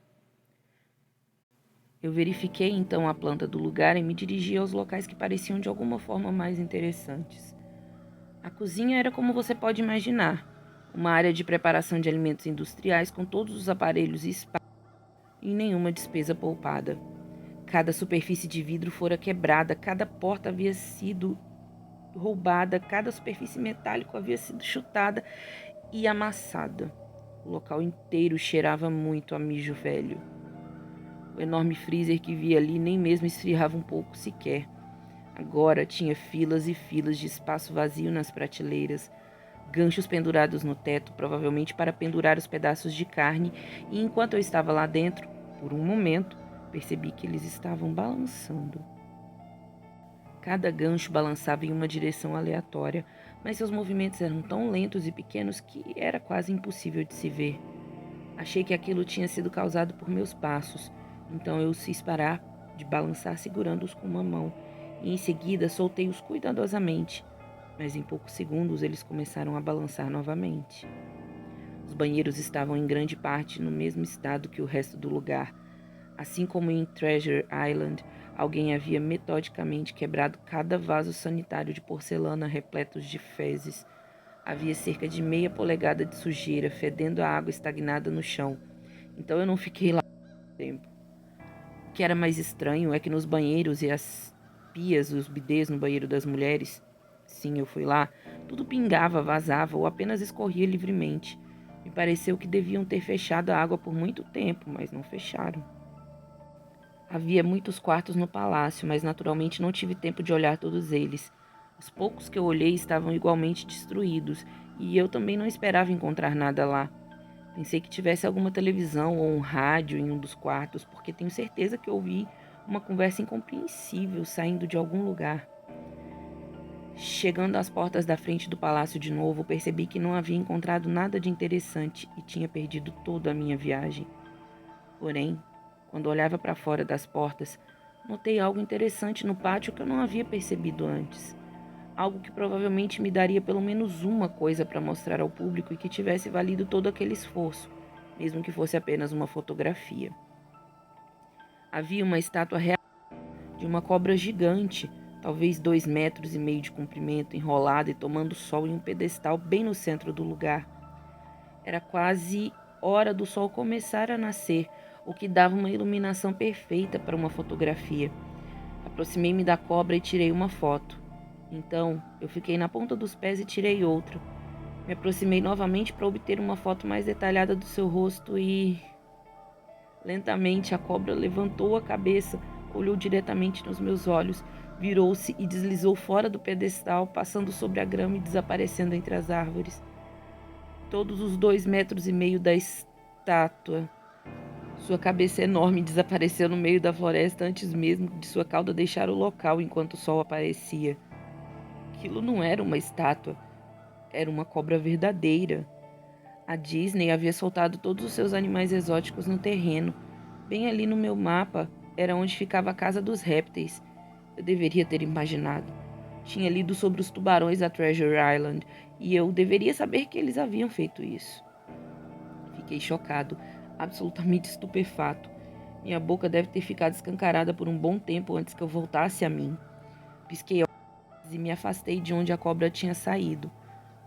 Eu verifiquei então a planta do lugar e me dirigi aos locais que pareciam de alguma forma mais interessantes. A cozinha era como você pode imaginar, uma área de preparação de alimentos industriais com todos os aparelhos e espaços e nenhuma despesa poupada. Cada superfície de vidro fora quebrada, cada porta havia sido roubada, cada superfície metálica havia sido chutada e amassada. O local inteiro cheirava muito a mijo velho. O enorme freezer que via ali nem mesmo esfriava um pouco sequer. Agora tinha filas e filas de espaço vazio nas prateleiras, ganchos pendurados no teto, provavelmente para pendurar os pedaços de carne, e enquanto eu estava lá dentro, por um momento, percebi que eles estavam balançando. Cada gancho balançava em uma direção aleatória, mas seus movimentos eram tão lentos e pequenos que era quase impossível de se ver. Achei que aquilo tinha sido causado por meus passos, então eu os fiz parar de balançar segurando-os com uma mão, e em seguida soltei-os cuidadosamente, mas em poucos segundos eles começaram a balançar novamente. Os banheiros estavam em grande parte no mesmo estado que o resto do lugar. Assim como em Treasure Island, alguém havia metodicamente quebrado cada vaso sanitário de porcelana repletos de fezes. Havia cerca de meia polegada de sujeira, fedendo a água estagnada no chão. Então eu não fiquei lá muito tempo. O que era mais estranho é que nos banheiros e as pias, os bidês no banheiro das mulheres, sim, eu fui lá, tudo pingava, vazava ou apenas escorria livremente. Me pareceu que deviam ter fechado a água por muito tempo, mas não fecharam. Havia muitos quartos no palácio, mas naturalmente não tive tempo de olhar todos eles. Os poucos que eu olhei estavam igualmente destruídos, e eu também não esperava encontrar nada lá. Pensei que tivesse alguma televisão ou um rádio em um dos quartos, porque tenho certeza que ouvi uma conversa incompreensível saindo de algum lugar. Chegando às portas da frente do palácio de novo, percebi que não havia encontrado nada de interessante e tinha perdido toda a minha viagem. Porém, quando olhava para fora das portas, notei algo interessante no pátio que eu não havia percebido antes. Algo que provavelmente me daria pelo menos uma coisa para mostrar ao público e que tivesse valido todo aquele esforço, mesmo que fosse apenas uma fotografia. Havia uma estátua real de uma cobra gigante, talvez 2,5 metros de comprimento, enrolada e tomando sol em um pedestal bem no centro do lugar. Era quase hora do sol começar a nascer, o que dava uma iluminação perfeita para uma fotografia. Aproximei-me da cobra e tirei uma foto. Então, eu fiquei na ponta dos pés e tirei outra. Me aproximei novamente para obter uma foto mais detalhada do seu rosto e... Lentamente, a cobra levantou a cabeça, olhou diretamente nos meus olhos, virou-se e deslizou fora do pedestal, passando sobre a grama e desaparecendo entre as árvores. Todos os 2,5 metros da estátua. Sua cabeça enorme desapareceu no meio da floresta antes mesmo de sua cauda deixar o local enquanto o sol aparecia. Aquilo não era uma estátua, era uma cobra verdadeira. A Disney havia soltado todos os seus animais exóticos no terreno. Bem ali no meu mapa era onde ficava a casa dos répteis. Eu deveria ter imaginado. Tinha lido sobre os tubarões da Treasure Island e eu deveria saber que eles haviam feito isso. Fiquei chocado, absolutamente estupefato. Minha boca deve ter ficado escancarada por um bom tempo antes que eu voltasse a mim. Pisquei olhos e me afastei de onde a cobra tinha saído.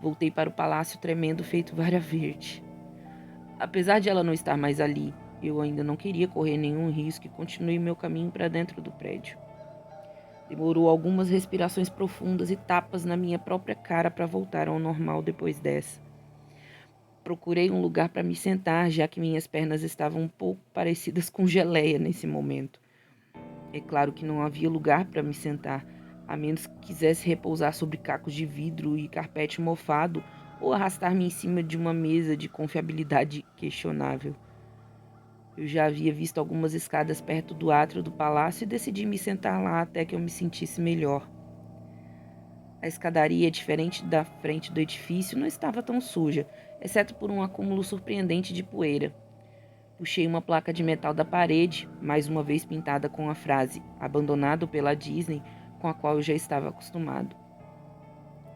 Voltei para o palácio tremendo, feito vara verde. Apesar de ela não estar mais ali, eu ainda não queria correr nenhum risco e continuei meu caminho para dentro do prédio. Demorou algumas respirações profundas e tapas na minha própria cara para voltar ao normal depois dessa. Procurei um lugar para me sentar, já que minhas pernas estavam um pouco parecidas com geleia nesse momento. É claro que não havia lugar para me sentar, a menos que quisesse repousar sobre cacos de vidro e carpete mofado ou arrastar-me em cima de uma mesa de confiabilidade questionável. Eu já havia visto algumas escadas perto do átrio do palácio e decidi me sentar lá até que eu me sentisse melhor. A escadaria, diferente da frente do edifício, não estava tão suja, exceto por um acúmulo surpreendente de poeira. Puxei uma placa de metal da parede, mais uma vez pintada com a frase "Abandonado pela Disney", com a qual eu já estava acostumado.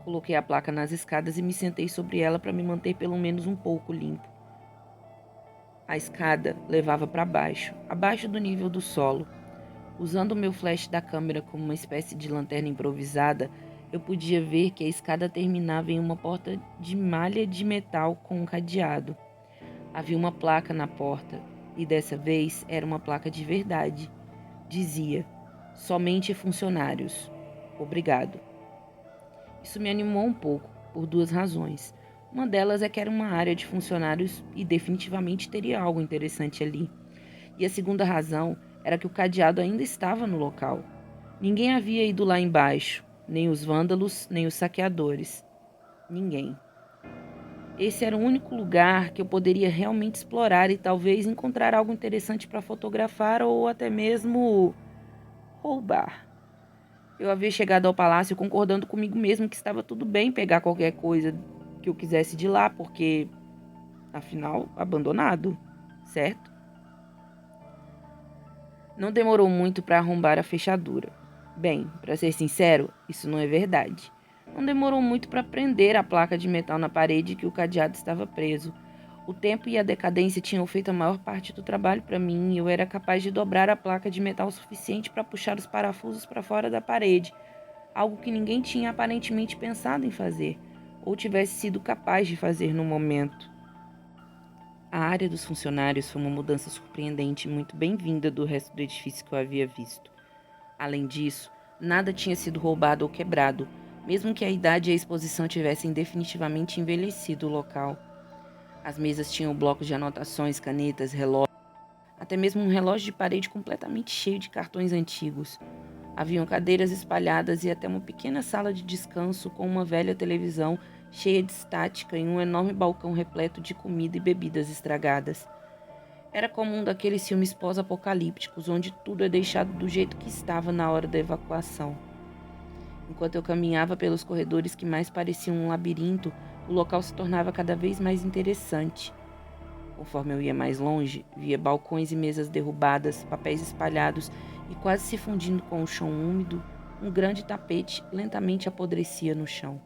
Coloquei a placa nas escadas e me sentei sobre ela para me manter pelo menos um pouco limpo. A escada levava para baixo, abaixo do nível do solo. Usando o meu flash da câmera como uma espécie de lanterna improvisada, eu podia ver que a escada terminava em uma porta de malha de metal com um cadeado. Havia uma placa na porta, e dessa vez era uma placa de verdade. Dizia: "Somente funcionários. Obrigado." Isso me animou um pouco, por duas razões. Uma delas é que era uma área de funcionários e definitivamente teria algo interessante ali. E a segunda razão era que o cadeado ainda estava no local. Ninguém havia ido lá embaixo, nem os vândalos, nem os saqueadores. Ninguém. Esse era o único lugar que eu poderia realmente explorar e talvez encontrar algo interessante para fotografar ou até mesmo roubar. Eu havia chegado ao palácio concordando comigo mesmo que estava tudo bem pegar qualquer coisa que eu quisesse de lá, porque, afinal, abandonado, certo? Não demorou muito para arrombar a fechadura. Bem, para ser sincero, isso não é verdade. Não demorou muito para prender a placa de metal na parede que o cadeado estava preso. O tempo e a decadência tinham feito a maior parte do trabalho para mim e eu era capaz de dobrar a placa de metal o suficiente para puxar os parafusos para fora da parede, algo que ninguém tinha aparentemente pensado em fazer, ou tivesse sido capaz de fazer no momento. A área dos funcionários foi uma mudança surpreendente e muito bem-vinda do resto do edifício que eu havia visto. Além disso, nada tinha sido roubado ou quebrado, mesmo que a idade e a exposição tivessem definitivamente envelhecido o local. As mesas tinham blocos de anotações, canetas, relógios, até mesmo um relógio de parede completamente cheio de cartões antigos. Haviam cadeiras espalhadas e até uma pequena sala de descanso com uma velha televisão cheia de estática e um enorme balcão repleto de comida e bebidas estragadas. Era como um daqueles filmes pós-apocalípticos, onde tudo é deixado do jeito que estava na hora da evacuação. Enquanto eu caminhava pelos corredores que mais pareciam um labirinto, o local se tornava cada vez mais interessante. Conforme eu ia mais longe, via balcões e mesas derrubadas, papéis espalhados e quase se fundindo com o chão úmido, um grande tapete lentamente apodrecia no chão.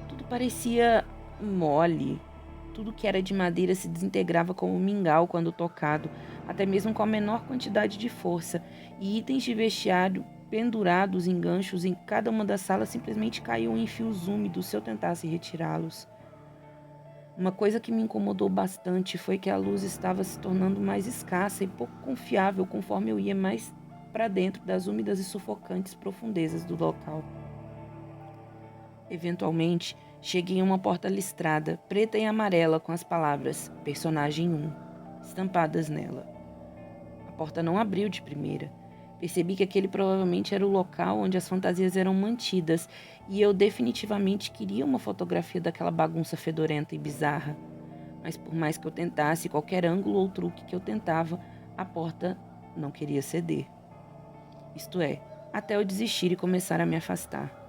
Tudo parecia mole. Tudo que era de madeira se desintegrava como um mingau quando tocado, até mesmo com a menor quantidade de força, e itens de vestiário pendurados em ganchos em cada uma das salas simplesmente caíam em fios úmidos se eu tentasse retirá-los. Uma coisa que me incomodou bastante foi que a luz estava se tornando mais escassa e pouco confiável conforme eu ia mais para dentro das úmidas e sufocantes profundezas do local. Eventualmente, cheguei a uma porta listrada, preta e amarela, com as palavras Personagem 1 estampadas nela. A porta não abriu de primeira. Percebi que aquele provavelmente era o local onde as fantasias eram mantidas, e eu definitivamente queria uma fotografia daquela bagunça fedorenta e bizarra. Mas por mais que eu tentasse, qualquer ângulo ou truque que eu tentava, a porta não queria ceder. Isto é, até eu desistir e começar a me afastar.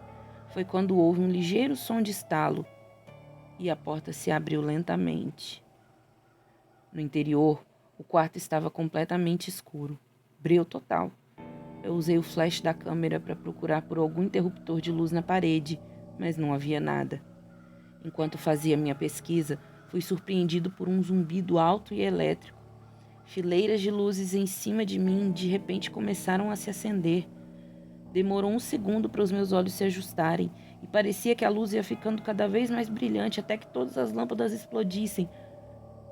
Foi quando houve um ligeiro som de estalo e a porta se abriu lentamente. No interior, o quarto estava completamente escuro. Breu total. Eu usei o flash da câmera para procurar por algum interruptor de luz na parede, mas não havia nada. Enquanto fazia minha pesquisa, fui surpreendido por um zumbido alto e elétrico. Fileiras de luzes em cima de mim de repente começaram a se acender. Demorou um segundo para os meus olhos se ajustarem e parecia que a luz ia ficando cada vez mais brilhante até que todas as lâmpadas explodissem.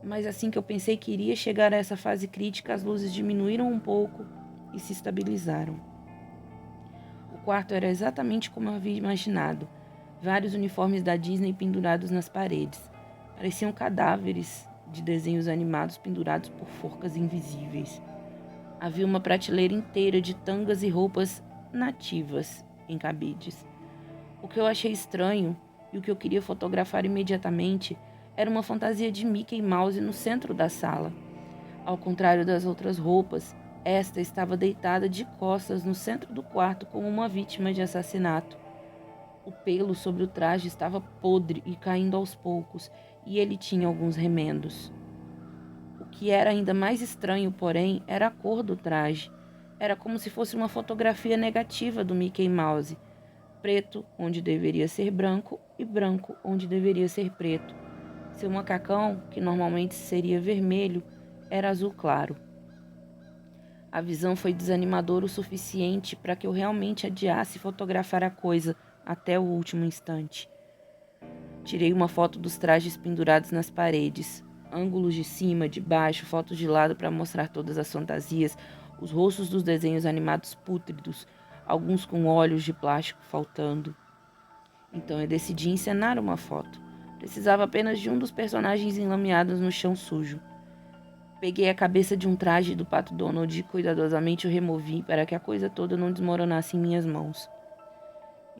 Mas assim que eu pensei que iria chegar a essa fase crítica, as luzes diminuíram um pouco e se estabilizaram. O quarto era exatamente como eu havia imaginado. Vários uniformes da Disney pendurados nas paredes. Pareciam cadáveres de desenhos animados pendurados por forcas invisíveis. Havia uma prateleira inteira de tangas e roupas nativas em cabides. O que eu achei estranho e o que eu queria fotografar imediatamente era uma fantasia de Mickey Mouse no centro da sala. Ao contrário das outras roupas, esta estava deitada de costas no centro do quarto como uma vítima de assassinato. O pelo sobre o traje estava podre e caindo aos poucos, e ele tinha alguns remendos. O que era ainda mais estranho, porém, era a cor do traje. Era como se fosse uma fotografia negativa do Mickey Mouse. Preto onde deveria ser branco e branco onde deveria ser preto. Seu macacão, que normalmente seria vermelho, era azul claro. A visão foi desanimadora o suficiente para que eu realmente adiasse fotografar a coisa até o último instante. Tirei uma foto dos trajes pendurados nas paredes, ângulos de cima, de baixo, fotos de lado para mostrar todas as fantasias, os rostos dos desenhos animados pútridos, alguns com olhos de plástico faltando. Então eu decidi encenar uma foto. Precisava apenas de um dos personagens enlameados no chão sujo. Peguei a cabeça de um traje do Pato Donald e cuidadosamente o removi para que a coisa toda não desmoronasse em minhas mãos.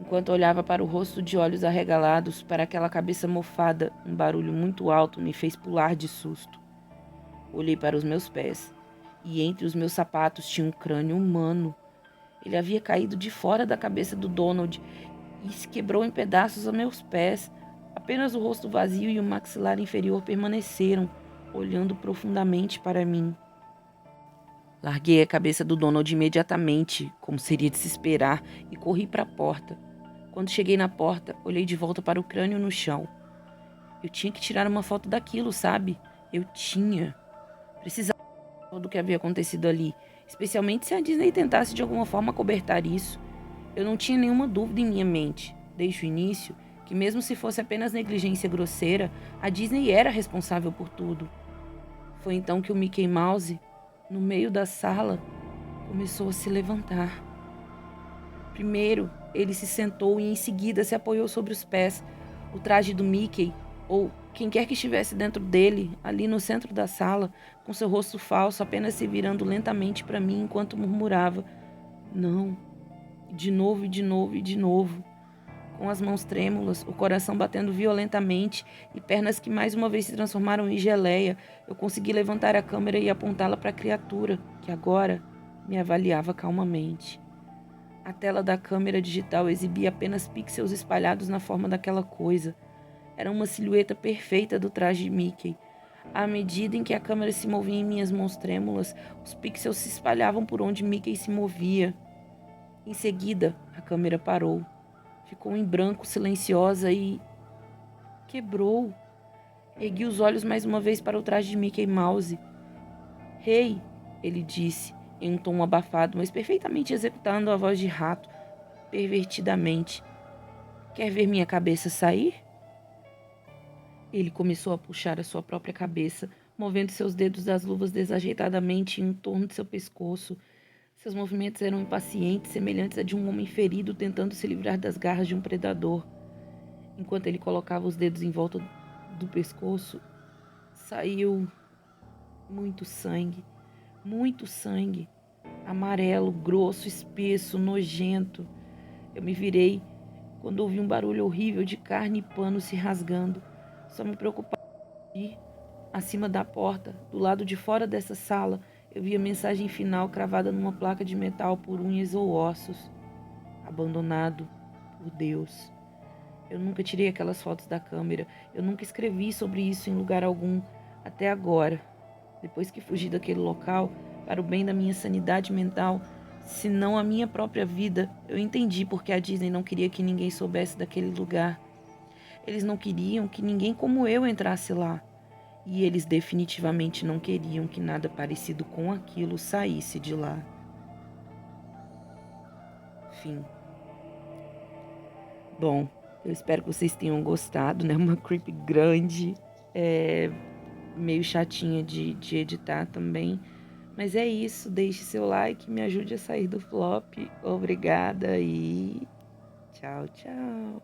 Enquanto olhava para o rosto de olhos arregalados, para aquela cabeça mofada, um barulho muito alto me fez pular de susto. Olhei para os meus pés, e entre os meus sapatos tinha um crânio humano. Ele havia caído de fora da cabeça do Donald e se quebrou em pedaços a meus pés. Apenas o rosto vazio e o maxilar inferior permaneceram, olhando profundamente para mim. Larguei a cabeça do Donald imediatamente, como seria de se esperar, e corri para a porta. Quando cheguei na porta, olhei de volta para o crânio no chão. Eu tinha que tirar uma foto daquilo, sabe? Eu tinha. Precisava do que havia acontecido ali, especialmente se a Disney tentasse de alguma forma cobertar isso. Eu não tinha nenhuma dúvida em minha mente, desde o início, que mesmo se fosse apenas negligência grosseira, a Disney era responsável por tudo. Foi então que o Mickey Mouse, no meio da sala, começou a se levantar. Primeiro, ele se sentou e em seguida se apoiou sobre os pés. O traje do Mickey, ou quem quer que estivesse dentro dele, ali no centro da sala, com seu rosto falso apenas se virando lentamente para mim enquanto murmurava: "Não." De novo e de novo e de novo. Com as mãos trêmulas, o coração batendo violentamente e pernas que mais uma vez se transformaram em geleia, eu consegui levantar a câmera e apontá-la para a criatura, que agora me avaliava calmamente. A tela da câmera digital exibia apenas pixels espalhados na forma daquela coisa. Era uma silhueta perfeita do traje de Mickey. À medida em que a câmera se movia em minhas mãos trêmulas, os pixels se espalhavam por onde Mickey se movia. Em seguida, a câmera parou. Ficou em branco, silenciosa e... quebrou. Ergui os olhos mais uma vez para o traje de Mickey Mouse. "Hey", ele disse, em um tom abafado, mas perfeitamente executando a voz de rato, pervertidamente. "Quer ver minha cabeça sair?" Ele começou a puxar a sua própria cabeça, movendo seus dedos das luvas desajeitadamente em torno de seu pescoço. Seus movimentos eram impacientes, semelhantes a de um homem ferido tentando se livrar das garras de um predador. Enquanto ele colocava os dedos em volta do pescoço, saiu muito sangue, amarelo, grosso, espesso, nojento. Eu me virei quando ouvi um barulho horrível de carne e pano se rasgando. Só me preocupava de acima da porta, do lado de fora dessa sala, eu vi a mensagem final cravada numa placa de metal por unhas ou ossos. Abandonado por Deus. Eu nunca tirei aquelas fotos da câmera. Eu nunca escrevi sobre isso em lugar algum, até agora. Depois que fugi daquele local, para o bem da minha sanidade mental, se não a minha própria vida, eu entendi porque a Disney não queria que ninguém soubesse daquele lugar. Eles não queriam que ninguém como eu entrasse lá. E eles definitivamente não queriam que nada parecido com aquilo saísse de lá. Fim. Bom, eu espero que vocês tenham gostado, né? Uma creep grande, meio chatinha de editar também. Mas é isso, deixe seu like, me ajude a sair do flop. Obrigada e tchau, tchau.